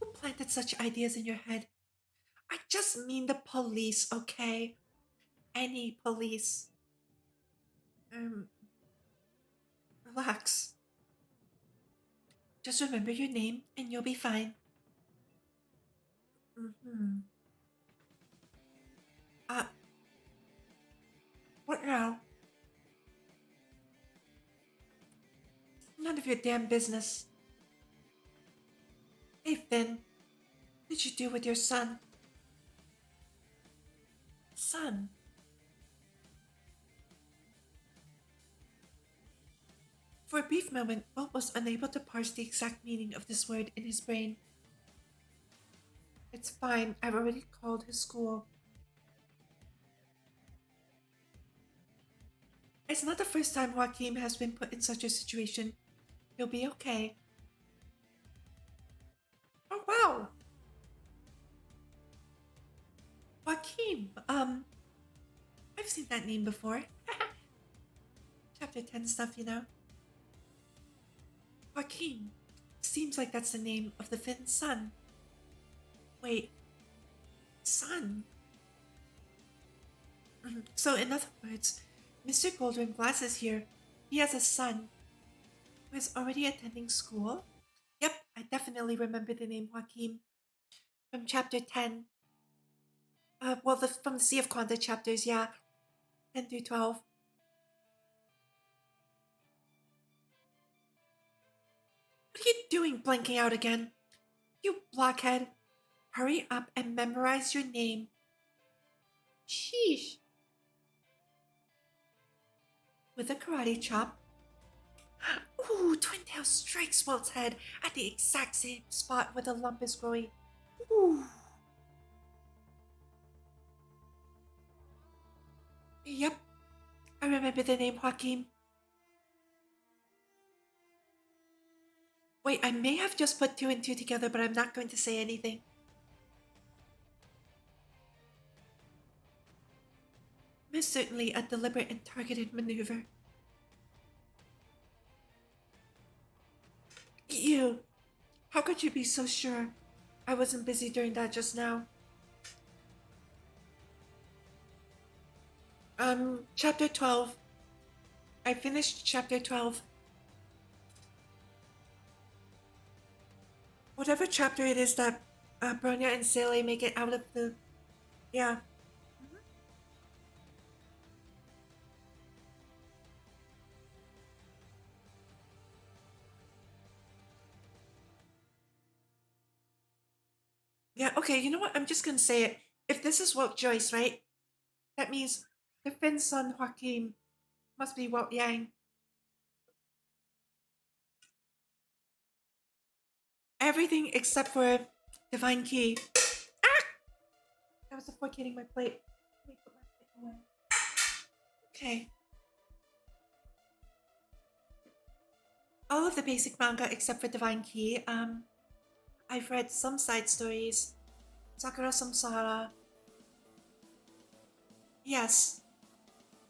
Who planted such ideas in your head? I just mean the police, okay? Any police. Relax. Just remember your name and you'll be fine. Mm-hmm. What now? None of your damn business. Hey, Finn. What did you do with your son? Son? For a brief moment, Bob was unable to parse the exact meaning of this word in his brain. It's fine, I've already called his school. It's not the first time Joaquin has been put in such a situation. He'll be okay. Oh, wow! Joaquin, I've seen that name before. Chapter 10 stuff, you know. Joaquin. Seems like that's the name of the Finn's son. Wait. Son? So, in other words, Mr. Goldwyn Glass is here. He has a son who is already attending school. Yep, I definitely remember the name Joaquin from chapter 10. From the Sea of Quanta chapters, yeah. 10 through 12. What are you doing blanking out again? You blockhead. Hurry up and memorize your name. Sheesh. With a karate chop. Ooh, Twin Tail strikes Walt's head at the exact same spot where the lump is growing. Ooh. Yep, I remember the name Joaquin. Wait, I may have just put 2 and 2 together, but I'm not going to say anything. Most certainly a deliberate and targeted maneuver. You! How could you be so sure? I wasn't busy doing that just now. Chapter 12. I finished chapter 12. Whatever chapter it is that Bronya and Sele make it out of the... Yeah. Yeah, okay, you know what? I'm just gonna say it. If this is Wout Joyce, right? That means the Finn's son Joaquin must be Wout Yang. Everything except for Divine Key. Ah! That was the fork hitting my plate. Let me put my plate away. Okay. All of the basic manga except for Divine Key. I've read some side stories. Sakura Samsara. Yes.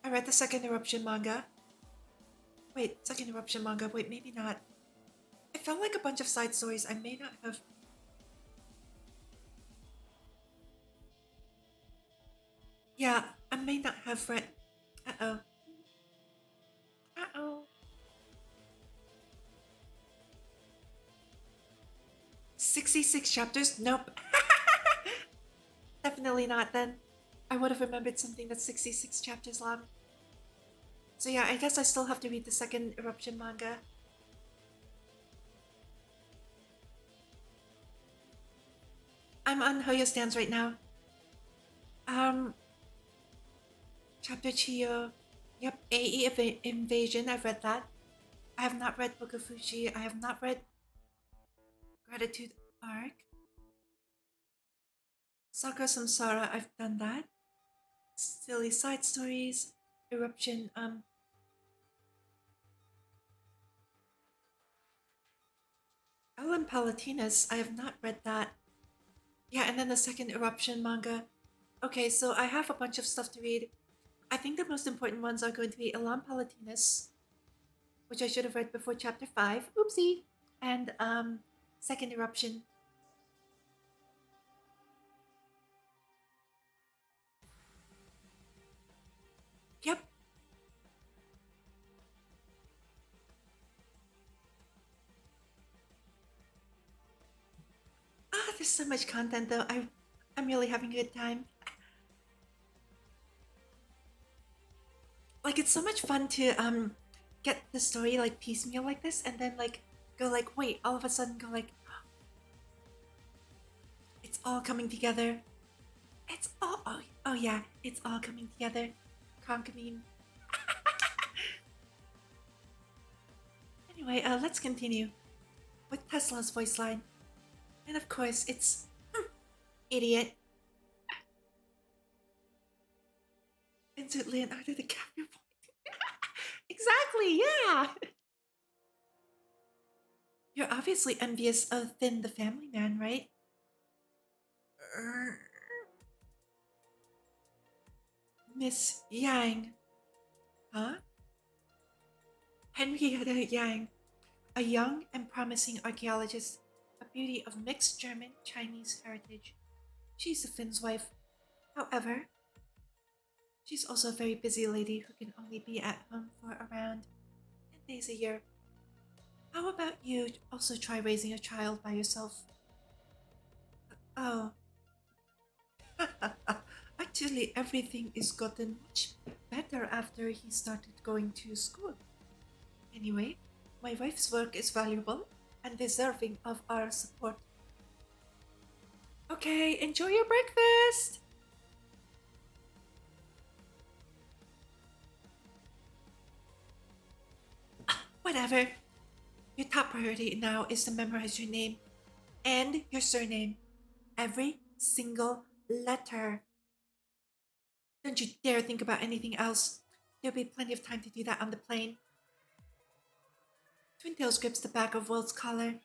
I read the second eruption manga. Wait, second eruption manga. Wait, maybe not. It felt like a bunch of side stories. I may not have... Yeah, I may not have read... Uh-oh. Uh-oh. 66 chapters? Nope. Definitely not then. I would have remembered something that's 66 chapters long. So yeah, I guess I still have to read the second eruption manga. I'm on Hoyo stands right now. Chapter Chiyo. Yep, AE Invasion, I've read that. I have not read Book of Fushi. I have not read Gratitude Arc. Sakura Samsara, I've done that. Silly side stories. Eruption, Ellen Palatinus, I have not read that. Yeah, and then the second eruption manga. Okay, so I have a bunch of stuff to read. I think the most important ones are going to be Elan Palatinus, which I should have read before chapter 5. Oopsie! And second eruption. Yep. Ah, there's so much content though. I'm really having a good time. Like it's so much fun to get the story like piecemeal like this and then like go like wait, all of a sudden go like it's all coming together. It's all oh yeah, it's all coming together. Conkamine. Anyway, let's continue with Tesla's voice line. And of course, it's idiot. Insert Leonardo DiCaprio. Exactly, yeah. You're obviously envious of Finn the family man, right? Miss Yang. Huh? Henrietta Yang, a young and promising archaeologist, a beauty of mixed German Chinese heritage. She's the Finn's wife. However, she's also a very busy lady who can only be at home for around 10 days a year. How about you also try raising a child by yourself? Oh. Actually, everything is gotten much better after he started going to school. Anyway, my wife's work is valuable and deserving of our support. Okay, enjoy your breakfast! Whatever. Your top priority now is to memorize your name and your surname. Every single letter. Don't you dare think about anything else. There'll be plenty of time to do that on the plane. Twintails grips the back of Will's collar.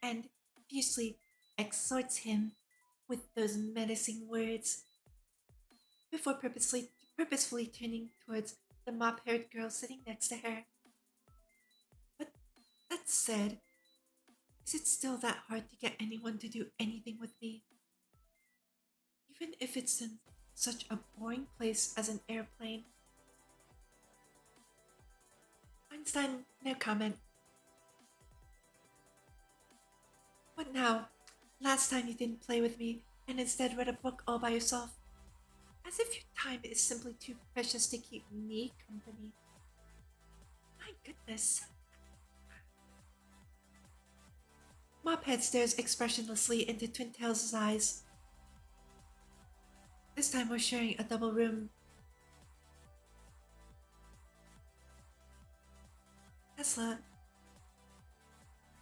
and fiercely exhorts him with those menacing words before purposefully turning towards the mop-haired girl sitting next to her. But that said, is it still that hard to get anyone to do anything with me? Even if it's in such a boring place as an airplane? Einstein, no comment. What now? Last time you didn't play with me and instead read a book all by yourself. As if your time is simply too precious to keep me company. My goodness. Mophead stares expressionlessly into Twin Tails' eyes. This time we're sharing a double room. Tesla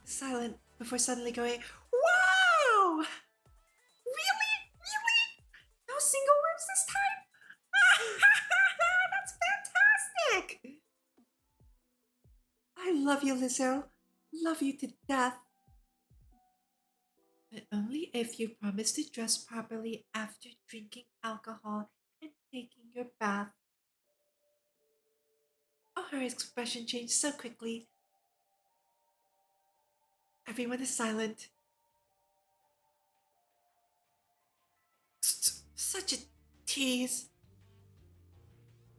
is silent before suddenly going, "Wow! Really? Really? No single rooms this time? That's fantastic! I love you, Lizzo. Love you to death. But only if you promise to dress properly after drinking alcohol and taking your bath." Oh, her expression changed so quickly. Everyone is silent. Such a tease.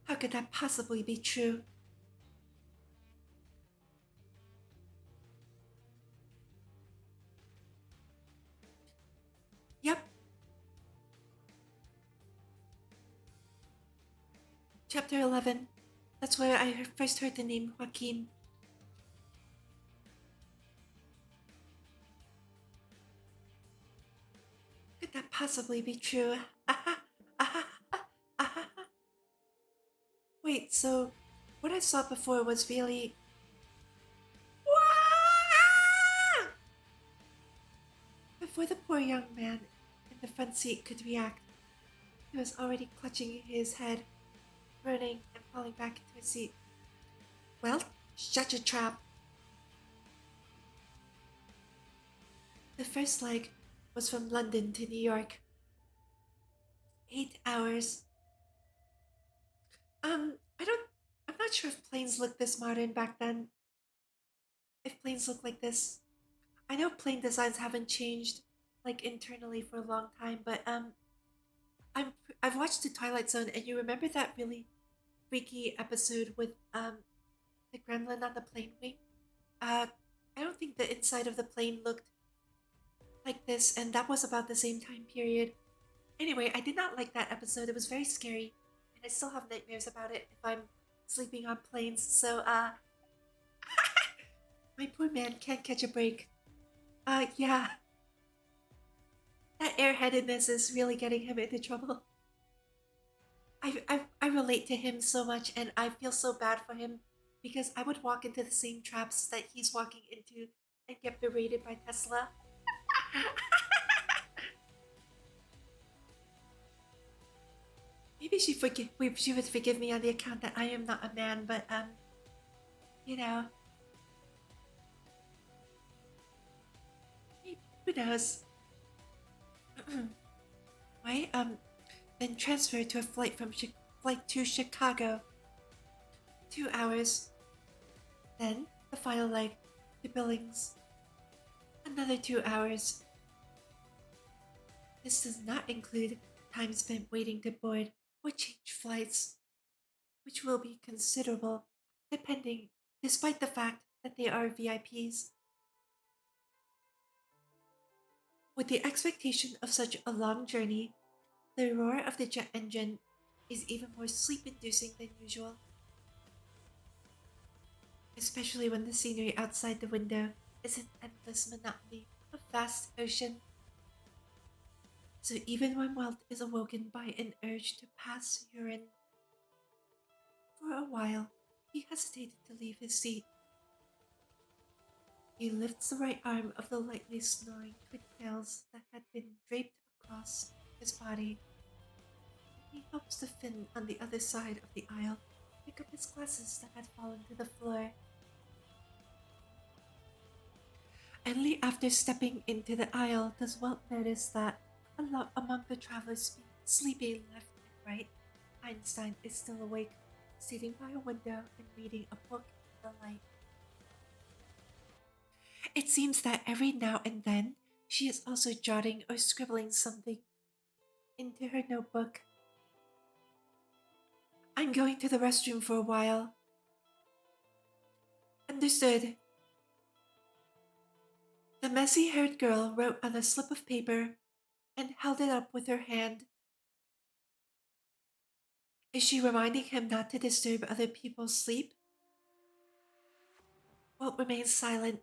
How could that possibly be true? Yep. Chapter 11. That's where I first heard the name Joaquin. Could that possibly be true? Wait, so what I saw before was really... Before the poor young man in the front seat could react, he was already clutching his head, groaning and falling back into his seat. Well, shut your trap. The first leg was from London to New York. 8 hours. I'm not sure if planes looked this modern back then. If planes look like this. I know plane designs haven't changed, like, internally for a long time, but, I've watched The Twilight Zone, and you remember that really freaky episode with, the gremlin on the plane wing? I don't think the inside of the plane looked like this, and that was about the same time period. Anyway, I did not like that episode. It was very scary, and I still have nightmares about it if I'm sleeping on planes. So, my poor man can't catch a break. Yeah. That airheadedness is really getting him into trouble. I relate to him so much, and I feel so bad for him because I would walk into the same traps that he's walking into and get berated by Tesla. Maybe she would forgive me on the account that I am not a man, but you know, who knows? Why then transfer to a flight to Chicago. 2 hours. Then the final leg to Billings. Another 2 hours. This does not include time spent waiting to board or change flights, which will be considerable, despite the fact that they are VIPs. With the expectation of such a long journey, the roar of the jet engine is even more sleep-inducing than usual. Especially when the scenery outside the window is an endless monotony of vast ocean. So even when Welt is awoken by an urge to pass urine, for a while he hesitated to leave his seat. He lifts the right arm of the lightly snoring twin tails that had been draped across his body. He helps the Finn on the other side of the aisle pick up his glasses that had fallen to the floor. Only after stepping into the aisle does Walt notice that among the travelers sleeping left and right, Einstein is still awake, sitting by a window and reading a book in the light. It seems that every now and then she is also jotting or scribbling something into her notebook. I'm going to the restroom for a while. Understood. The messy haired girl wrote on a slip of paper and held it up with her hand. Is she reminding him not to disturb other people's sleep? Walt remains silent.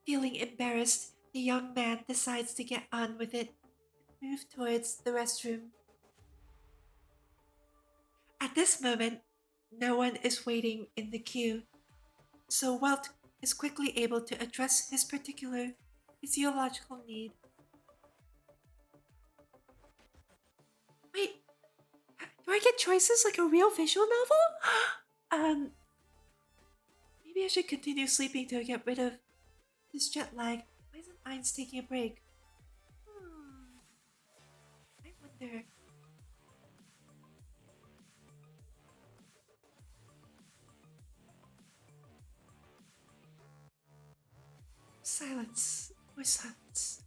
Feeling embarrassed, the young man decides to get on with it and move towards the restroom. At this moment, no one is waiting in the queue, so Walt is quickly able to address his particular physiological need. Wait, do I get choices like a real visual novel? Maybe I should continue sleeping to get rid of this jet lag. Why isn't Ainz taking a break? I wonder. Silence. More silence.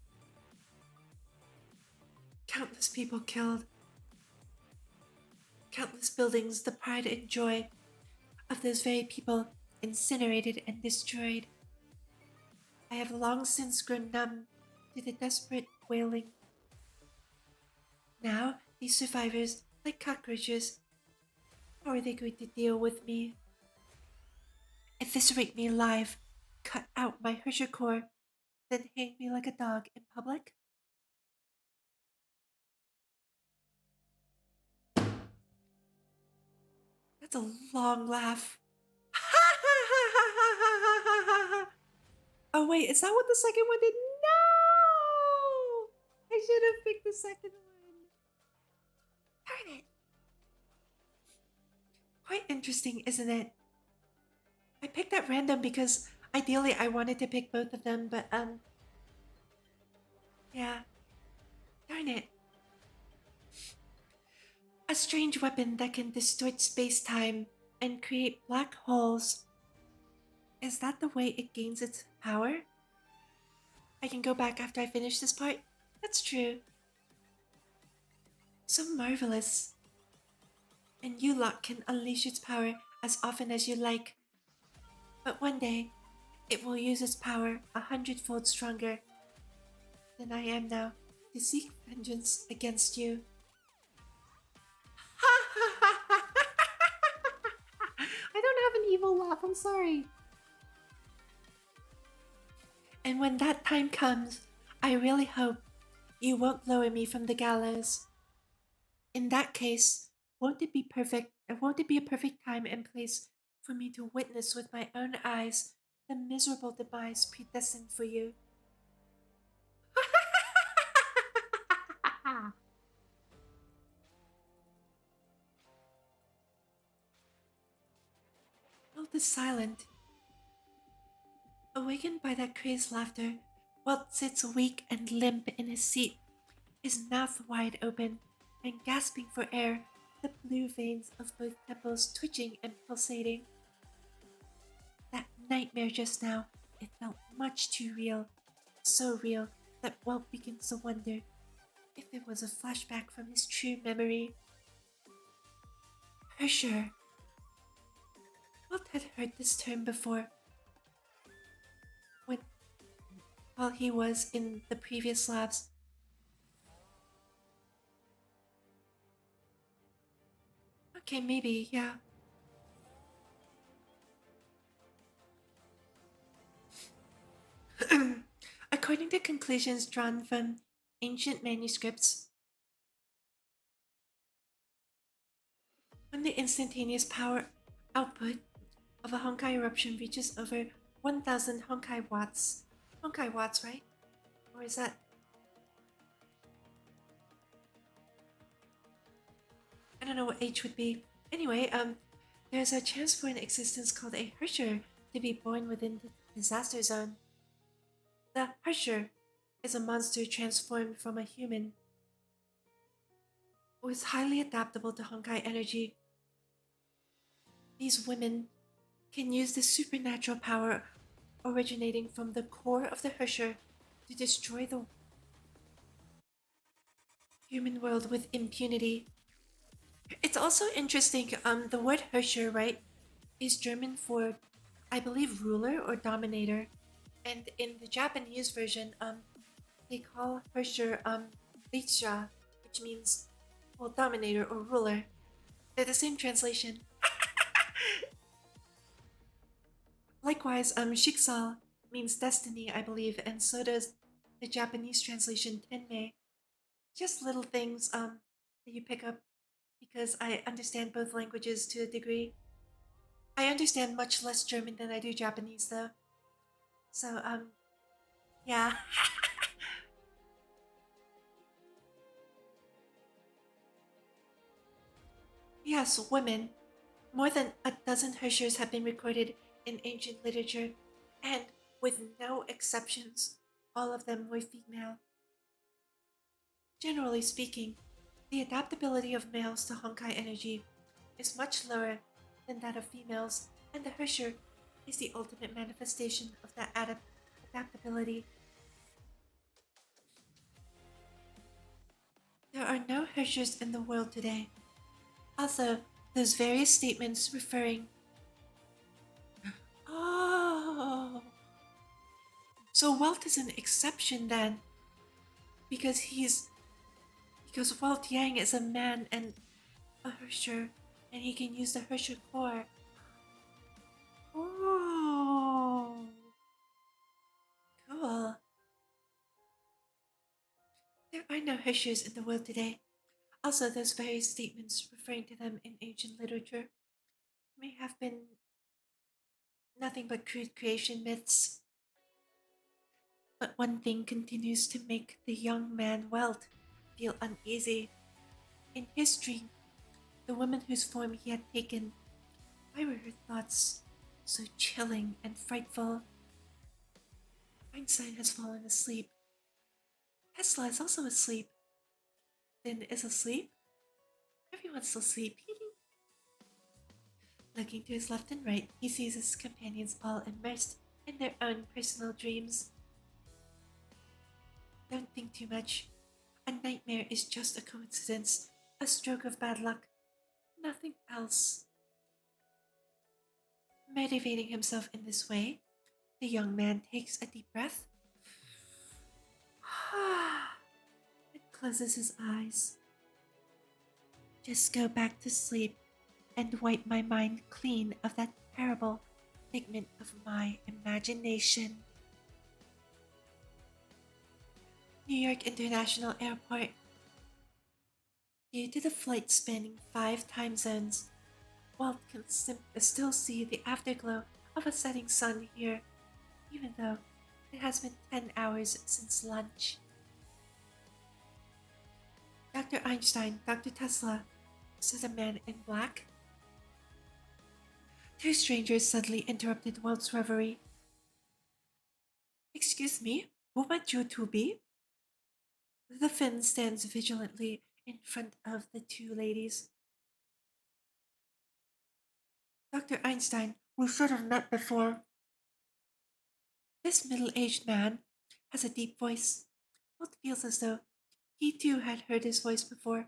Countless people killed. Countless buildings, the pride and joy of those very people, incinerated and destroyed. I have long since grown numb to the desperate wailing. Now, these survivors, like cockroaches, how are they going to deal with me? Eviscerate me alive, cut out my Hershey core, then hang me like a dog in public? That's a long laugh. Oh wait, is that what the second one did? No! I should have picked the second one. Darn it. Quite interesting, isn't it? I picked at random because ideally I wanted to pick both of them, but yeah. Darn it. A strange weapon that can distort space-time and create black holes. Is that the way it gains its power? I can go back after I finish this part? That's true. So marvelous. And you lot can unleash its power as often as you like. But one day, it will use its power 100-fold stronger than I am now to seek vengeance against you. I don't have an evil laugh, I'm sorry. And when that time comes, I really hope you won't lower me from the gallows. In that case, won't it be a perfect time and place for me to witness with my own eyes the miserable demise predestined for you? Walt is silent. Awakened by that crazed laughter, Walt sits weak and limp in his seat, his mouth wide open and gasping for air, the blue veins of both temples twitching and pulsating. That nightmare just now, it felt much too real, so real that Walt begins to wonder if it was a flashback from his true memory. Hersher. Walt had heard this term before, while he was in the previous labs. Okay, maybe, yeah. According to conclusions drawn from ancient manuscripts, when the instantaneous power output of a Honkai eruption reaches over 1000 Honkai watts. Honkai watts, right? Or is that... I don't know what H would be. Anyway, there's a chance for an existence called a Hersher to be born within the disaster zone. The Harsher is a monster transformed from a human who is highly adaptable to Honkai energy. These women can use the supernatural power originating from the core of the Harsher to destroy the human world with impunity. It's also interesting, the word Herrscher, right, is German for, I believe, ruler or dominator. And in the Japanese version, they call Herrscher, Richa, which means, well, dominator or ruler. They're the same translation. Likewise, Shiksal means destiny, I believe, and so does the Japanese translation Tenmei. Just little things, that you pick up because I understand both languages to a degree. I understand much less German than I do Japanese, though. So, yeah. Yes, women. More than a dozen Herschers have been recorded in ancient literature, and with no exceptions, all of them were female. Generally speaking, the adaptability of males to Honkai energy is much lower than that of females, and the Hersher is the ultimate manifestation of that adaptability. There are no Hershers in the world today. Also, those various statements referring. Oh! So Welt is an exception then, because he's. Because Welt Yang is a man and a Hersher, and he can use the Hersher core. Oh! Cool. There are no Hershers in the world today. Also, those various statements referring to them in ancient literature may have been nothing but crude creation myths. But one thing continues to make the young man Welt feel uneasy. In his dream, the woman whose form he had taken, why were her thoughts so chilling and frightful? Einstein has fallen asleep. Tesla is also asleep. Finn is asleep. Everyone's asleep. Looking to his left and right, he sees his companions all immersed in their own personal dreams. Don't think too much. A nightmare is just a coincidence, a stroke of bad luck, nothing else. Motivating himself in this way, the young man takes a deep breath and closes his eyes. Just go back to sleep and wipe my mind clean of that terrible figment of my imagination. New York International Airport. Due to the flight spanning 5 time zones, Walt can still see the afterglow of a setting sun here, even though it has been 10 hours since lunch. Dr. Einstein, Dr. Tesla, said a man in black. Two strangers suddenly interrupted Walt's reverie. Excuse me, who might you two be? The Finn stands vigilantly in front of the two ladies. Dr. Einstein, we should have met before. This middle aged man has a deep voice. Walt feels as though he too had heard his voice before.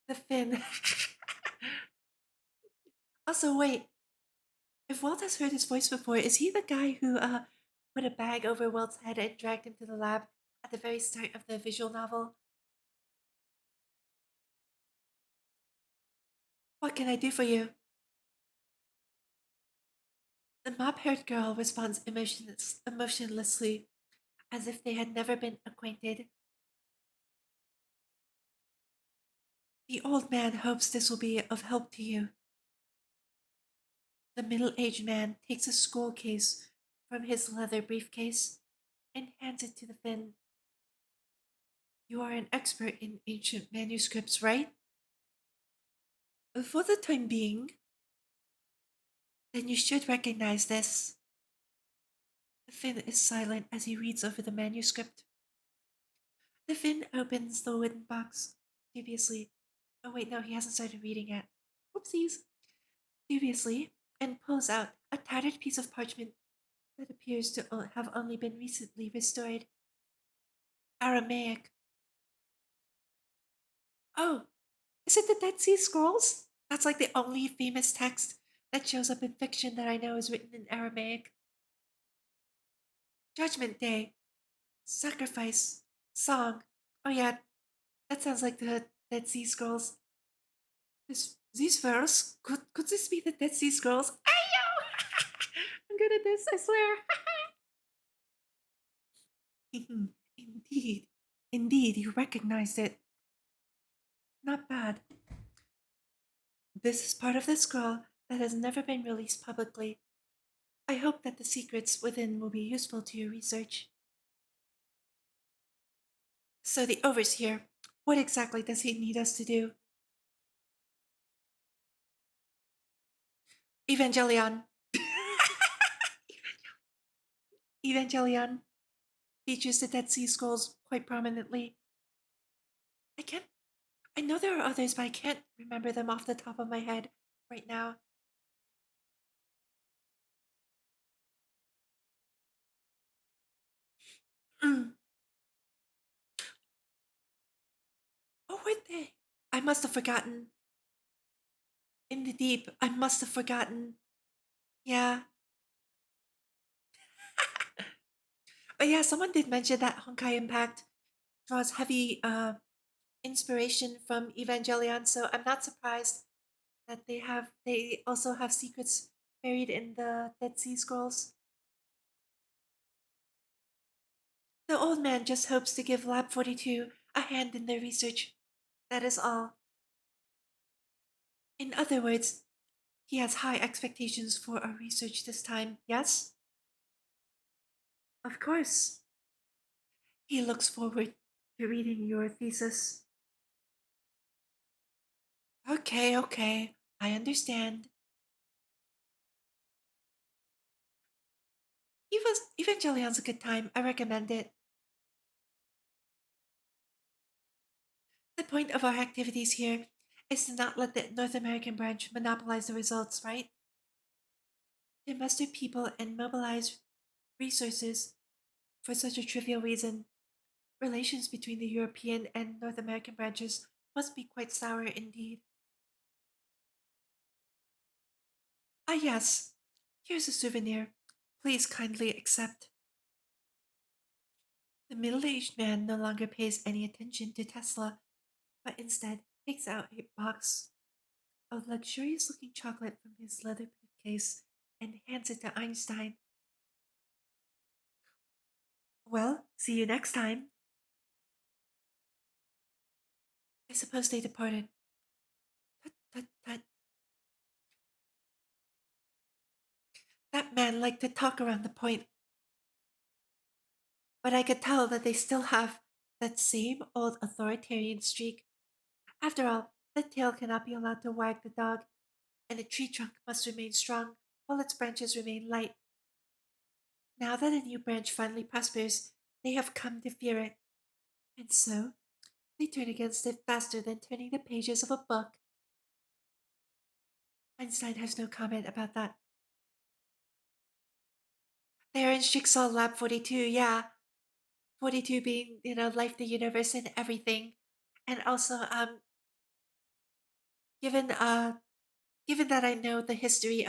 The Finn. Also, wait. If Walt has heard his voice before, is he the guy who put a bag over Walt's head and dragged him to the lab at the very start of the visual novel? What can I do for you? The mop-haired girl responds emotionlessly, as if they had never been acquainted. The old man hopes this will be of help to you. The middle-aged man takes a scroll case from his leather briefcase and hands it to the Finn. You are an expert in ancient manuscripts, right? For the time being, then you should recognize this. Finn is silent as he reads over the manuscript. The Finn opens the wooden box dubiously. Oh, wait, no, he hasn't started reading yet. Whoopsies. Dubiously, and pulls out a tattered piece of parchment that appears to have only been recently restored. Aramaic. Oh, is it the Dead Sea Scrolls? That's like the only famous text that shows up in fiction that I know is written in Aramaic. Judgment Day. Sacrifice. Song. Oh, yeah, that sounds like the Dead Sea Scrolls. These verse, could this be the Dead Sea Scrolls? Ayo! I'm good at this, I swear. Indeed. Indeed, you recognized it. Not bad. This is part of the scroll that has never been released publicly. I hope that the secrets within will be useful to your research. So, the overseer, what exactly does he need us to do? Evangelion. Evangelion features the Dead Sea Scrolls quite prominently. I can't. I know there are others, but I can't remember them off the top of my head right now. Mm. Oh, were they? I must have forgotten. In the deep, I must have forgotten. Yeah. But yeah, someone did mention that Honkai Impact draws heavy inspiration from Evangelion, so I'm not surprised that they also have secrets buried in the Dead Sea Scrolls. The old man just hopes to give Lab 42 a hand in their research. That is all. In other words, he has high expectations for our research this time, yes? Of course. He looks forward to reading your thesis. Okay, okay. I understand. Evangelion's a good time. I recommend it. The point of our activities here is to not let the North American branch monopolize the results, right? To muster people and mobilize resources for such a trivial reason. Relations between the European and North American branches must be quite sour indeed. Ah, yes. Here's a souvenir. Please kindly accept. The middle aged man no longer pays any attention to Tesla, but instead takes out a box of luxurious looking chocolate from his leather briefcase and hands it to Einstein. Well, see you next time. I suppose they departed. Tut, tut, tut. That man liked to talk around the point, but I could tell that they still have that same old authoritarian streak. After all, the tail cannot be allowed to wag the dog, and the tree trunk must remain strong while its branches remain light. Now that a new branch finally prospers, they have come to fear it, and so they turn against it faster than turning the pages of a book. Einstein has no comment about that. They're in Jigsaw Lab 42, yeah. 42 being, life, the universe, and everything. And also, given given that I know the history,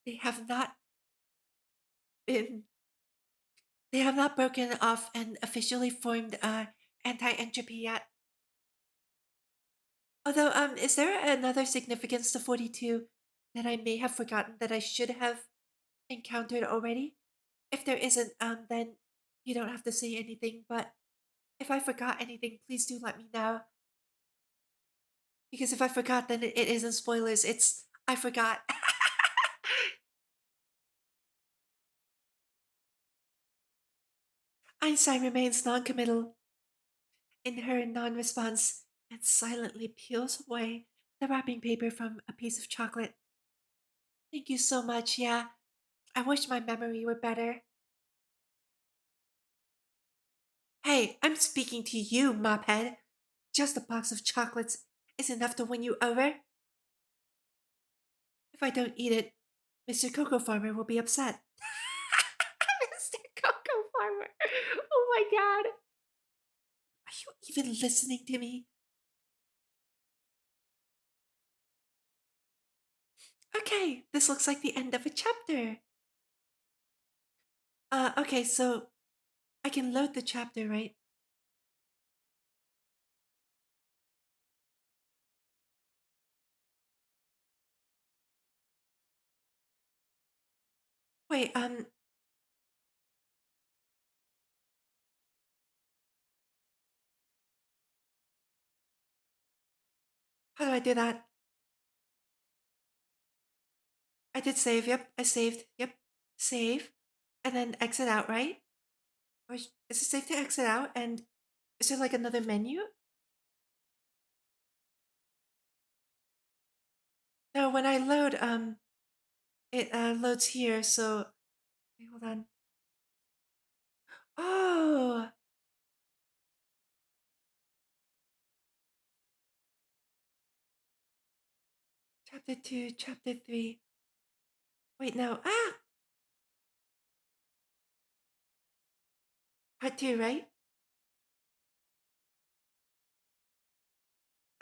they have not been they have not broken off and officially formed anti-entropy yet. Although, is there another significance to 42 that I may have forgotten that I should have encountered already? If there isn't, then you don't have to say anything, but if I forgot anything, please do let me know. Because if I forgot, then it isn't spoilers, it's I forgot. Einstein remains noncommittal in her non response and silently peels away the wrapping paper from a piece of chocolate. Thank you so much, yeah. I wish my memory were better. Hey, I'm speaking to you, mophead. Just a box of chocolates is enough to win you over. If I don't eat it, Mr. Cocoa Farmer will be upset. Mr. Cocoa Farmer. Oh my god. Are you even listening to me? Okay, this looks like the end of a chapter. Okay, so I can load the chapter, right? Wait, how do I do that? I did save, yep. I saved, yep. Save. And then exit out, right? Or is it safe to exit out? And is there like another menu? No, when I load, it loads here, so wait, hold on. Oh, chapter 2, chapter 3. Wait, no. Ah, part 2, right?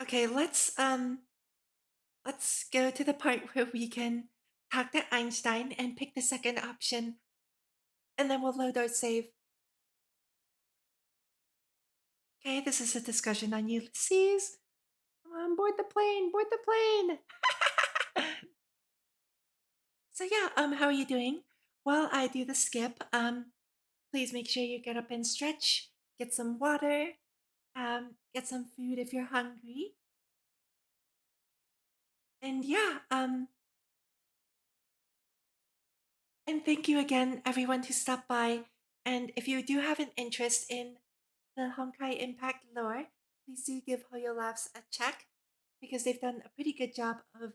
Okay, let's go to the part where we can talk to Einstein and pick the second option, and then we'll load our save. Okay, this is a discussion on Ulysses. Come on, board the plane, board the plane. So yeah, how are you doing? While I do the skip, please make sure you get up and stretch, get some water, get some food if you're hungry. And yeah, and thank you again, everyone who stopped by. And if you do have an interest in the Honkai Impact lore, please do give Hoyo Labs a check because they've done a pretty good job of.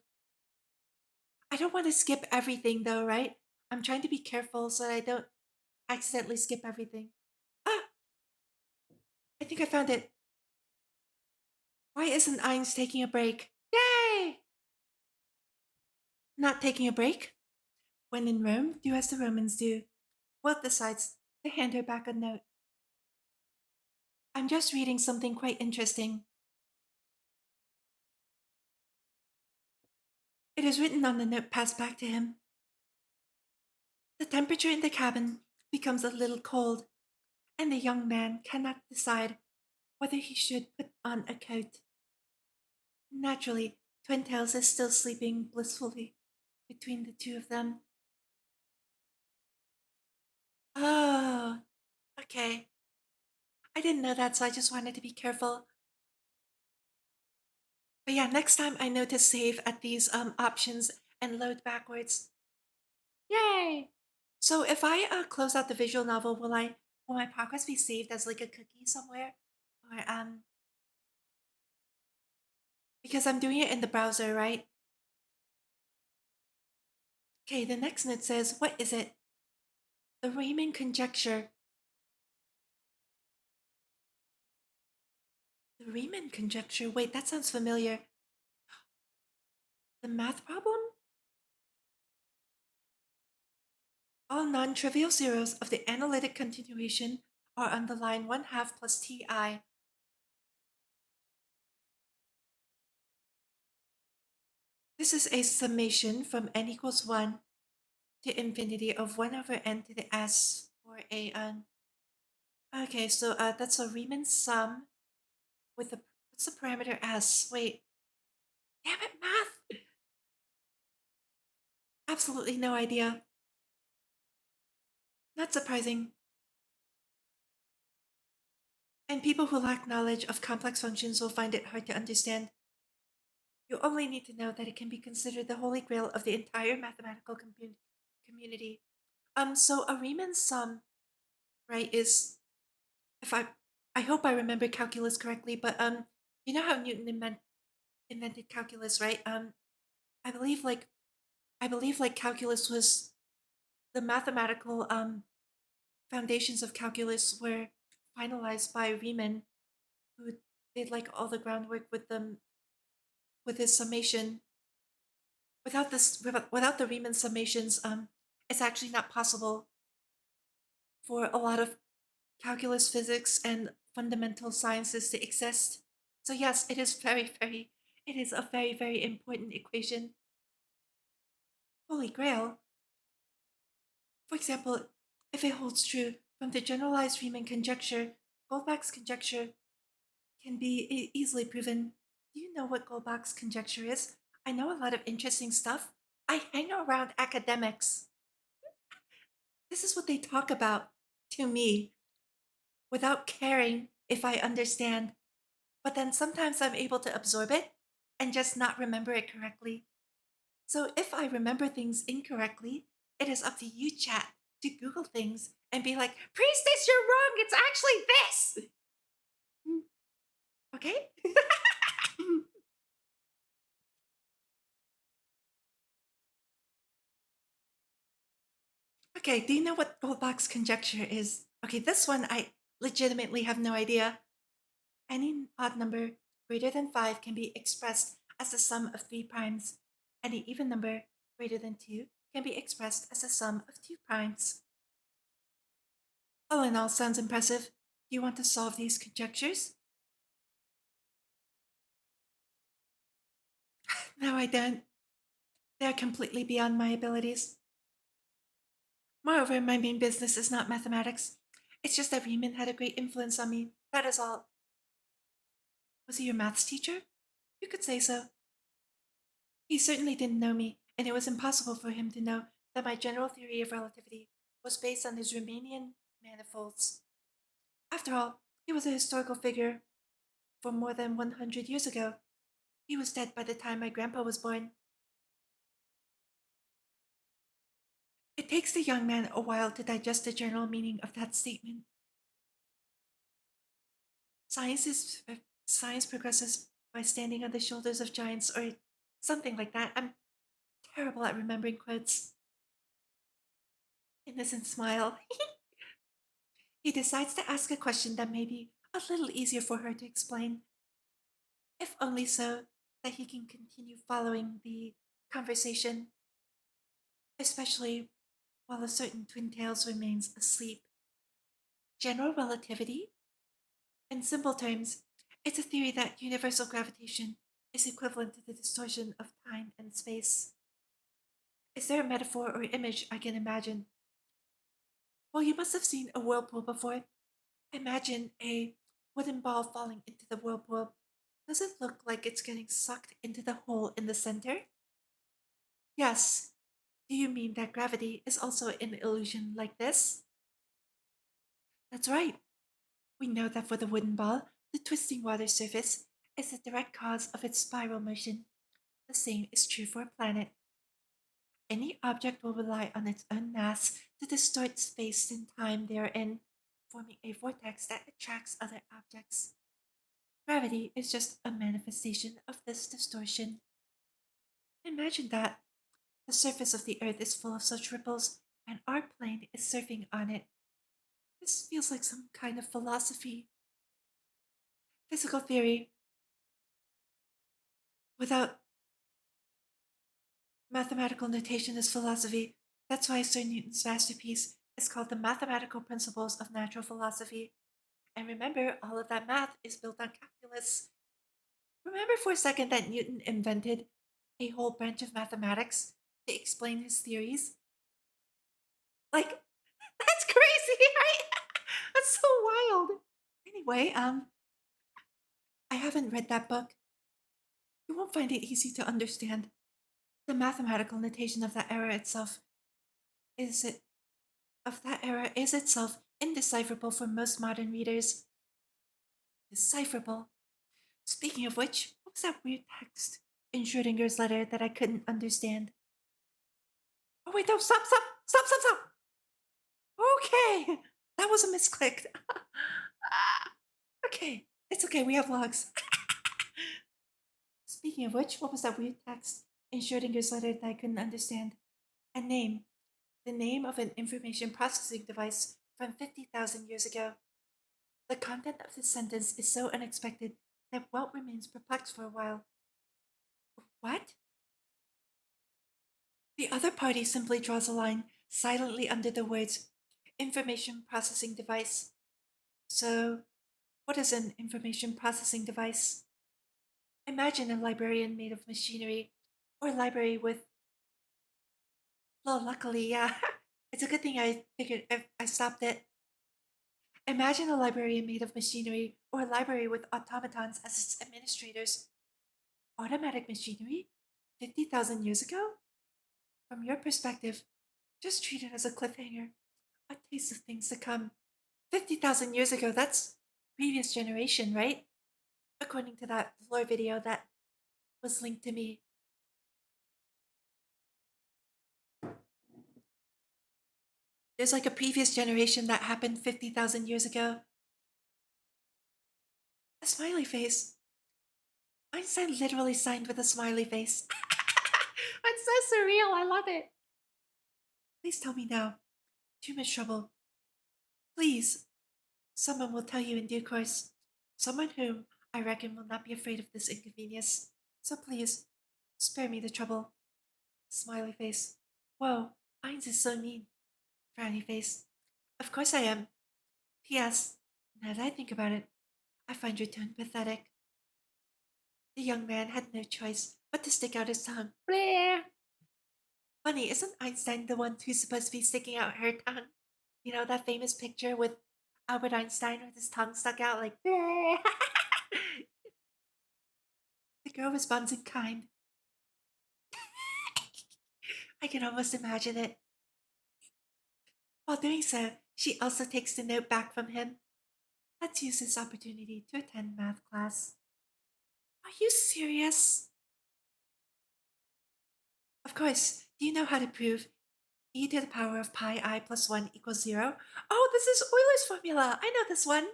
I don't want to skip everything though, right? I'm trying to be careful so that I don't accidentally skip everything. Ah, I think I found it. Why isn't Ainz taking a break? Yay! Not taking a break? When in Rome, do as the Romans do. Will decides to hand her back a note. I'm just reading something quite interesting. It is written on the note passed back to him. The temperature in the cabin becomes a little cold, and the young man cannot decide whether he should put on a coat. Naturally, Twin Tails is still sleeping blissfully between the two of them. Oh, okay. I didn't know that, so I just wanted to be careful. But yeah, next time I know to save at these options and load backwards. Yay! So if I close out the visual novel, will my progress be saved as like a cookie somewhere? Or because I'm doing it in the browser, right? Okay, the next note says, what is it? The Riemann conjecture. The Riemann conjecture. Wait, that sounds familiar. The math problem? All non-trivial zeros of the analytic continuation are on the line 1/2 plus ti. This is a summation from n equals 1 to infinity of 1 over n to the s for a okay, so that's a Riemann sum with the what's the parameter s? Wait, damn it, math! Absolutely no idea. Not surprising. And people who lack knowledge of complex functions will find it hard to understand. You only need to know that it can be considered the holy grail of the entire mathematical community. So a Riemann sum, right, is if I hope I remember calculus correctly, but you know how Newton invented calculus, right? I believe like I believe like calculus was the mathematical foundations of calculus were finalized by Riemann, who did like all the groundwork with them with his summation. Without the Riemann summations, it's actually not possible for a lot of calculus physics and fundamental sciences to exist. So yes, it is a very, very important equation. Holy Grail, for example, if it holds true from the generalized Riemann conjecture, Goldbach's conjecture can be easily proven. Do you know what Goldbach's conjecture is? I know a lot of interesting stuff. I hang around academics. This is what they talk about to me without caring if I understand. But then sometimes I'm able to absorb it and just not remember it correctly. So if I remember things incorrectly, it is up to you, chat, to Google things and be like, Priestess, you're wrong. It's actually this. Okay? Okay, do you know what Goldbach's conjecture is? Okay, this one I legitimately have no idea. Any odd number greater than 5 can be expressed as the sum of 3 primes. Any even number greater than 2 can be expressed as the sum of 2 primes. All in all, sounds impressive. Do you want to solve these conjectures? No, I don't. They're completely beyond my abilities. Moreover, my main business is not mathematics. It's just that Riemann had a great influence on me. That is all. Was he your maths teacher? You could say so. He certainly didn't know me, and it was impossible for him to know that my general theory of relativity was based on his Riemannian manifolds. After all, he was a historical figure from more than 100 years ago. He was dead by the time my grandpa was born. It takes the young man a while to digest the general meaning of that statement. Science is science progresses by standing on the shoulders of giants or something like that. I'm terrible at remembering quotes. Innocent smile. He decides to ask a question that may be a little easier for her to explain, if only so that he can continue following the conversation, especially while a certain Twin Tails remains asleep. General relativity? In simple terms, it's a theory that universal gravitation is equivalent to the distortion of time and space. Is there a metaphor or image I can imagine? Well, you must have seen a whirlpool before. Imagine a wooden ball falling into the whirlpool. Does it look like it's getting sucked into the hole in the center? Yes. Do you mean that gravity is also an illusion like this? That's right. We know that for the wooden ball, the twisting water surface is the direct cause of its spiral motion. The same is true for a planet. Any object will rely on its own mass to distort space and time they are in, forming a vortex that attracts other objects. Gravity is just a manifestation of this distortion. Imagine that the surface of the Earth is full of such ripples, and our plane is surfing on it. This feels like some kind of philosophy. Physical theory without mathematical notation is philosophy. That's why Sir Newton's masterpiece is called The Mathematical Principles of Natural Philosophy. And remember, all of that math is built on calculus. Remember for a second that Newton invented a whole branch of mathematics to explain his theories? Like, that's crazy, right? That's so wild. Anyway, I haven't read that book. You won't find it easy to understand. The mathematical notation of that era itself is it of that era is itself indecipherable for most modern readers. Decipherable. Speaking of which, what was that weird text in Schrodinger's letter that I couldn't understand? Oh wait, no, stop. Okay, that was a misclick. Okay, it's okay, we have logs. Speaking of which, what was that weird text in Schrodinger's letter that I couldn't understand? A name. The name of an information processing device from 50,000 years ago. The content of this sentence is so unexpected that Walt remains perplexed for a while. What? The other party simply draws a line silently under the words information processing device. So, what is an information processing device? Imagine a librarian made of machinery, or a library with. Well, luckily, yeah. It's a good thing I figured I stopped it. Imagine a librarian made of machinery, or a library with automatons as its administrators. Automatic machinery? 50,000 years ago? From your perspective, just treat it as a cliffhanger, a taste of things to come. 50,000 years ago, that's previous generation, right? According to that lore video that was linked to me. There's like a previous generation that happened 50,000 years ago. A smiley face. Einstein literally signed with a smiley face. That's so surreal. I love it. Please tell me now. Too much trouble. Please. Someone will tell you in due course. Someone whom I reckon will not be afraid of this inconvenience. So please, spare me the trouble. Smiley face. Whoa, Eins is so mean. Frowny face. Of course I am. P.S. Now that I think about it, I find your tone pathetic. The young man had no choice but to stick out his tongue. Blah! Funny, isn't Einstein the one who's supposed to be sticking out her tongue? You know, that famous picture with Albert Einstein with his tongue stuck out like, Bleh. The girl responds in kind. I can almost imagine it. While doing so, she also takes the note back from him. Let's use this opportunity to attend math class. Are you serious? Of course. Do you know how to prove e to the power of pi I plus 1 equals 0? Oh, this is Euler's formula. I know this one.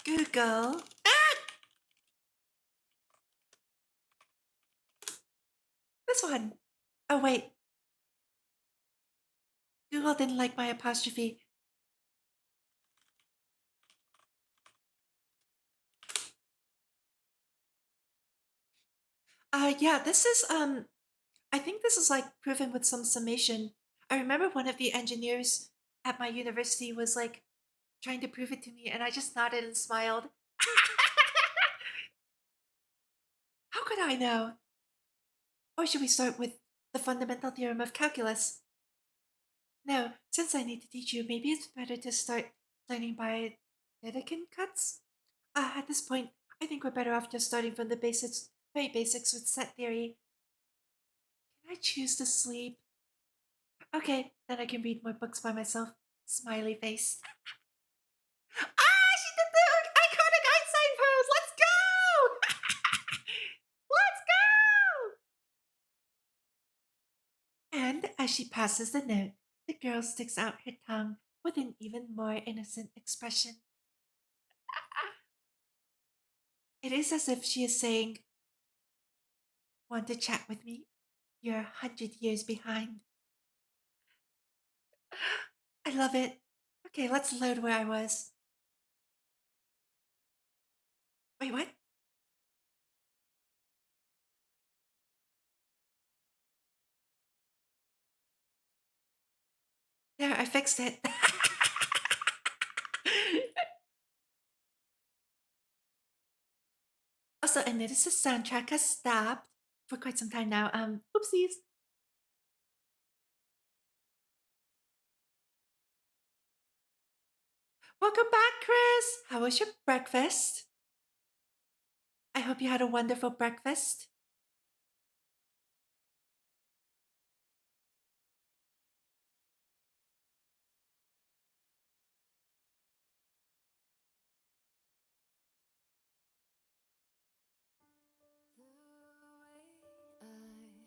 Google. Ah! This one. Oh, wait. Google didn't like my apostrophe. Yeah, this is, I think this is like proven with some summation. I remember one of the engineers at my university was like trying to prove it to me, and I just nodded and smiled. How could I know? Or should we start with the fundamental theorem of calculus? No, since I need to teach you, maybe it's better to start learning by Dedekind cuts? At this point, I think we're better off just starting from the basics, very basics with set theory. Can I choose to sleep? Okay, then I can read more books by myself. Smiley face. She did the iconic Einstein pose! Let's go! Let's go! And as she passes the note, the girl sticks out her tongue with an even more innocent expression. It is as if she is saying, Want to chat with me? You're 100 years behind. I love it. Okay, let's load where I was. Wait, what? There, I fixed it. Also, I noticed the soundtrack has stopped for quite some time now. Oopsies. Welcome back, Chris. How was your breakfast? I hope you had a wonderful breakfast.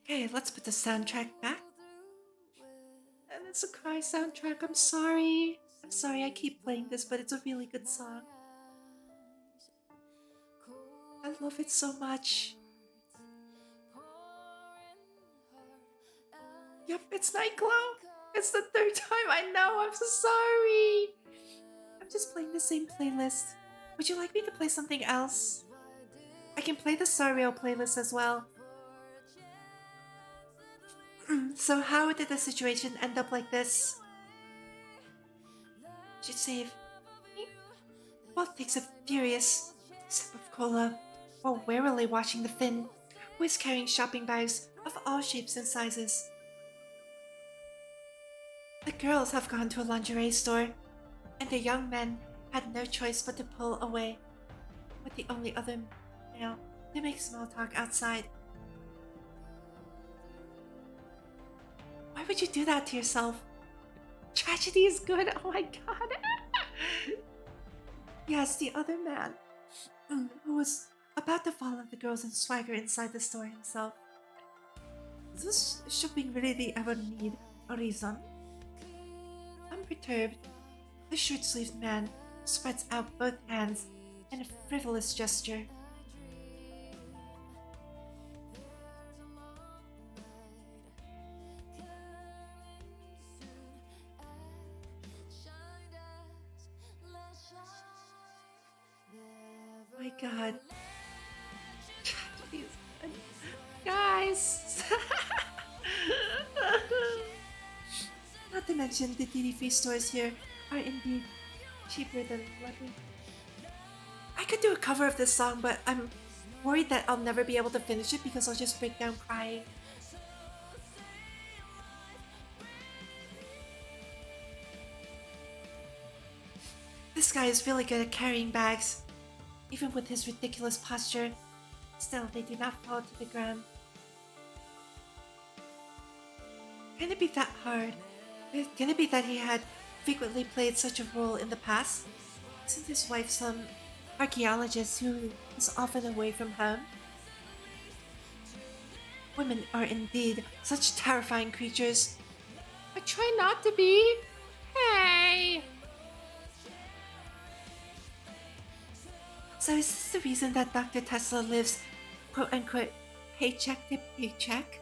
Okay, let's put the soundtrack back. And it's a cry soundtrack. I'm sorry. I'm sorry I keep playing this, but it's a really good song. I love it so much. Yep, it's Nightglow. It's the third time. I know. I'm so sorry. I'm just playing the same playlist. Would you like me to play something else? I can play the Sario playlist as well. So how did the situation end up like this? Should save. Both takes a furious sip of cola while warily watching the Finn, who is carrying shopping bags of all shapes and sizes. The girls have gone to a lingerie store, and the young men had no choice but to pull away, with the only other male to make small talk outside. Why would you do that to yourself? Tragedy is good. Oh my god. Yes, the other man, who was about to follow the girls and swagger inside the store himself. Is this shopping really ever need a reason? Unperturbed, the short-sleeved man spreads out both hands in a frivolous gesture. My god. Guys! Not to mention the duty-free stores here are indeed cheaper than lucky. I could do a cover of this song, but I'm worried that I'll never be able to finish it because I'll just break down crying. This guy is really good at carrying bags. Even with his ridiculous posture, still they do not fall to the ground. Can it be that hard? Can it be that he had frequently played such a role in the past? Isn't his wife some archaeologist who is often away from home? Women are indeed such terrifying creatures. I try not to be. Hey! So is this the reason that Dr. Tesla lives, quote-unquote, paycheck to paycheck?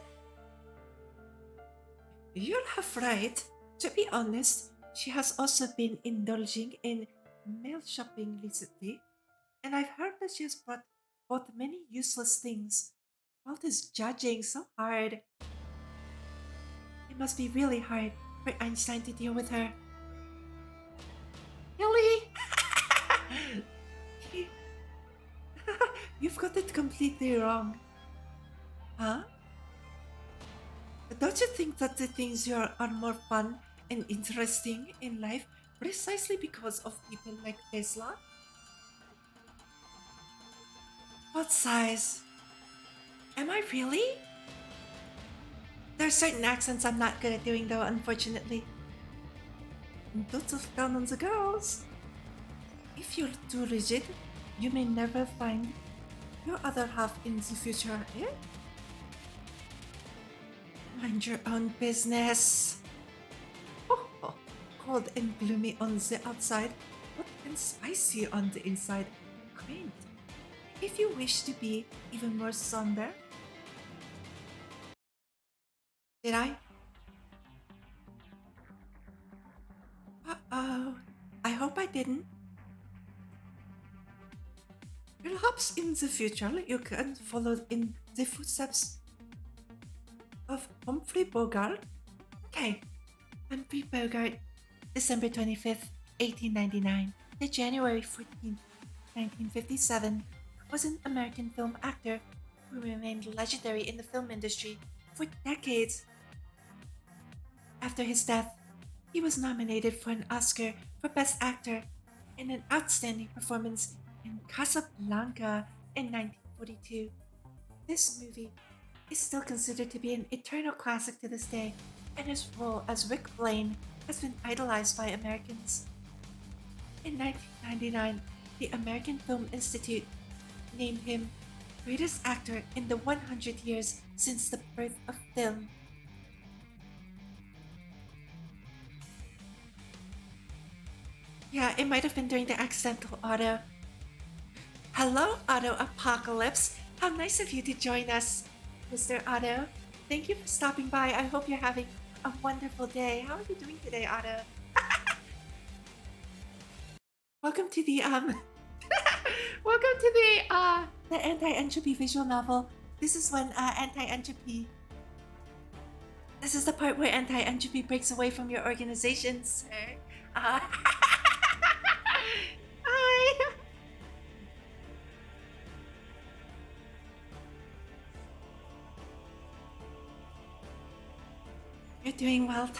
You're half right. To be honest, she has also been indulging in mail shopping recently, and I've heard that she has bought many useless things. Walt is judging so hard. It must be really hard for Einstein to deal with her. Really? You've got it completely wrong. Huh? Don't you think that the things are more fun and interesting in life precisely because of people like Tesla? What size? Am I really? There are certain accents I'm not good at doing though, unfortunately. Don't look down on the girls. If you're too rigid, you may never find your other half in the future, eh? Mind your own business. Oh, cold and gloomy on the outside, hot and spicy on the inside. Great. If you wish to be even more somber. Did I? Uh-oh. I hope I didn't. Perhaps in the future you can follow in the footsteps of Humphrey Bogart. Okay. Humphrey Bogart, December 25th, 1899 to January 14th, 1957, was an American film actor who remained legendary in the film industry for decades. After his death, he was nominated for an Oscar for Best Actor in an outstanding performance in Casablanca in 1942. This movie is still considered to be an eternal classic to this day, and his role as Rick Blaine has been idolized by Americans. In 1999, the American Film Institute named him greatest actor in the 100 years since the birth of film. Yeah, it might have been during the accidental auto. Hello, Auto Apocalypse. How nice of you to join us, Mr. Otto. Thank you for stopping by. I hope you're having a wonderful day. How are you doing today, Otto? Welcome to the welcome to the Anti-Entropy visual novel. This is when Anti-Entropy. This is the part where Anti-Entropy breaks away from your organization, sir. Hi. You're doing well.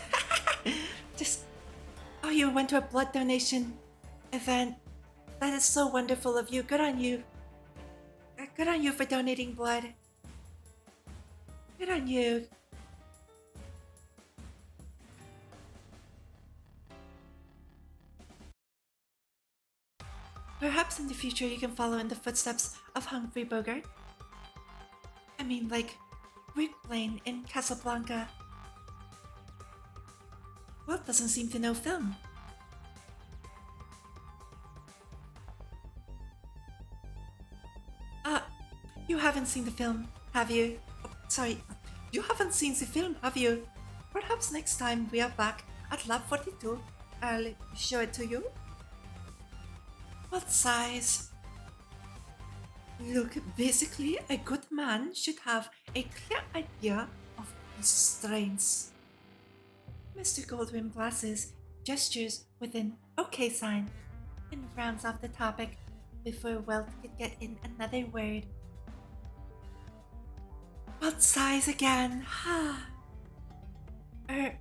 You went to a blood donation event. That is so wonderful of you. Good on you. Good on you for donating blood. Good on you. Perhaps in the future you can follow in the footsteps of Humphrey Bogart. I mean, like Rick Blaine in Casablanca. Well, doesn't seem to know film. You haven't seen the film, have you? Oh, sorry, you haven't seen the film, have you? Perhaps next time we are back at Lab 42, I'll show it to you. What size? Look, basically, a good man should have a clear idea of his strengths. Mr. Goldwyn Glasses gestures with an OK sign and rounds off the topic before Welt could get in another word. What size again? I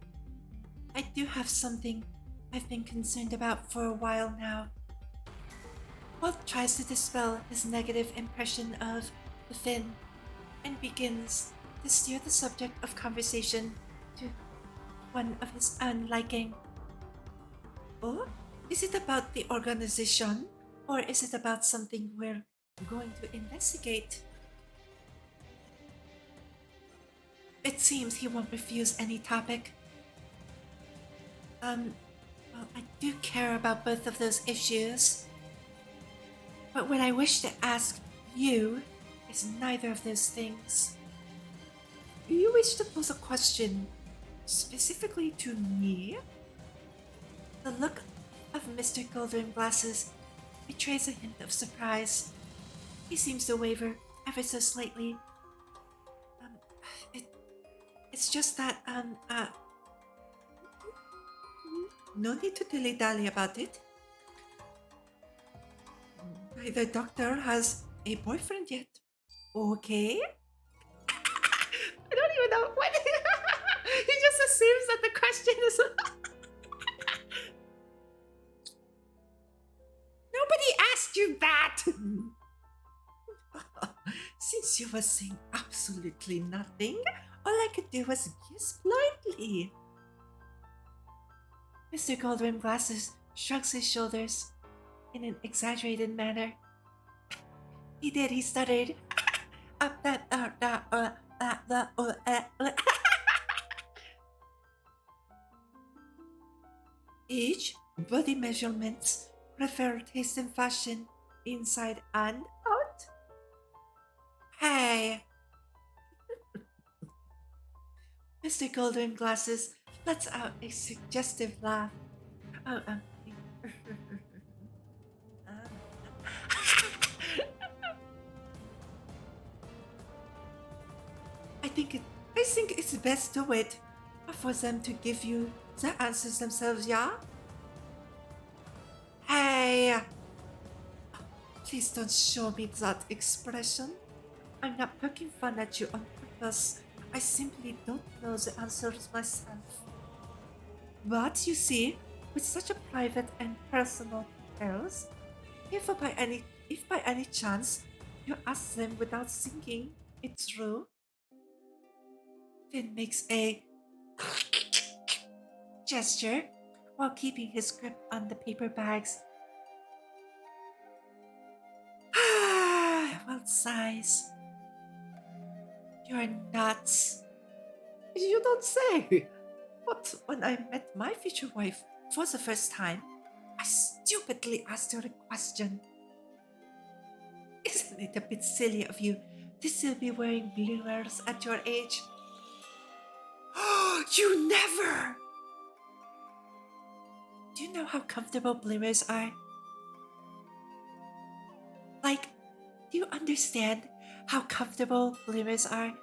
do have something I've been concerned about for a while now. Walt tries to dispel his negative impression of the Finn and begins to steer the subject of conversation to one of his own liking. Oh, is it about the organization or is it about something we're going to investigate? It seems he won't refuse any topic. Well, I do care about both of those issues. But what I wish to ask you is neither of those things. Do you wish to pose a question specifically to me? The look of Mr. Goldwyn Glasses betrays a hint of surprise. He seems to waver ever so slightly. It's just that, no need to dilly-dally about it. Neither doctor has a boyfriend yet. Okay? I don't even know what. He just assumes that the question is. Nobody asked you that! Since you were saying absolutely nothing, all I could do was guess blindly. Mr. Goldwyn Glasses shrugs his shoulders in an exaggerated manner. He stuttered. Each body measurements prefer taste and fashion, inside and out. Hey! Mr. Goldwyn Glasses lets out a suggestive laugh. I think it's best to wait for them to give you the answers themselves, yeah? Hey! Please don't show me that expression. I'm not poking fun at you on purpose. I simply don't know the answers myself. But you see, with such a private and personal details, if by any chance you ask them without thinking it through, Finn makes a gesture while keeping his grip on the paper bags. Well, sighs. You're nuts. You don't say. But when I met my future wife for the first time, I stupidly asked her a question. Isn't it a bit silly of you to still be wearing bloomers at your age? You never! Do you know how comfortable bloomers are? Like, do you understand how comfortable bloomers are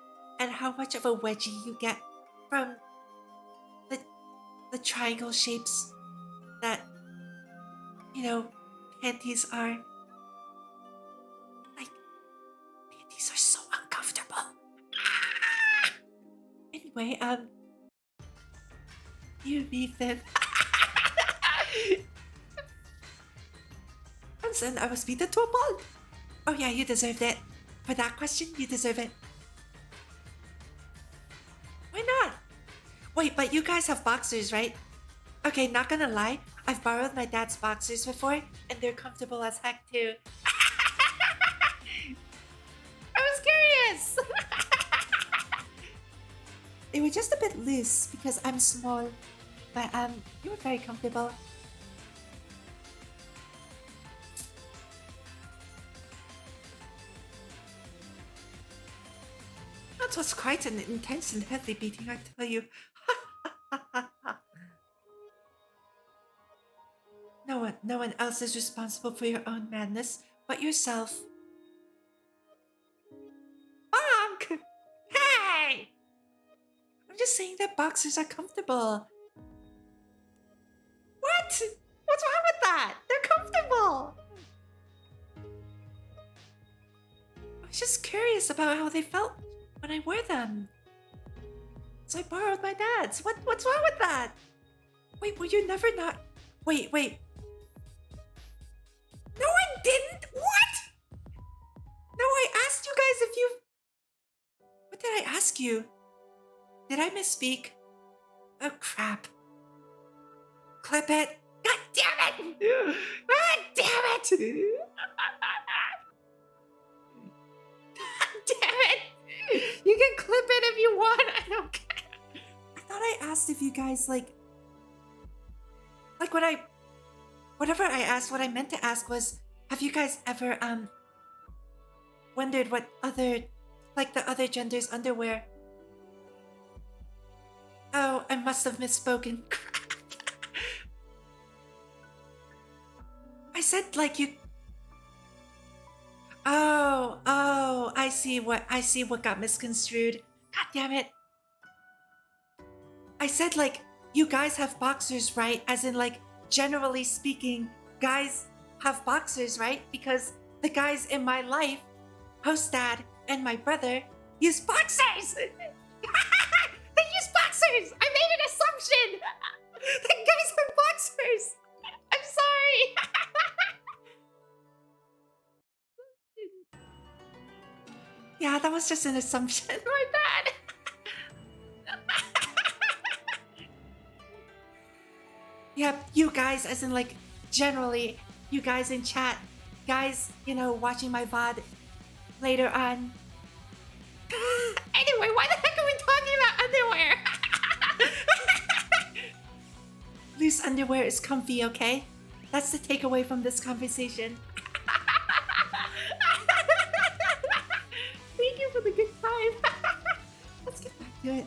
and how much of a wedgie you get from the triangle shapes that, you know, panties are? Like, panties are so uncomfortable. Anyway, you Ethan. Hanson, I was beaten to a pulp. Oh yeah, you deserved it. For that question, you deserve it. Why not? Wait, but you guys have boxers, right? Okay, not gonna lie, I've borrowed my dad's boxers before, and they're comfortable as heck too. I was curious! They were just a bit loose because I'm small, but you were very comfortable. That was quite an intense and heavy beating, I tell you. No one else is responsible for your own madness but yourself. Bonk! Hey! I'm just saying that boxers are comfortable. What? What's wrong with that? They're comfortable. I was just curious about how they felt when I wore them. So I borrowed my dad's. What's wrong with that? Wait, were you never not... Wait. No, I didn't! What? No, I asked you guys if you... What did I ask you? Did I misspeak? Oh, crap. Clip it. God damn it! God damn it! God damn it! You can clip it if you want. I don't care. I thought I asked if you guys, like whatever I asked, what I meant to ask was, have you guys ever, wondered what the other gender's underwear? Oh, I must have misspoken. I said, like, you... Oh, I see what got misconstrued. God damn it. I said, like, you guys have boxers, right? As in, like, generally speaking, guys have boxers, right? Because the guys in my life, host dad and my brother, use boxers! They use boxers! I made an assumption! The guys have boxers! I'm sorry! Yeah, that was just an assumption. My bad. Yeah, you guys, as in, like, generally, you guys in chat, guys, you know, watching my VOD later on. Anyway, why the heck are we talking about underwear? Loose underwear is comfy, okay? That's the takeaway from this conversation. Thank you for the good time. Let's get back to it.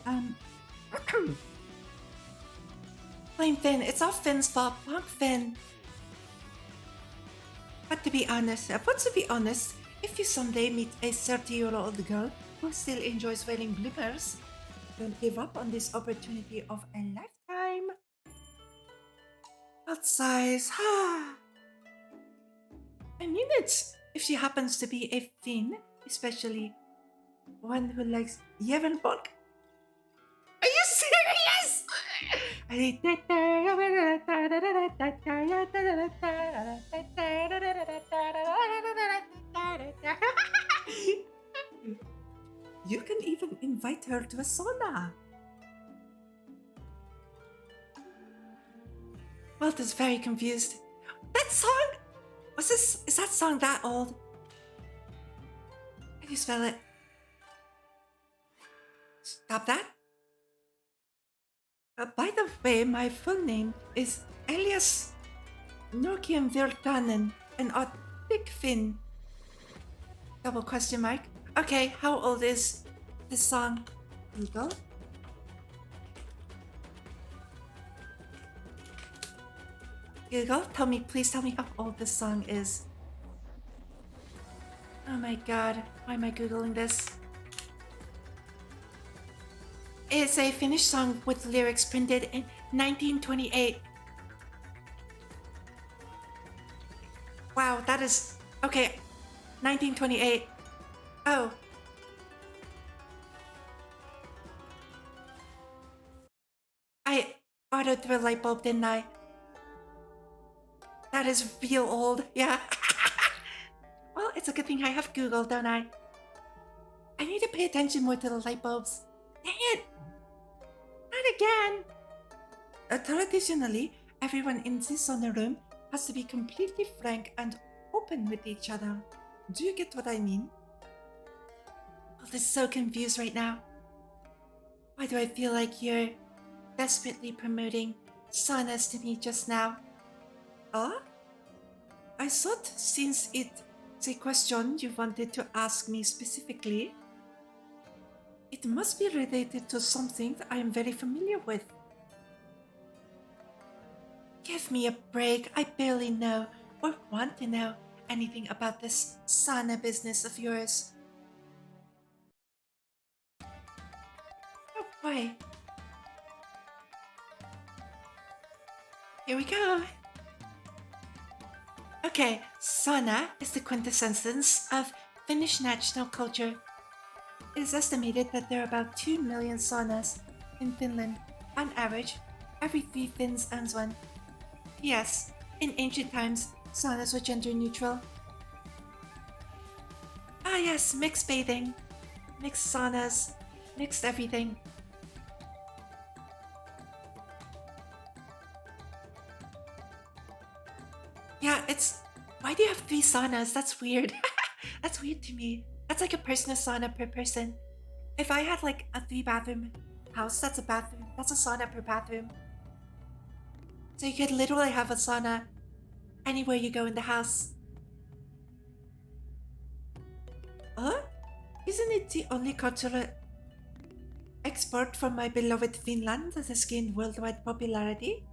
Blame Finn. It's all Finn's fault. Bonk Finn. But to be honest, if you someday meet a 30-year-old girl who still enjoys wearing bloopers, don't give up on this opportunity of a lifetime. What size? I mean it. If she happens to be a Finn, especially one who likes Yevon Bonk. Are you serious? You can even invite her to a sauna. Walt is very confused. That song? Is that song that old? Can you spell it? Stop that. By the way, my full name is Elias Norkian Virtanen, an autistic Finn. Double question mark. Okay, how old is this song? Google. Google, please tell me how old this song is. Oh my god, why am I Googling this? It's a Finnish song with lyrics printed in 1928. Wow, that is... Okay, 1928. Oh. I ordered through a light bulb, didn't I? That is real old, yeah. Well, it's a good thing I have Google, don't I? I need to pay attention more to the light bulbs. Dang it! Not again! Traditionally, everyone in this sauna room has to be completely frank and open with each other. Do you get what I mean? Oh, this is so confused right now. Why do I feel like you're desperately promoting saunas to me just now? Huh? I thought since it's a question you wanted to ask me specifically, it must be related to something that I am very familiar with. Give me a break. I barely know or want to know anything about this sauna business of yours. Oh boy. Here we go. Okay, sauna is the quintessence of Finnish national culture. It is estimated that there are about 2 million saunas in Finland. On average, every 3 Finns owns one. Yes, in ancient times, saunas were gender neutral. Ah yes, mixed bathing, mixed saunas, mixed everything. Yeah, it's... Why do you have 3 saunas? That's weird. That's weird to me. That's like a personal sauna per person. If I had like a 3-bathroom house, that's a bathroom. That's a sauna per bathroom. So you could literally have a sauna anywhere you go in the house. Huh? Isn't it the only cultural export from my beloved Finland that has gained worldwide popularity?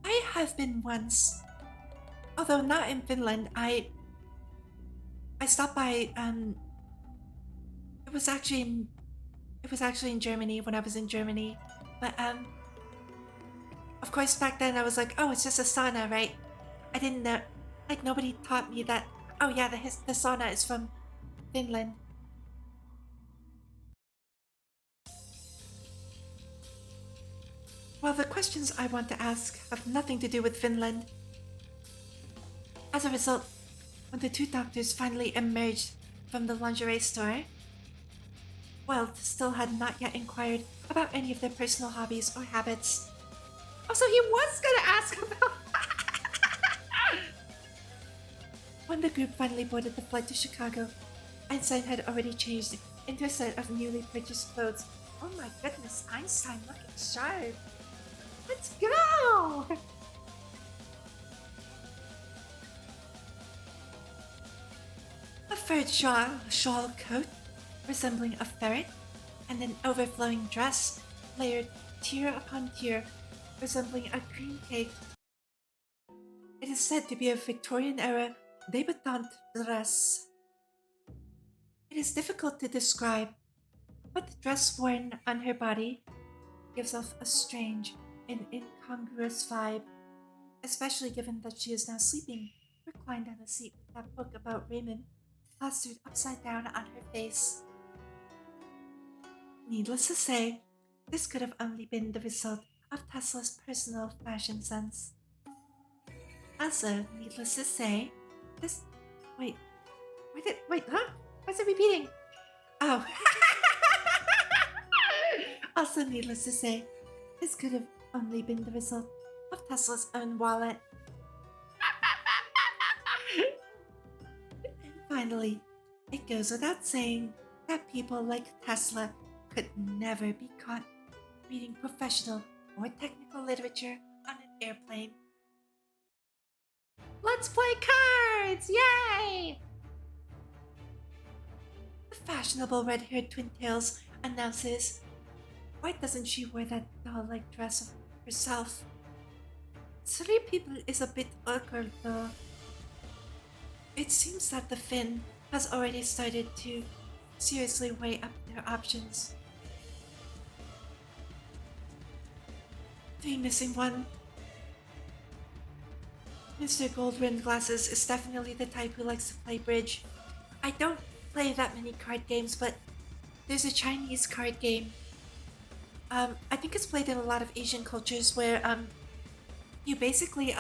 I have been once. Although not in Finland, I stopped by it was actually in Germany when I was in Germany. But of course back then I was like, oh, it's just a sauna, right? I didn't know, like nobody taught me that, oh yeah, the sauna is from Finland. Well, the questions I want to ask have nothing to do with Finland. As a result, when the 2 doctors finally emerged from the lingerie store, Welt still had not yet inquired about any of their personal hobbies or habits. Oh, so he was gonna ask about... When the group finally boarded the flight to Chicago, Einstein had already changed into a set of newly purchased clothes. Oh my goodness, Einstein looking sharp. Let's go! A furred shawl coat resembling a ferret, and an overflowing dress layered tier upon tier resembling a cream cake. It is said to be a Victorian-era debutante dress. It is difficult to describe, but the dress worn on her body gives off a strange and incongruous vibe, especially given that she is now sleeping, reclined on a seat with that book about Raymond plastered upside down on her face. Needless to say, this could have only been the result of Tesla's personal fashion sense. Also, needless to say, this... Wait, huh? Why's it repeating? Oh. Also, needless to say, this could have only been the result of Tesla's own wallet. And finally, it goes without saying that people like Tesla could never be caught reading professional or technical literature on an airplane. Let's play cards! Yay! The fashionable red-haired twin tails announces, why doesn't she wear that doll-like dress of herself? Three people is a bit awkward though. It seems that the Finn has already started to seriously weigh up their options. Three missing one. Mr. Goldrin Glasses is definitely the type who likes to play bridge. I don't play that many card games, but there's a Chinese card game. I think it's played in a lot of Asian cultures where you basically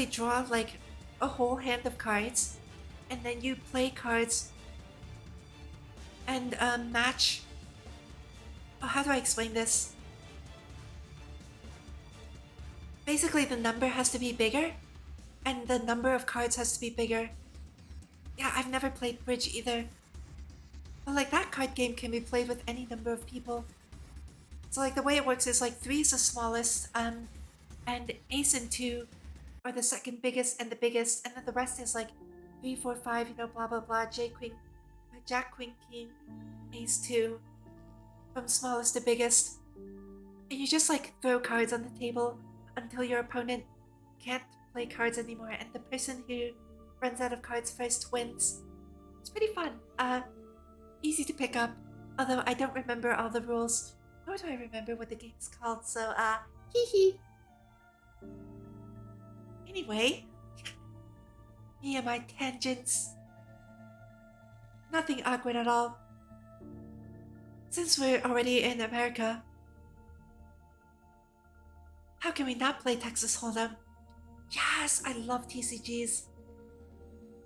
draw like a whole hand of cards, and then you play cards and match. Oh, how do I explain this? Basically, the number has to be bigger, and the number of cards has to be bigger. Yeah, I've never played bridge either. But like that card game can be played with any number of people. So like the way it works is like 3 is the smallest, and ace and 2 are the second biggest and the biggest, and then the rest is like 3, 4, 5, blah blah blah, Jack, Queen, King, ace 2, from smallest to biggest. And you just like throw cards on the table until your opponent can't play cards anymore, and the person who runs out of cards first wins. It's pretty fun. Easy to pick up, although I don't remember all the rules, nor do I remember what the game's called, so hee hee. Anyway, me and my tangents. Nothing awkward at all. Since we're already in America, how can we not play Texas Hold'em? Yes, I love TCGs.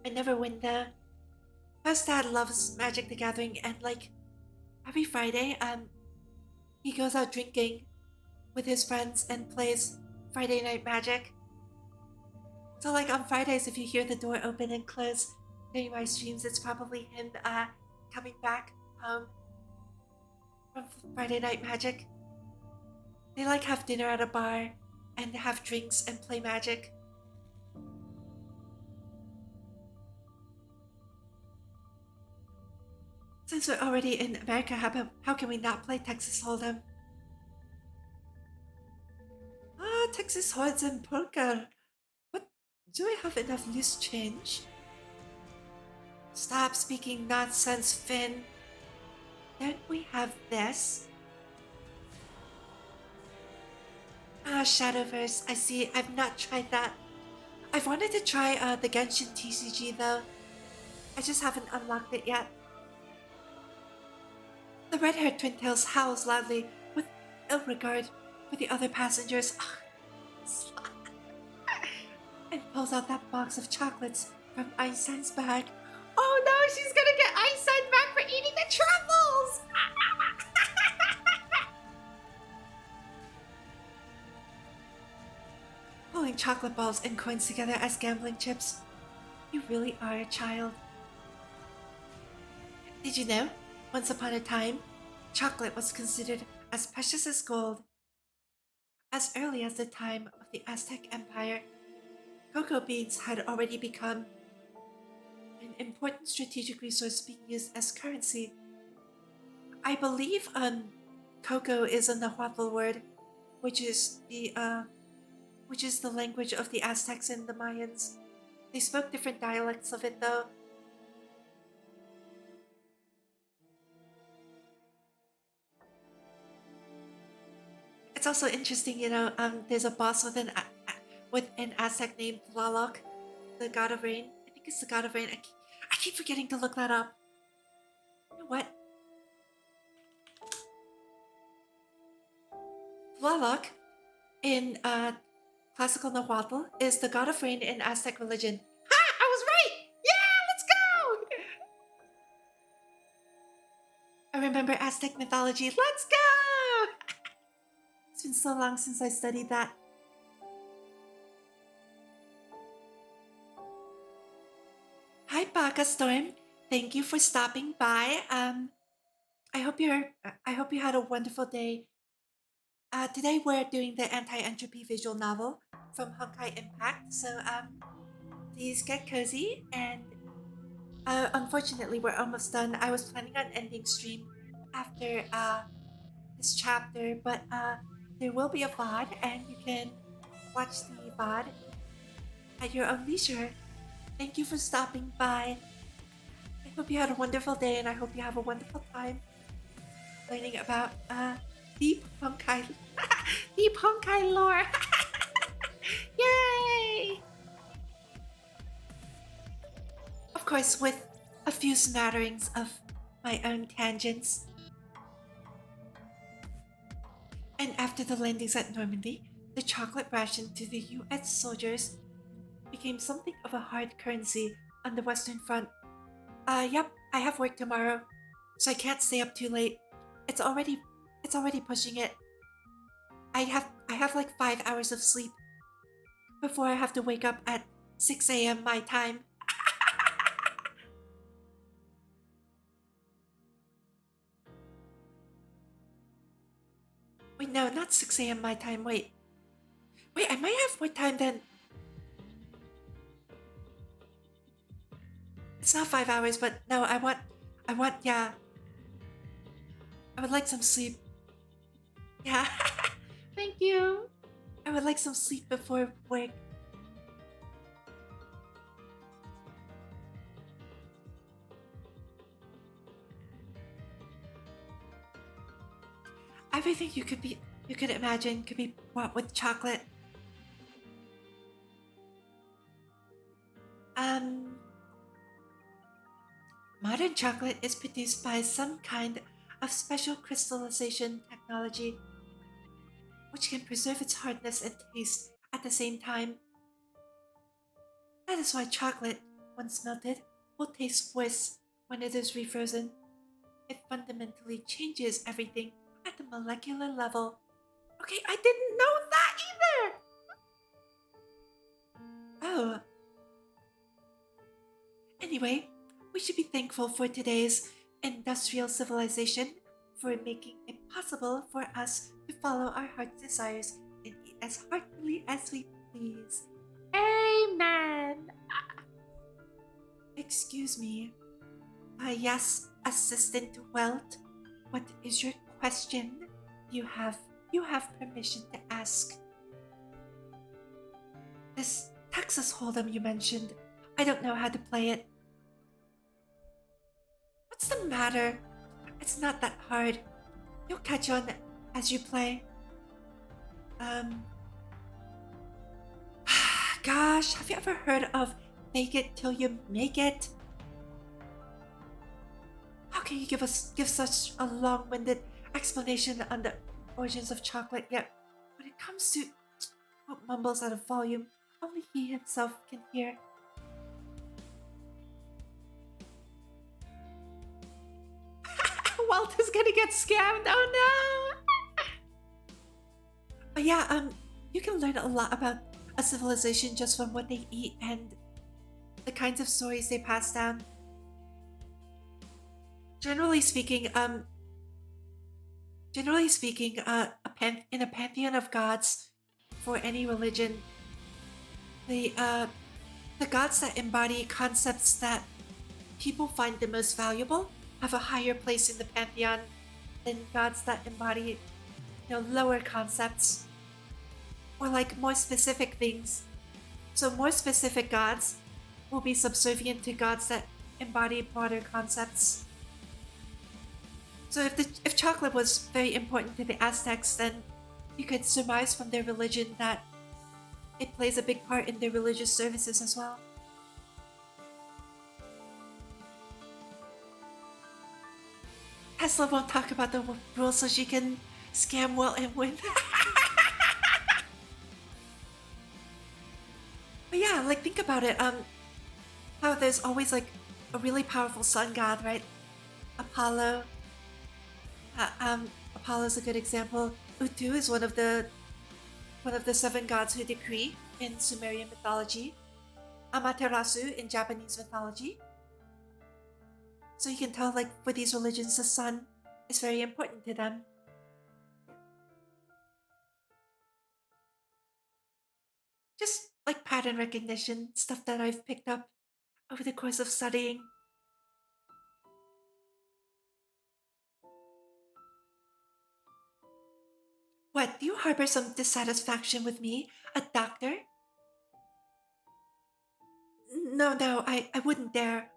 I never win there. Plus, Dad loves Magic the Gathering, and like every Friday, he goes out drinking with his friends and plays Friday Night Magic. So like on Fridays, if you hear the door open and close during my streams, it's probably him coming back home from Friday Night Magic. They like have dinner at a bar and have drinks and play Magic. Since we're already in America, how can we not play Texas Hold'em? Texas Hold'em poker. What? Do we have enough loose change? Stop speaking nonsense, Finn. Don't we have this? Shadowverse. I see. I've not tried that. I've wanted to try the Genshin TCG though. I just haven't unlocked it yet. The red-haired twin-tails howls loudly with ill regard for the other passengers. And pulls out that box of chocolates from Einstein's bag. Oh no, she's gonna get Einstein back for eating the truffles! Pulling chocolate balls and coins together as gambling chips. You really are a child. Did you know? Once upon a time, chocolate was considered as precious as gold. As early as the time of the Aztec Empire, cocoa beans had already become an important strategic resource being used as currency. I believe cocoa is a Nahuatl word, which is the language of the Aztecs and the Mayans. They spoke different dialects of it though. It's also interesting, there's a boss with an Aztec named Tlaloc, the god of rain. I think it's the god of rain. I keep forgetting to look that up. You know what? Tlaloc in classical Nahuatl is the god of rain in Aztec religion. Ha! I was right! Yeah, let's go! I remember Aztec mythology. Let's go! It's been so long since I studied that. Hi, Baka Storm. Thank you for stopping by. I hope you had a wonderful day. Today we're doing the Anti-Entropy visual novel from Honkai Impact. So please get cozy, and unfortunately we're almost done. I was planning on ending stream after this chapter, but there will be a VOD, and you can watch the VOD at your own leisure. Thank you for stopping by. I hope you had a wonderful day, and I hope you have a wonderful time learning about deep Honkai, deep Honkai lore. Yay! Of course, with a few smatterings of my own tangents. And after the landings at Normandy, the chocolate ration to the US soldiers became something of a hard currency on the Western Front. Yep, I have work tomorrow, so I can't stay up too late. It's already pushing it. I have like 5 hours of sleep before I have to wake up at 6 a.m. my time. Wait, no, not 6 a.m. my time. Wait, I might have more time than. It's not 5 hours, but no, yeah. I would like some sleep. Yeah. Thank you. I would like some sleep before work. Everything you could imagine could be bought with chocolate. Modern chocolate is produced by some kind of special crystallization technology, which can preserve its hardness and taste at the same time. That is why chocolate, once melted, will taste worse when it is refrozen. It fundamentally changes everything at the molecular level. Okay, I didn't know that either! Oh. Anyway, we should be thankful for today's industrial civilization for making it possible for us to follow our heart's desires and eat as heartily as we please. Amen! Excuse me. Yes, Assistant Welt. What is your question? You have permission to ask. This Texas Hold'em you mentioned, I don't know how to play it. What's the matter? It's not that hard. You'll catch on as you play. Gosh, have you ever heard of fake it till you make it? How can you give such a long-winded explanation on the origins of chocolate, yet when it comes to what mumbles out of volume, only he himself can hear? Walt is gonna get scammed, oh no! But yeah, you can learn a lot about a civilization just from what they eat and the kinds of stories they pass down. Generally speaking, in a pantheon of gods for any religion, the gods that embody concepts that people find the most valuable have a higher place in the pantheon than gods that embody, lower concepts or like more specific things. So more specific gods will be subservient to gods that embody broader concepts. So if chocolate was very important to the Aztecs, then you could surmise from their religion that it plays a big part in their religious services as well. Tesla won't talk about the rules so she can scam well and win. But yeah, like think about it. How there's always like a really powerful sun god, right? Apollo. Apollo's a good example. Utu is one of the 7 gods who decree in Sumerian mythology. Amaterasu in Japanese mythology. So you can tell, like, for these religions, the sun is very important to them. Just like pattern recognition, stuff that I've picked up over the course of studying. What, do you harbor some dissatisfaction with me? A doctor? No, no, I wouldn't dare.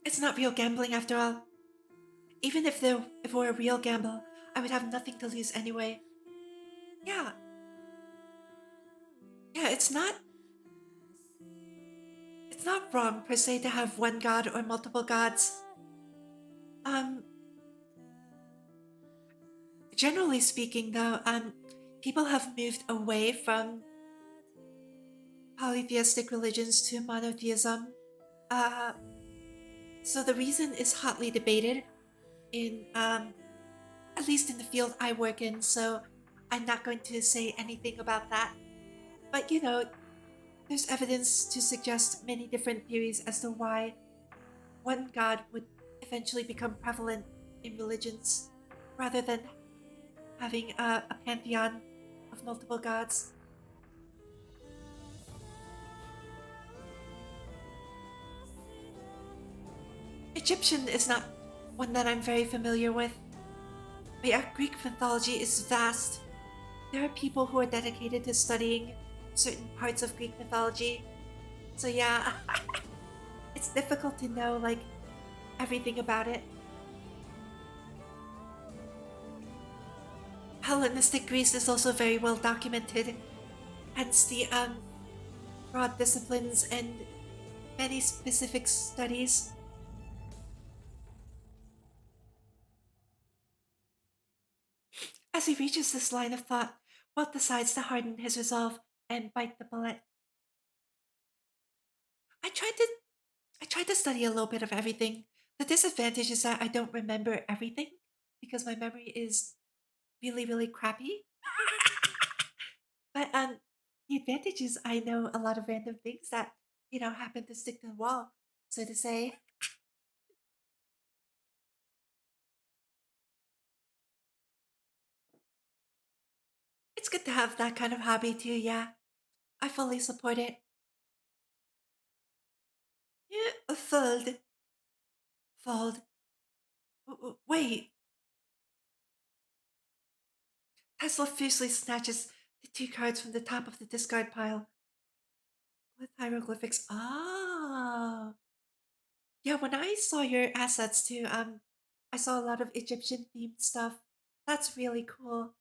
It's not real gambling after all. Even if it were a real gamble, I would have nothing to lose anyway. Yeah, yeah, it's not wrong per se to have one god or multiple gods. Um, Generally speaking, though, people have moved away from polytheistic religions to monotheism. Uh, so the reason is hotly debated in, at least in the field I work in. So I'm not going to say anything about that. But there's evidence to suggest many different theories as to why one god would eventually become prevalent in religions, rather than having a pantheon of multiple gods. Egyptian is not one that I'm very familiar with, but yeah, Greek mythology is vast. There are people who are dedicated to studying certain parts of Greek mythology. So yeah, it's difficult to know like everything about it. Hellenistic Greece is also very well documented, hence the broad disciplines and many specific studies. As he reaches this line of thought, Walt decides to harden his resolve and bite the bullet. I tried to I tried to study a little bit of everything. The disadvantage is that I don't remember everything because my memory is really, really crappy. But the advantage is I know a lot of random things that, happen to stick to the wall, so to say. It's good to have that kind of hobby too, yeah. I fully support it. Yeah, fold. Fold. Wait. Tesla fiercely snatches the two cards from the top of the discard pile with hieroglyphics. Oh. Yeah, when I saw your assets too, I saw a lot of Egyptian themed stuff. That's really cool.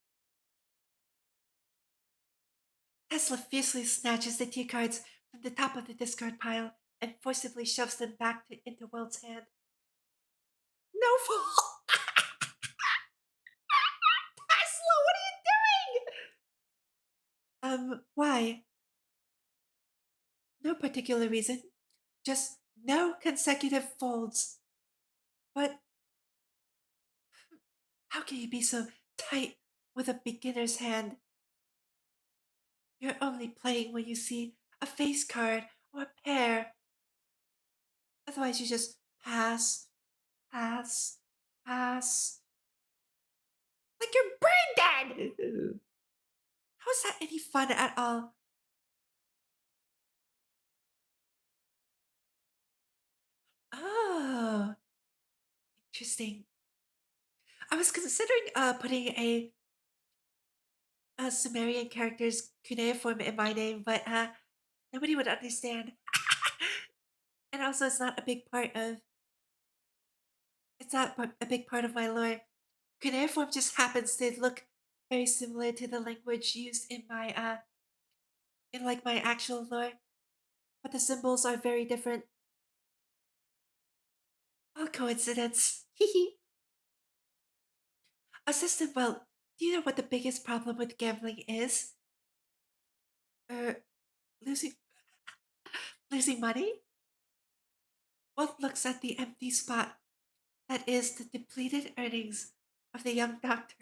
Tesla fiercely snatches the two cards from the top of the discard pile and forcibly shoves them back into Welt's hand. No fault! Tesla, what are you doing? Why? No particular reason. Just no consecutive folds. But how can you be so tight with a beginner's hand? You're only playing when you see a face card or a pair. Otherwise, you just pass, pass, pass. Like you're brain dead! How is that any fun at all? Oh, interesting. I was considering putting a Sumerian character's cuneiform in my name, but nobody would understand. And also, it's not a big part of my lore. Cuneiform just happens to look very similar to the language used in like my actual lore, but the symbols are very different. Oh, coincidence. Assistant, well, do you know what the biggest problem with gambling is? Uh, losing losing money? One looks at the empty spot that is the depleted earnings of the young doctor.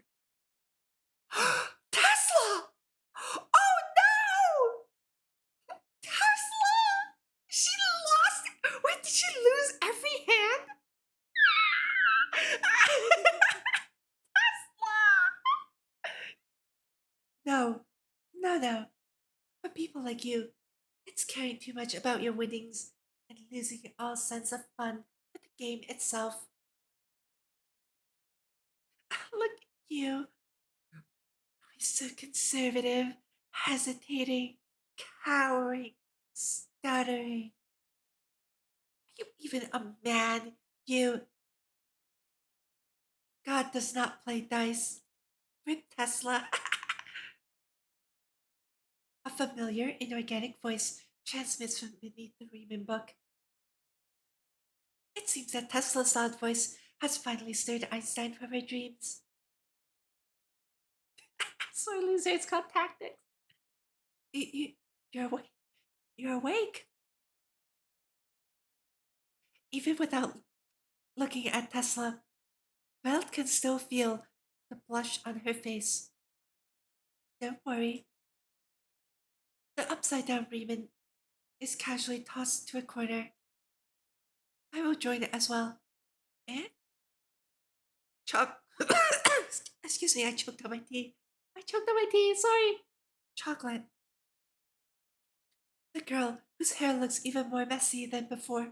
Tesla! Oh no! Tesla! She lost. Wait, did she lose every hand? No, no, no. For people like you, it's caring too much about your winnings and losing all sense of fun with the game itself. You are so conservative, hesitating, cowering, stuttering. Are you even a man? You. God does not play dice. Rip Tesla. A familiar, inorganic voice transmits from beneath the Riemann book. It seems that Tesla's loud voice has finally stirred Einstein from her dreams. Sore losers called tactics. You, you, you're awake. You're awake. Even without looking at Tesla, Welt can still feel the blush on her face. Don't worry. The upside down Riemann is casually tossed to a corner. I will join it as well. And choc. Excuse me, I choked on my tea. I choked on my tea, sorry. Chocolate. The girl, whose hair looks even more messy than before,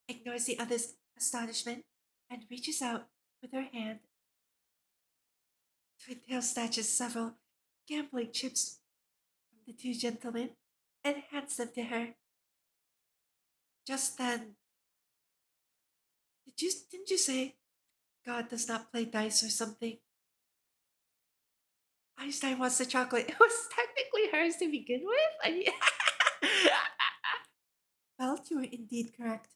ignores the other's astonishment and reaches out with her hand. Twintail snatches several gambling chips from the two gentlemen and hands them to her. Just then, didn't you say God does not play dice or something? Einstein wants the chocolate. It was technically hers to begin with. Well, you were indeed correct.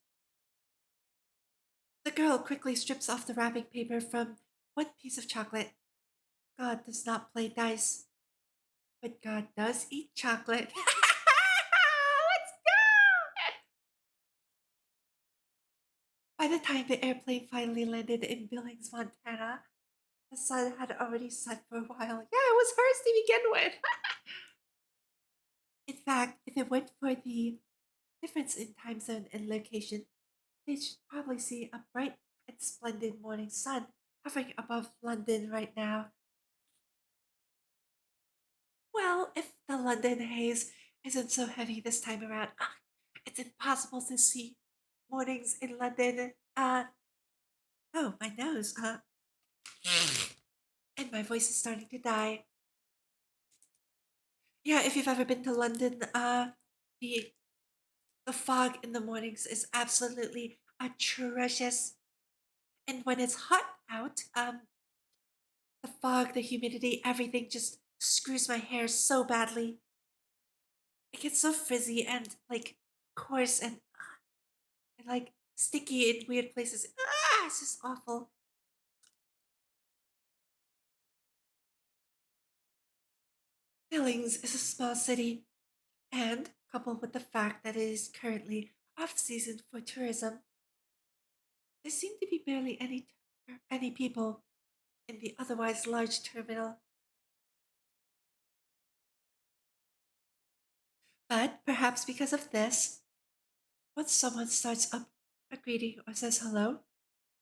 The girl quickly strips off the wrapping paper from one piece of chocolate. God does not play dice, but God does eat chocolate. Let's go! By the time the airplane finally landed in Billings, Montana, the sun had already set for a while. Yeah, it was hers to begin with. In fact, if it weren't for the difference in time zone and location, they should probably see a bright and splendid morning sun hovering above London right now. Well, if the London haze isn't so heavy this time around, it's impossible to see mornings in London. Oh, my nose. And my voice is starting to die. Yeah, if you've ever been to London, the the fog in the mornings is absolutely atrocious. And when it's hot out, the fog, the humidity, everything just screws my hair so badly. It gets so frizzy and like coarse and like sticky in weird places. It's just awful. Billings is a small city, and coupled with the fact that it is currently off season for tourism, there seem to be barely any people in the otherwise large terminal. But perhaps because of this, once someone starts up a greeting or says hello,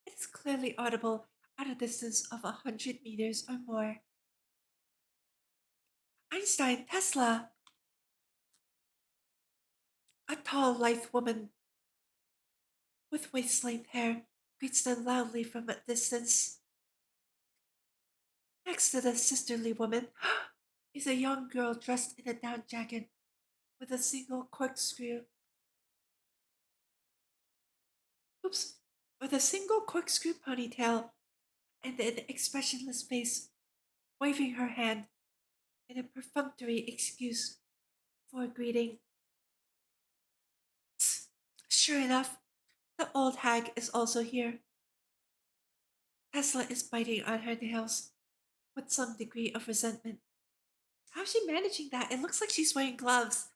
it is clearly audible at a distance of 100 meters or more. Einstein, Tesla, a tall, lithe woman with waist length hair, greets them loudly from a distance. Next to the sisterly woman is a young girl dressed in a down jacket with a single corkscrew. Oops, with a single corkscrew ponytail and an expressionless face, waving her hand in a perfunctory excuse for a greeting. Sure enough, the old hag is also here. Tesla is biting on her nails with some degree of resentment. How's she managing that? It looks like she's wearing gloves.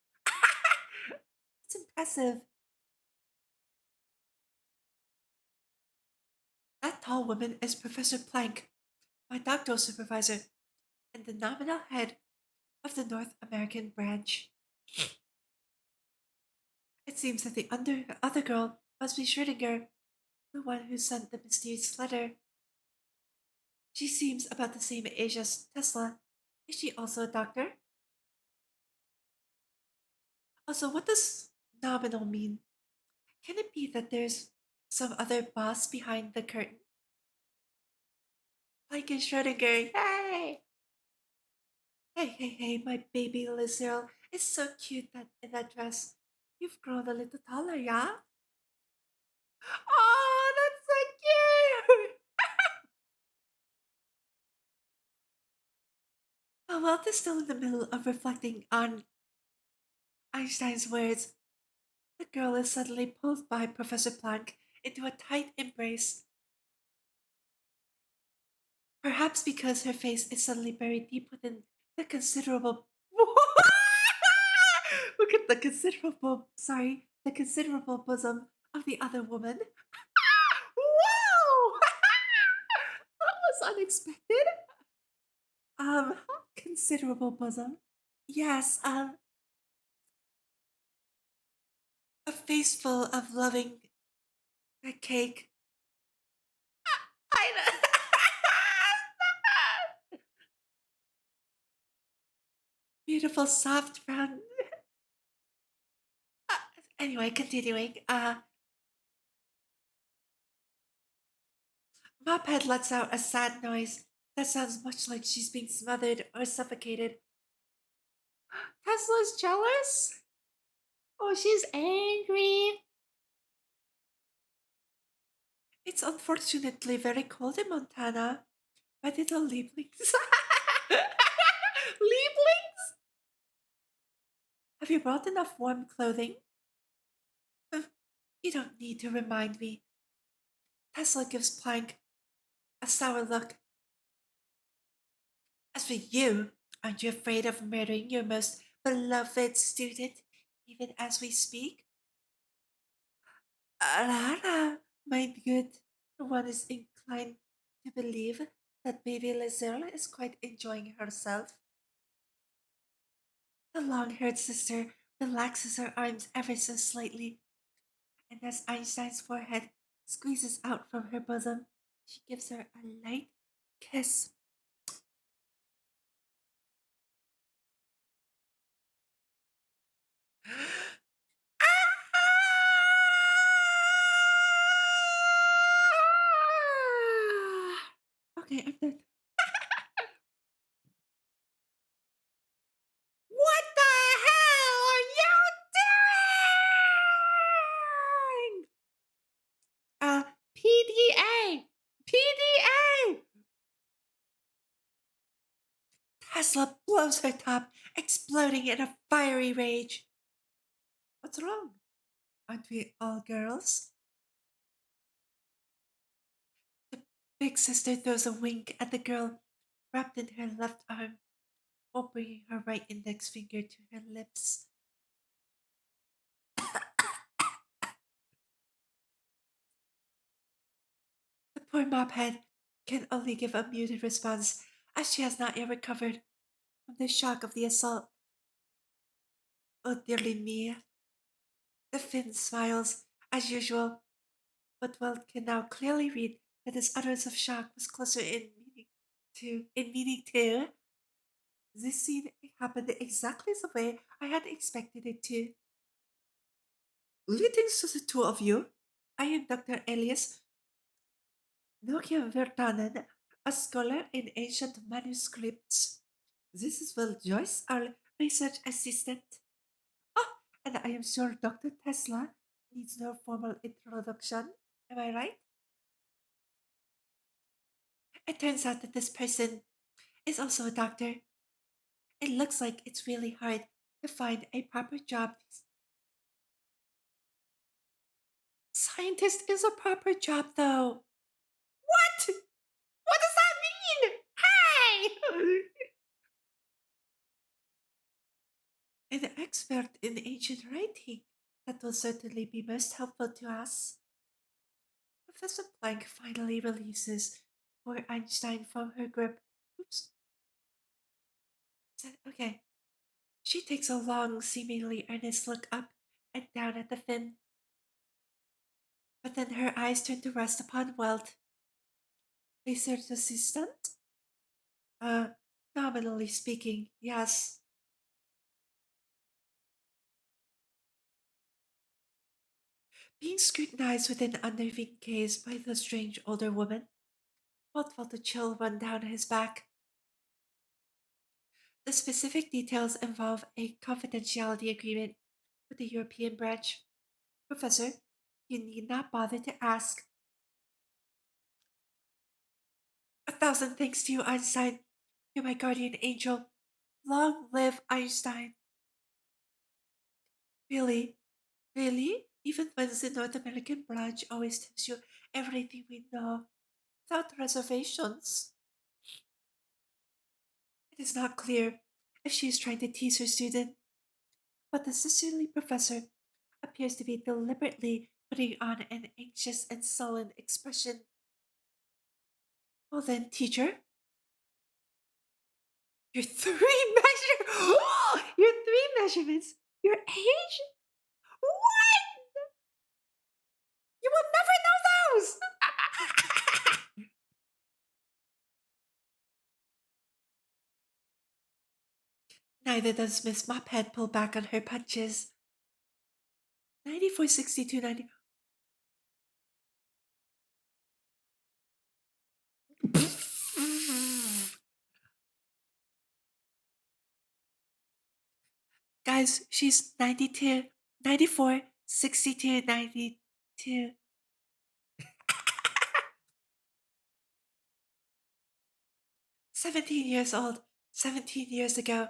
It's impressive. That tall woman is Professor Plank, my doctoral supervisor, and the nominal head of the North American branch. It seems that the other girl must be Schrödinger, the one who sent the mysterious letter. She seems about the same age as Tesla. Is she also a doctor? Also, what does nominal mean? Can it be that there's some other boss behind the curtain? Like in Schrödinger. Hey! Hey, my baby lizard is so cute that in that dress. You've grown a little taller, yeah? Oh, that's so cute! The world is still in the middle of reflecting on Einstein's words. The girl is suddenly pulled by Professor Planck into a tight embrace, perhaps because her face is suddenly buried deep within the considerable. Look at the considerable bosom of the other woman. Wow! That was unexpected. Um, considerable bosom. Yes, a face full of loving a cake. I Beautiful, soft, brown. Uh, anyway, continuing. Mophead lets out a sad noise that sounds much like she's being smothered or suffocated. Tesla's jealous? Oh, she's angry. It's unfortunately very cold in Montana. My little lieblings. Lieblings? Have you brought enough warm clothing? You don't need to remind me. Tesla gives Plank a sour look. As for you, aren't you afraid of murdering your most beloved student, even as we speak? Rara, my good. One is inclined to believe that baby Lizelle is quite enjoying herself. The long haired sister relaxes her arms ever so slightly, and as Einstein's forehead squeezes out from her bosom, she gives her a light kiss. Okay, I'm done. What the hell are you doing? PDA! PDA! Tesla blows her top, exploding in a fiery rage. What's wrong? Aren't we all girls? The big sister throws a wink at the girl wrapped in her left arm while bringing her right index finger to her lips. The poor mophead can only give a muted response as she has not yet recovered from the shock of the assault. Oh, dearly me. The Finn smiles, as usual, but Weld can now clearly read that his utterance of shock was closer in meaning to. This scene happened exactly the way I had expected it to. Greetings to the two of you. I am Dr. Elias Nokia Vertanen, a scholar in ancient manuscripts. This is Will Joyce, our research assistant. Oh, and I am sure Dr. Tesla needs no formal introduction. Am I right? It turns out that this person is also a doctor. It looks like it's really hard to find a proper job. Scientist is a proper job, though. What? What does that mean? Hey! An expert in ancient writing. That will certainly be most helpful to us. Professor Planck finally releases poor Einstein from her grip. Oops. Okay. She takes a long, seemingly earnest look up and down at the fin, but then her eyes turn to rest upon Welt. Research assistant? Uh, Nominally speaking, yes. Being scrutinized with an unnerving gaze by the strange older woman, Walt felt a chill run down his back. The specific details involve a confidentiality agreement with the European branch. Professor, you need not bother to ask. 1,000 thanks to you, Einstein. You're my guardian angel. Long live Einstein. Really? Really? Even when the North American branch always tells you everything we know, without reservations. It is not clear if she is trying to tease her student, but the sisterly professor appears to be deliberately putting on an anxious and sullen expression. Well then, teacher, your three your three measurements, your age? What? You will never know those! Neither does Miss Mophead pull back on her punches. 9462 90. Guys, she's 92, 94, 62, 92. 17 years old, 17 years ago.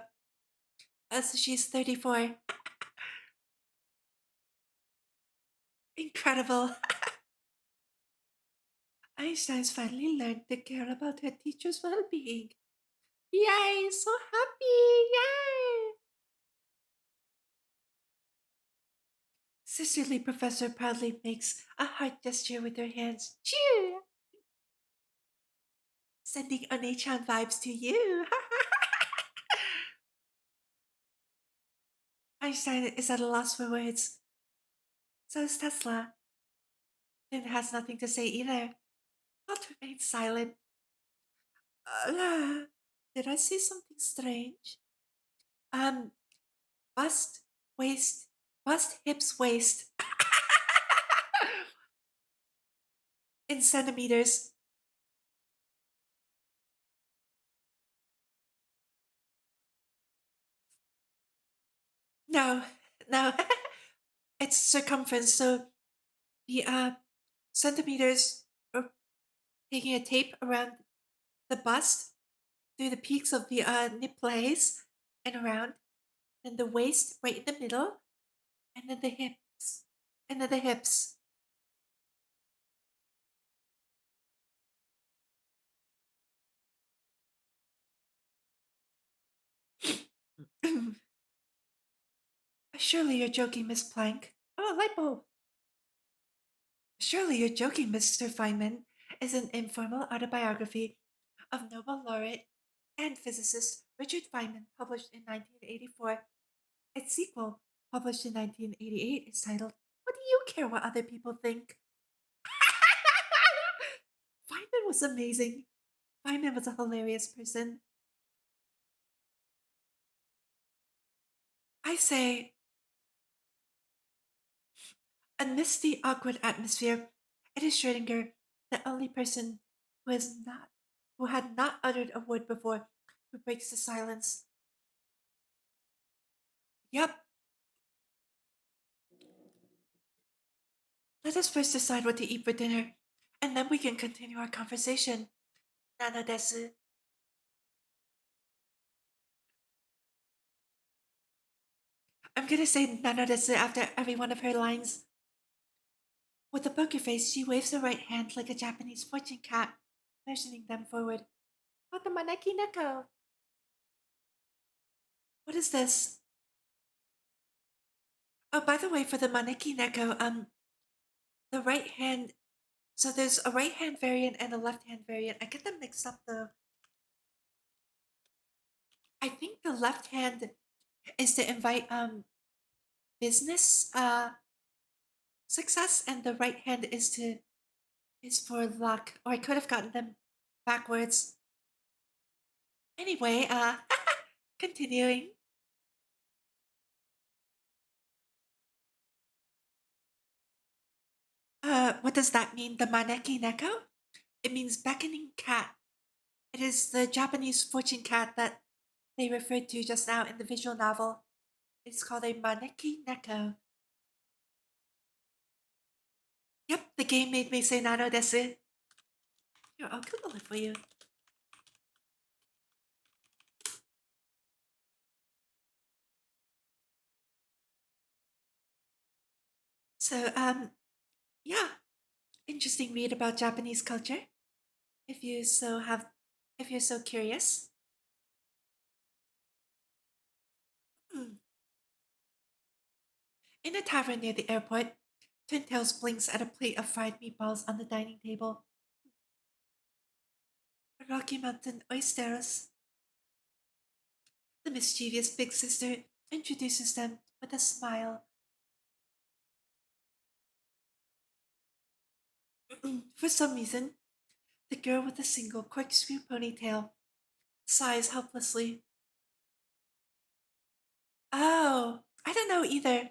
So she's 34. Incredible. Einstein's finally learned to care about her teacher's well being. Yay, so happy! Yay! Sisterly Professor proudly makes a heart gesture with her hands. Cheer! Sending Onechan vibes to you. Einstein is at a loss for words. So is Tesla. Lynn has nothing to say either. Walt remains silent. Uh, did I say something strange? Um, bust, waist, bust, hips, waist. In centimeters. No, no. It's circumference, so the centimeters are taking a tape around the bust through the peaks of the nipples and around, then the waist right in the middle, and then the hips, and then the hips. Surely you're joking, Miss Plank. Oh, a light bulb. Surely you're joking, Mr. Feynman is an informal autobiography of Nobel laureate and physicist Richard Feynman, published in 1984. Its sequel, published in 1988, is titled What Do You Care What Other People Think? Feynman was amazing. Feynman was a hilarious person. I say, amidst the awkward atmosphere, it is Schrödinger, the only person who had not uttered a word before, who breaks the silence. Yep. Let us first decide what to eat for dinner, and then we can continue our conversation. Nana desu. I'm gonna say nana desu after every one of her lines. With a poker face, she waves her right hand like a Japanese fortune cat, motioning them forward. Watamaneki neko. What is this? Oh, by the way, for the maneki neko, the right hand. So there's a right hand variant and a left hand variant. I get them mixed up though. I think the left hand is to invite business success, and the right hand is for luck. Or I could have gotten them backwards. Anyway, continuing. What does that mean? The maneki neko? It means beckoning cat. It is the Japanese fortune cat that they referred to just now in the visual novel. It's called a Maneki Neko. Yep, the game made me say Nano desu. Here, I'll Google it for you. So, yeah, interesting read about Japanese culture. If you so have, if you're so curious. Hmm. In a tavern near the airport, Twin Tails blinks at a plate of fried meatballs on the dining table. Rocky Mountain oysters. The mischievous big sister introduces them with a smile. For some reason, the girl with the single corkscrew ponytail sighs helplessly. Oh, I don't know either.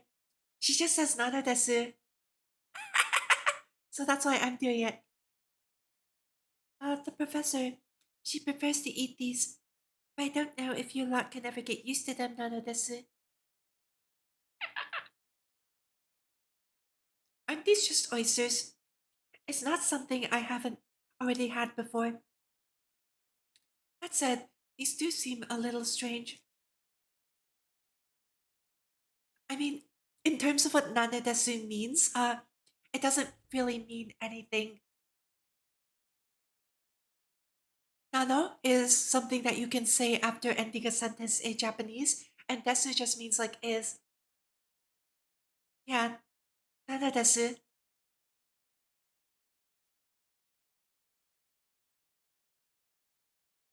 She just says nana desu. So that's why I'm doing it. The professor, she prefers to eat these, but I don't know if your lot can ever get used to them, nana desu. Aren't these just oysters? It's not something I haven't already had before. That said, these do seem a little strange. I mean, in terms of what nanadesu means, it doesn't really mean anything. Nano is something that you can say after ending a sentence in Japanese, and desu just means like is. Yeah, nanadesu.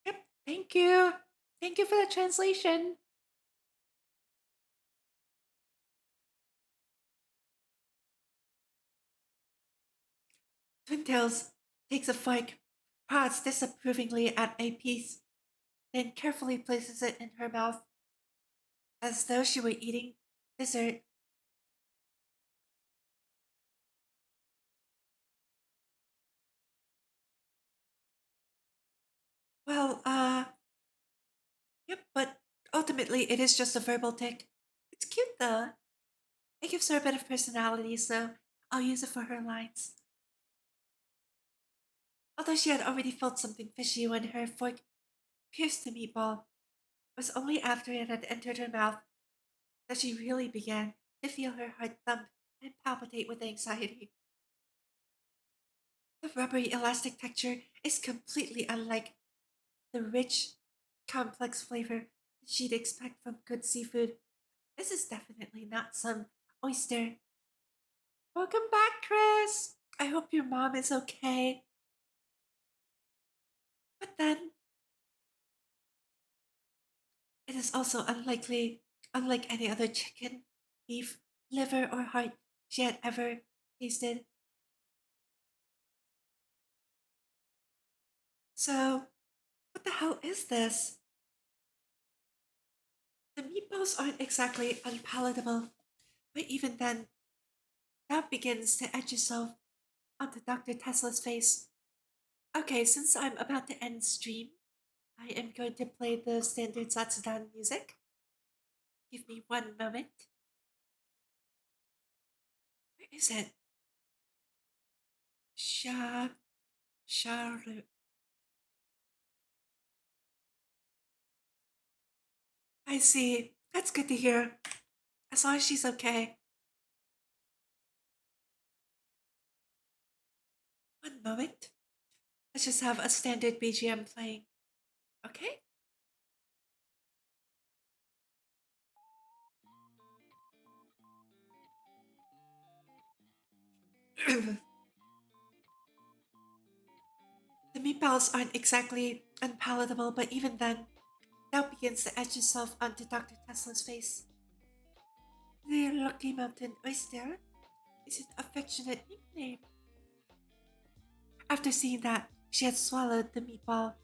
Yep, thank you. Thank you for the translation. Twin Tails takes a fork, prods disapprovingly at a piece, then carefully places it in her mouth as though she were eating dessert. Well, yep, but ultimately it is just a verbal tick. It's cute though. It gives her a bit of personality, so I'll use it for her lines. Although she had already felt something fishy when her fork pierced the meatball, it was only after it had entered her mouth that she really began to feel her heart thump and palpitate with anxiety. The rubbery elastic texture is completely unlike the rich, complex flavor that she'd expect from good seafood. This is definitely not some oyster. Welcome back, Chris! I hope your mom is okay. But then, it is also unlike any other chicken, beef, liver, or heart she had ever tasted. So, what the hell is this? The meatballs aren't exactly unpalatable, but even then, doubt begins to etch itself onto Dr. Tesla's face. Okay, since I'm about to end stream, I am going to play the standard Satsudan music. Give me one moment. Where is it? Sha Sharu. I see. That's good to hear. As long as she's okay. One moment. Let's just have a standard BGM playing. Okay? The meatballs aren't exactly unpalatable, but even then, doubt begins to etch itself onto Dr. Tesla's face. The Rocky Mountain Oyster is an affectionate nickname. After seeing that she had swallowed the meatball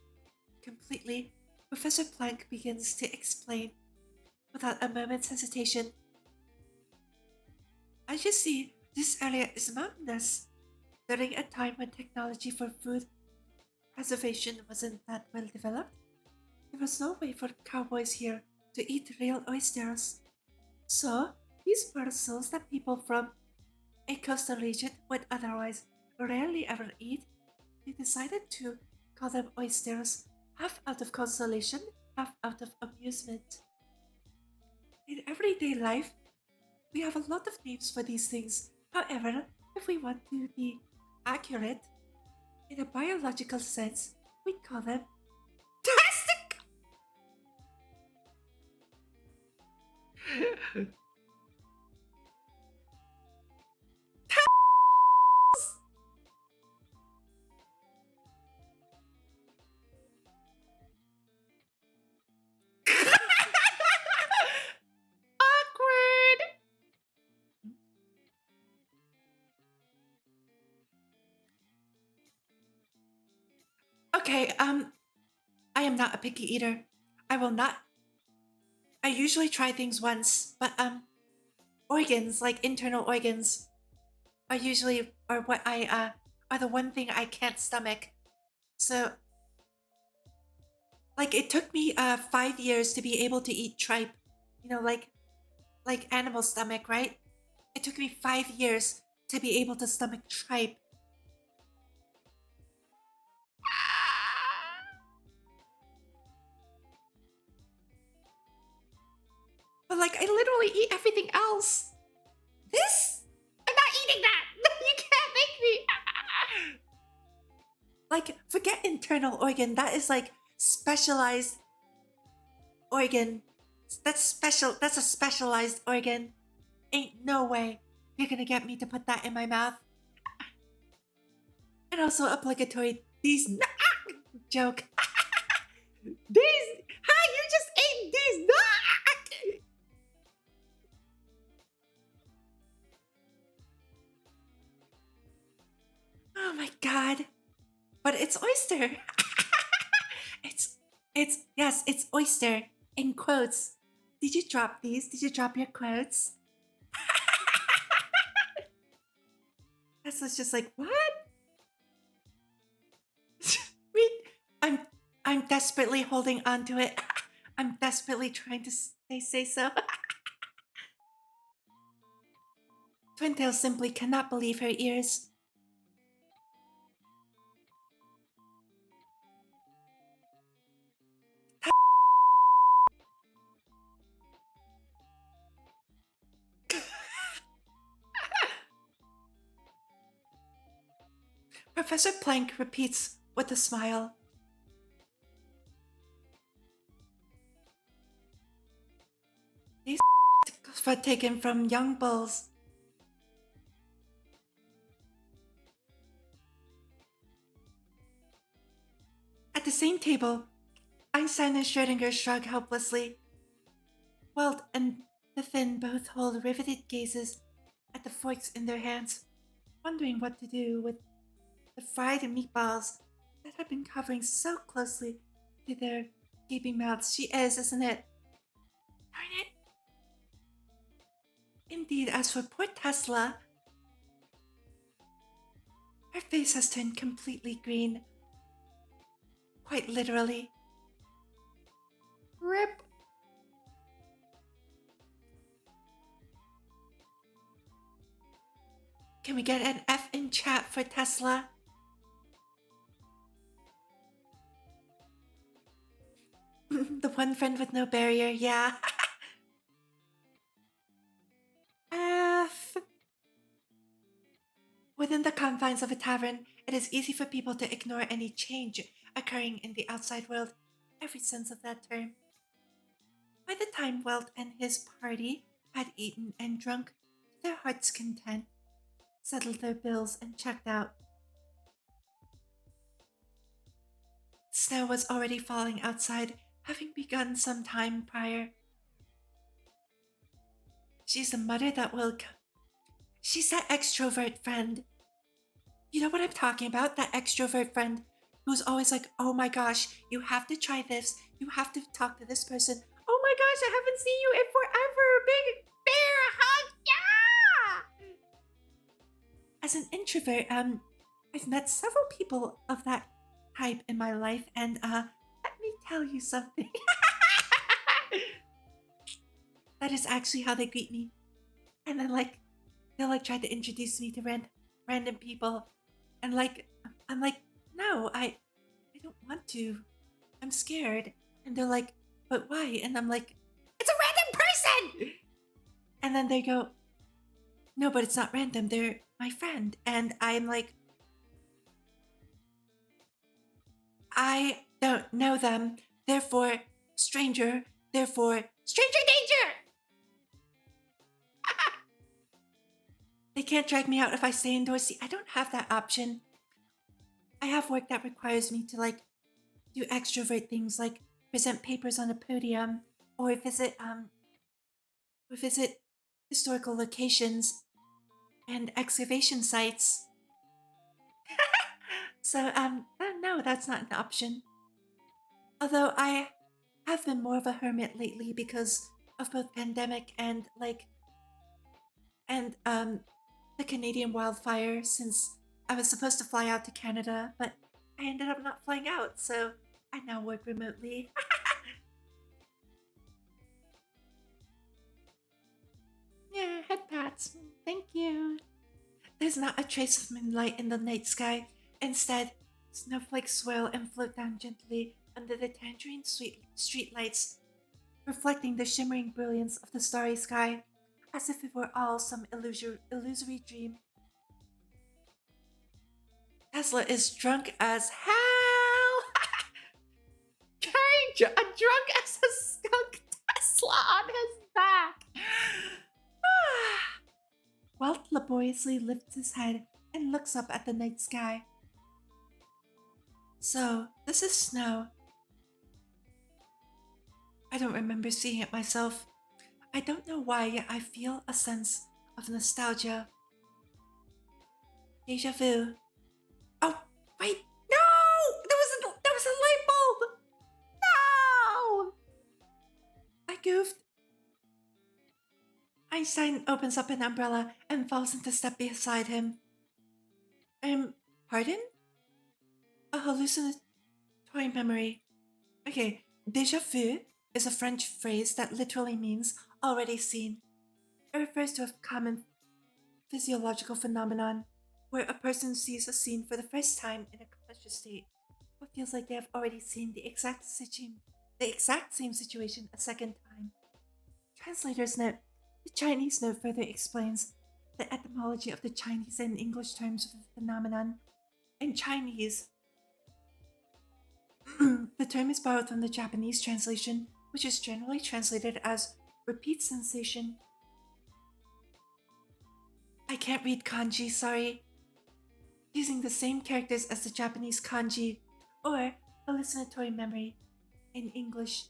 completely, Professor Plank begins to explain without a moment's hesitation. As you see, this area is mountainous. During a time when technology for food preservation wasn't that well developed. There was no way for cowboys here to eat real oysters. So, these parcels that people from a coastal region would otherwise rarely ever eat, they decided to call them oysters, half out of consolation, half out of amusement. In everyday life, we have a lot of names for these things. However, if we want to be accurate, in a biological sense, we call them plastic. Awkward. Okay, I am not a picky eater. I will not. I usually try things once, but organs like internal organs are usually are what I are the one thing I can't stomach. So like it took me 5 years to be able to eat tripe. You know, like animal stomach, right? It took me 5 years to be able to stomach tripe. But like I literally eat everything else. This? I'm not eating that. You can't make me. Like forget internal organ. That is like specialized organ. That's special. That's a specialized organ. Ain't no way you're gonna get me to put that in my mouth. And also obligatory these joke. These hi, you just ate these. Oh my god. But it's oyster. it's yes, it's oyster in quotes. Did you drop these? Did you drop your quotes? This was just like, what? Me, I'm desperately holding on to it. I'm desperately trying to say so. Twintail simply cannot believe her ears. Professor Plank repeats with a smile. These were taken from young bulls. At the same table, Einstein and Schrödinger shrug helplessly. Welt and the Finn both hold riveted gazes at the forks in their hands, wondering what to do with the fried meatballs that have been covering so closely to their gaping mouths. She is, isn't it? Darn it. Indeed, as for poor Tesla, her face has turned completely green. Quite literally. Rip. Can we get an F in chat for Tesla? The one friend with no barrier, yeah. F. Within the confines of a tavern, it is easy for people to ignore any change occurring in the outside world, every sense of that term. By the time Welt and his party had eaten and drunk to their heart's content, settled their bills, and checked out, snow was already falling outside, having begun some time prior. She's the mother that will. She's that extrovert friend. You know what I'm talking about? That extrovert friend who's always like, oh my gosh, you have to try this. You have to talk to this person. Oh my gosh, I haven't seen you in forever. Big bear hug, yeah! As an introvert, I've met several people of that hype in my life, and let me tell you something. That is actually how they greet me. And then like they'll like try to introduce me to random people, and like I'm like, no, I don't want to. I'm scared. And they're like, but why? And I'm like, it's a random person. And then they go, no, but it's not random. They're my friend. And I'm like, I don't know them. Therefore, stranger. Therefore, stranger danger. They can't drag me out if I stay indoors. See, I don't have that option. I have work that requires me to like do extrovert things like present papers on a podium or visit historical locations and excavation sites. So no, that's not an option. Although I have been more of a hermit lately because of both pandemic and the Canadian wildfire, since I was supposed to fly out to Canada, but I ended up not flying out, so I now work remotely. Yeah, head pats. Thank you. There's not a trace of moonlight in the night sky. Instead, snowflakes swirl and float down gently under the tangerine sweet streetlights, reflecting the shimmering brilliance of the starry sky, as if it were all some illusory dream. Tesla is drunk as hell! Carrying a drunk as a skunk Tesla on his back! Walt laboriously lifts his head and looks up at the night sky. So, this is snow. I don't remember seeing it myself. I don't know why, yet I feel a sense of nostalgia. Deja vu. Oh, wait, no! There was a light bulb! No! I goofed. Einstein opens up an umbrella and falls into step beside him. Pardon? A hallucinatory memory. Okay, déjà vu is a French phrase that literally means already seen. It refers to a common physiological phenomenon where a person sees a scene for the first time in a conscious state, but feels like they have already seen the exact same situation a second time. Translator's note. The Chinese note further explains the etymology of the Chinese and English terms of the phenomenon. In Chinese, the term is borrowed from the Japanese translation, which is generally translated as repeat sensation. I can't read kanji, sorry. Using the same characters as the Japanese kanji, or hallucinatory memory. In English,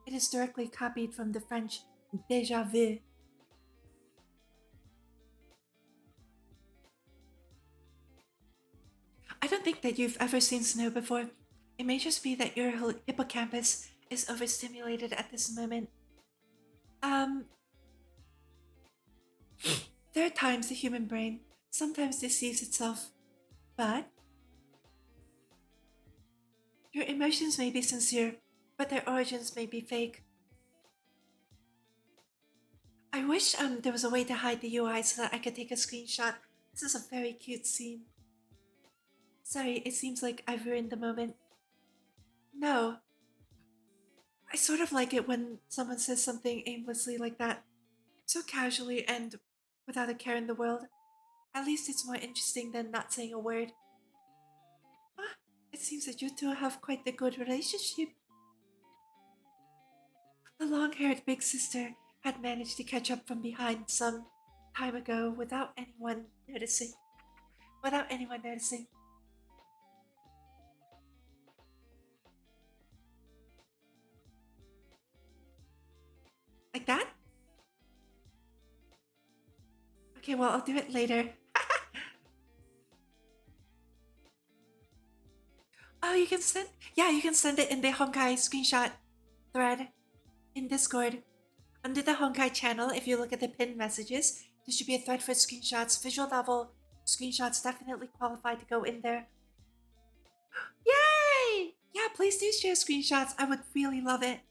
it is directly copied from the French déjà vu. I don't think that you've ever seen snow before. It may just be that your hippocampus is overstimulated at this moment. There are times the human brain sometimes deceives itself, but your emotions may be sincere, but their origins may be fake. I wish there was a way to hide the UI so that I could take a screenshot. This is a very cute scene. Sorry, it seems like I've ruined the moment. No. I sort of like it when someone says something aimlessly like that. So casually and without a care in the world. At least it's more interesting than not saying a word. Ah, it seems that you two have quite the good relationship. The long-haired big sister had managed to catch up from behind some time ago without anyone noticing. Like that? Okay, well, I'll do it later. Oh, you can send... Yeah, you can send it in the Honkai screenshot thread in Discord. Under the Honkai channel, if you look at the pinned messages, there should be a thread for screenshots. Visual novel screenshots definitely qualify to go in there. Yeah, please do share screenshots. I would really love it.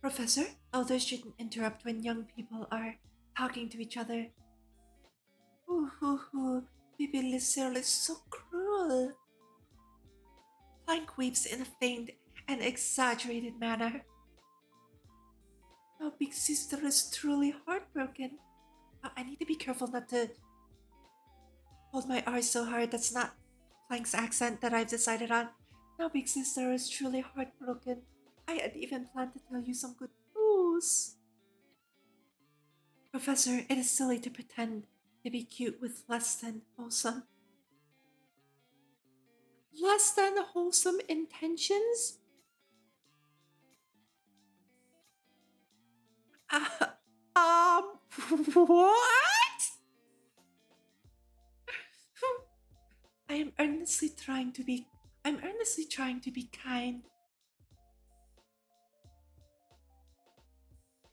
Professor, elders shouldn't interrupt when young people are talking to each other. Ooh, Bibi Lizelle is so cruel. Plank weeps in a faint and exaggerated manner. Oh, big sister is truly heartbroken. I need to be careful not to hold my R so hard. That's not Plank's accent that I've decided on. Now, big sister is truly heartbroken. I had even planned to tell you some good news. Professor, it is silly to pretend to be cute with less than wholesome. Less than wholesome intentions? Uh, um, what? I'm earnestly trying to be kind.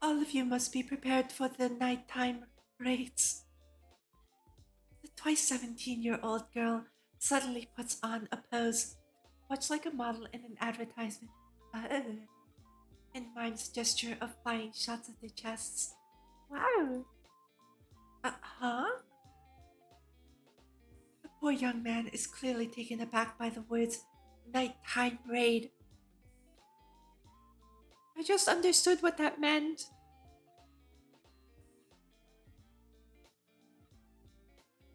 All of you must be prepared for the nighttime raids. The twice 17-year-old girl suddenly puts on a pose, much like a model in an advertisement, and mimes gesture of firing shots at their chests. Wow. Huh? The poor young man is clearly taken aback by the words nighttime raid. I just understood what that meant.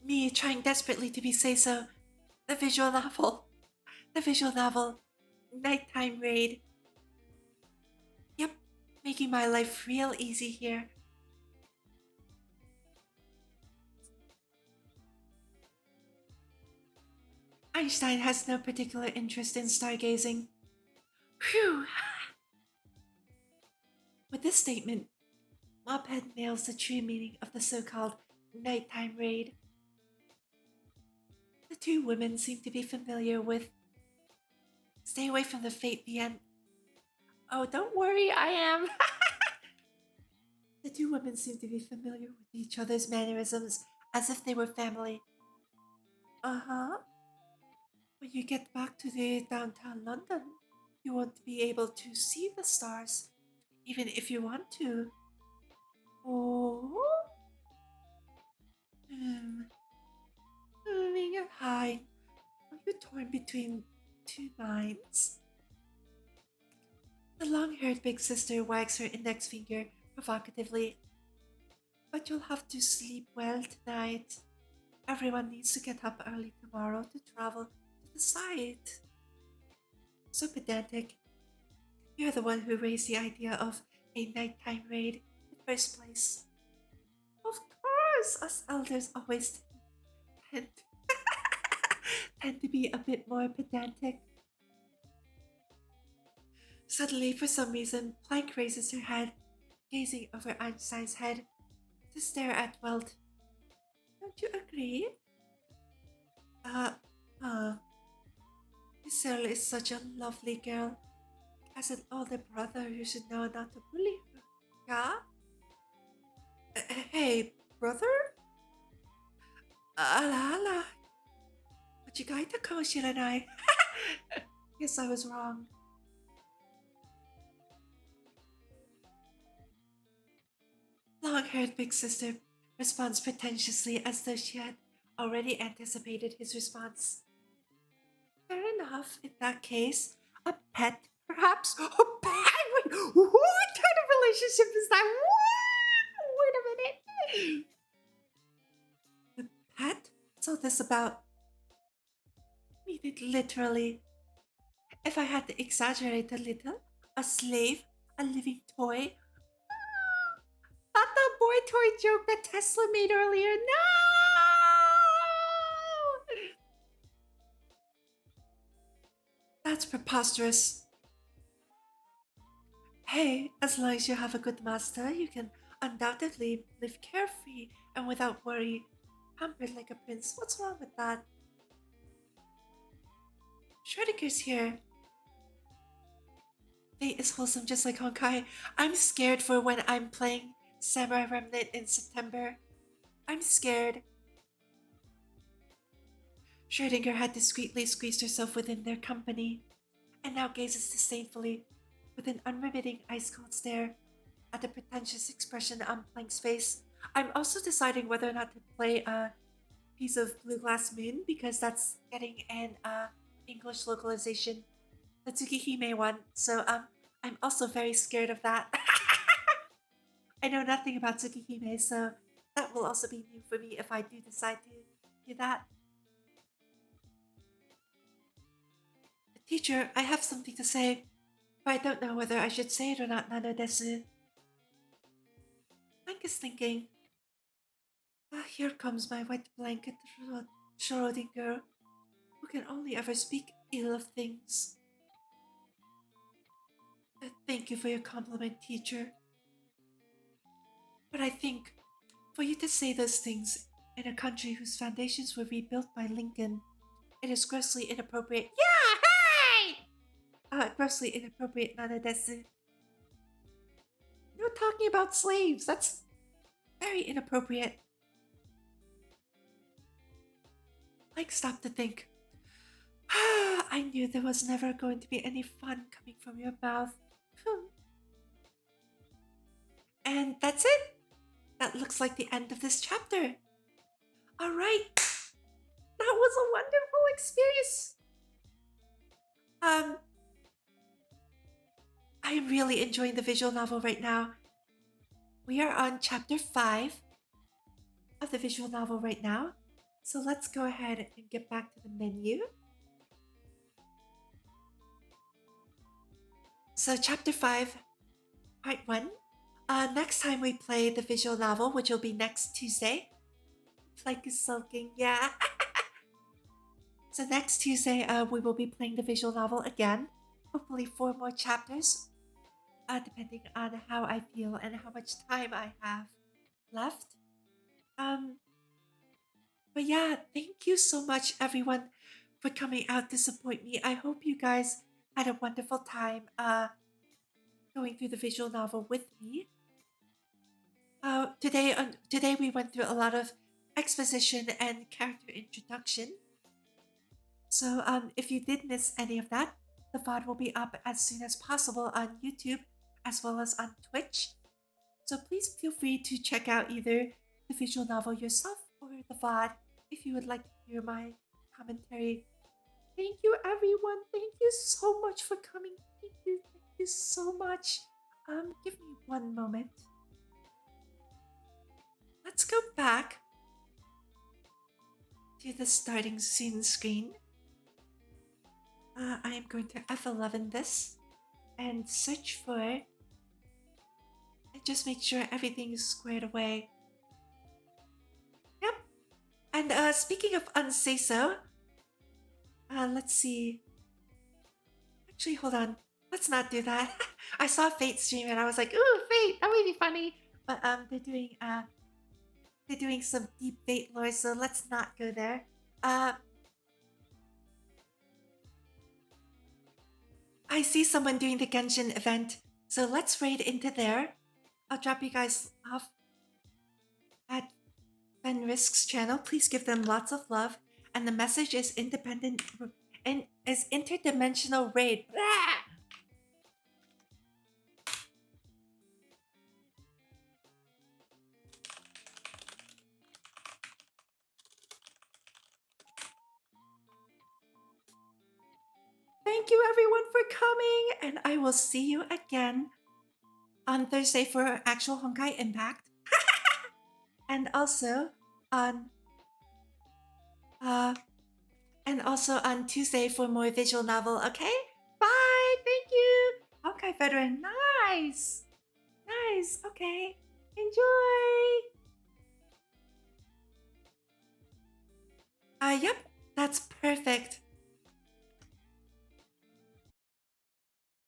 Me trying desperately to be say-so. The visual novel. The visual novel. Nighttime raid. Yep, making my life real easy here. Einstein has no particular interest in stargazing. Phew! With this statement, Mophead nails the true meaning of the so-called nighttime raid. The two women seem to be familiar with. Stay away from the fate end. Oh, don't worry, I am. The two women seem to be familiar with each other's mannerisms as if they were family. Uh-huh. When you get back to the downtown London, you won't be able to see the stars, even if you want to. Oh? Moving high. Are you torn between two minds? The long-haired big sister wags her index finger provocatively. But you'll have to sleep well tonight. Everyone needs to get up early tomorrow to travel to the site. So pedantic. You're the one who raised the idea of a nighttime raid in the first place. Of course, us elders always tend, tend to be a bit more pedantic. Suddenly, for some reason, Plank raises her head, gazing over Einstein's head to stare at Welt. Don't you agree? This girl is such a lovely girl. As an older brother, you should know not to bully her. Yeah? Hey, brother? Ala. Machikaita ka mo shiranai. Yes, I was wrong. Long-haired big sister responds pretentiously as though she had already anticipated his response. Fair enough, in that case. A pet, perhaps? A pet? Wait, what kind of relationship is that? Wait a minute. A pet? What's all this about? I mean it literally. If I had to exaggerate a little, a slave, a living toy. Not the boy toy joke that Tesla made earlier. No! That's preposterous. Hey, as long as you have a good master, you can undoubtedly live carefree and without worry, pampered like a prince. What's wrong with that? Schrodinger's here. Fate is wholesome just like Honkai. I'm scared for when I'm playing Samurai Remnant in September. I'm scared. Schrödinger had discreetly squeezed herself within their company, and now gazes disdainfully, with an unremitting ice-cold stare, at the pretentious expression on Plank's face. I'm also deciding whether or not to play a piece of Blue Glass Moon, because that's getting an English localization, the Tsukihime one. So I'm also very scared of that. I know nothing about Tsukihime, so that will also be new for me if I do decide to do that. Teacher, I have something to say, but I don't know whether I should say it or not, Nano Desu. Blank is thinking. Here comes my wet blanket, Schrödinger, who can only ever speak ill of things. Thank you for your compliment, teacher. But I think, for you to say those things in a country whose foundations were rebuilt by Lincoln, it is grossly inappropriate. Yeah, hey! Grossly inappropriate, Nana Desu. You're talking about slaves. That's very inappropriate. Like, stop to think. I knew there was never going to be any fun coming from your mouth. And that's it. That looks like the end of this chapter. All right. That was a wonderful experience. I'm really enjoying the visual novel right now. We are on chapter 5 of the visual novel right now. So let's go ahead and get back to the menu. So chapter 5, part 1. Next time we play the visual novel, which will be next Tuesday. Plank is sulking, yeah. So next Tuesday, we will be playing the visual novel again. Hopefully 4 more chapters, depending on how I feel and how much time I have left. But yeah, thank you so much, everyone, for coming out to support me. I hope you guys had a wonderful time going through the visual novel with me. Today we went through a lot of exposition and character introduction. So if you did miss any of that, the VOD will be up as soon as possible on YouTube as well as on Twitch. So please feel free to check out either the visual novel yourself or the VOD if you would like to hear my commentary. Thank you, everyone. Thank you so much for coming. Thank you so much. Give me one moment. Let's go back to the starting scene screen. I am going to F11 this and search for and just make sure everything is squared away. Yep. And speaking of unsay so, let's see. Actually, hold on. Let's not do that. I saw Fate stream and I was like, ooh, Fate, that would be funny. But they're doing some deep Fate lore, so let's not go there. I see someone doing the Genshin event, so let's raid into there. I'll drop you guys off at Fenrisk's channel. Please give them lots of love. And the message is independent and is interdimensional raid. Blah! Thank you everyone for coming, and I will see you again on Thursday for actual Honkai Impact. and also on Tuesday for more visual novel, okay? Bye! Thank you! Honkai veteran, nice! Nice, okay. Enjoy! Yep, that's perfect.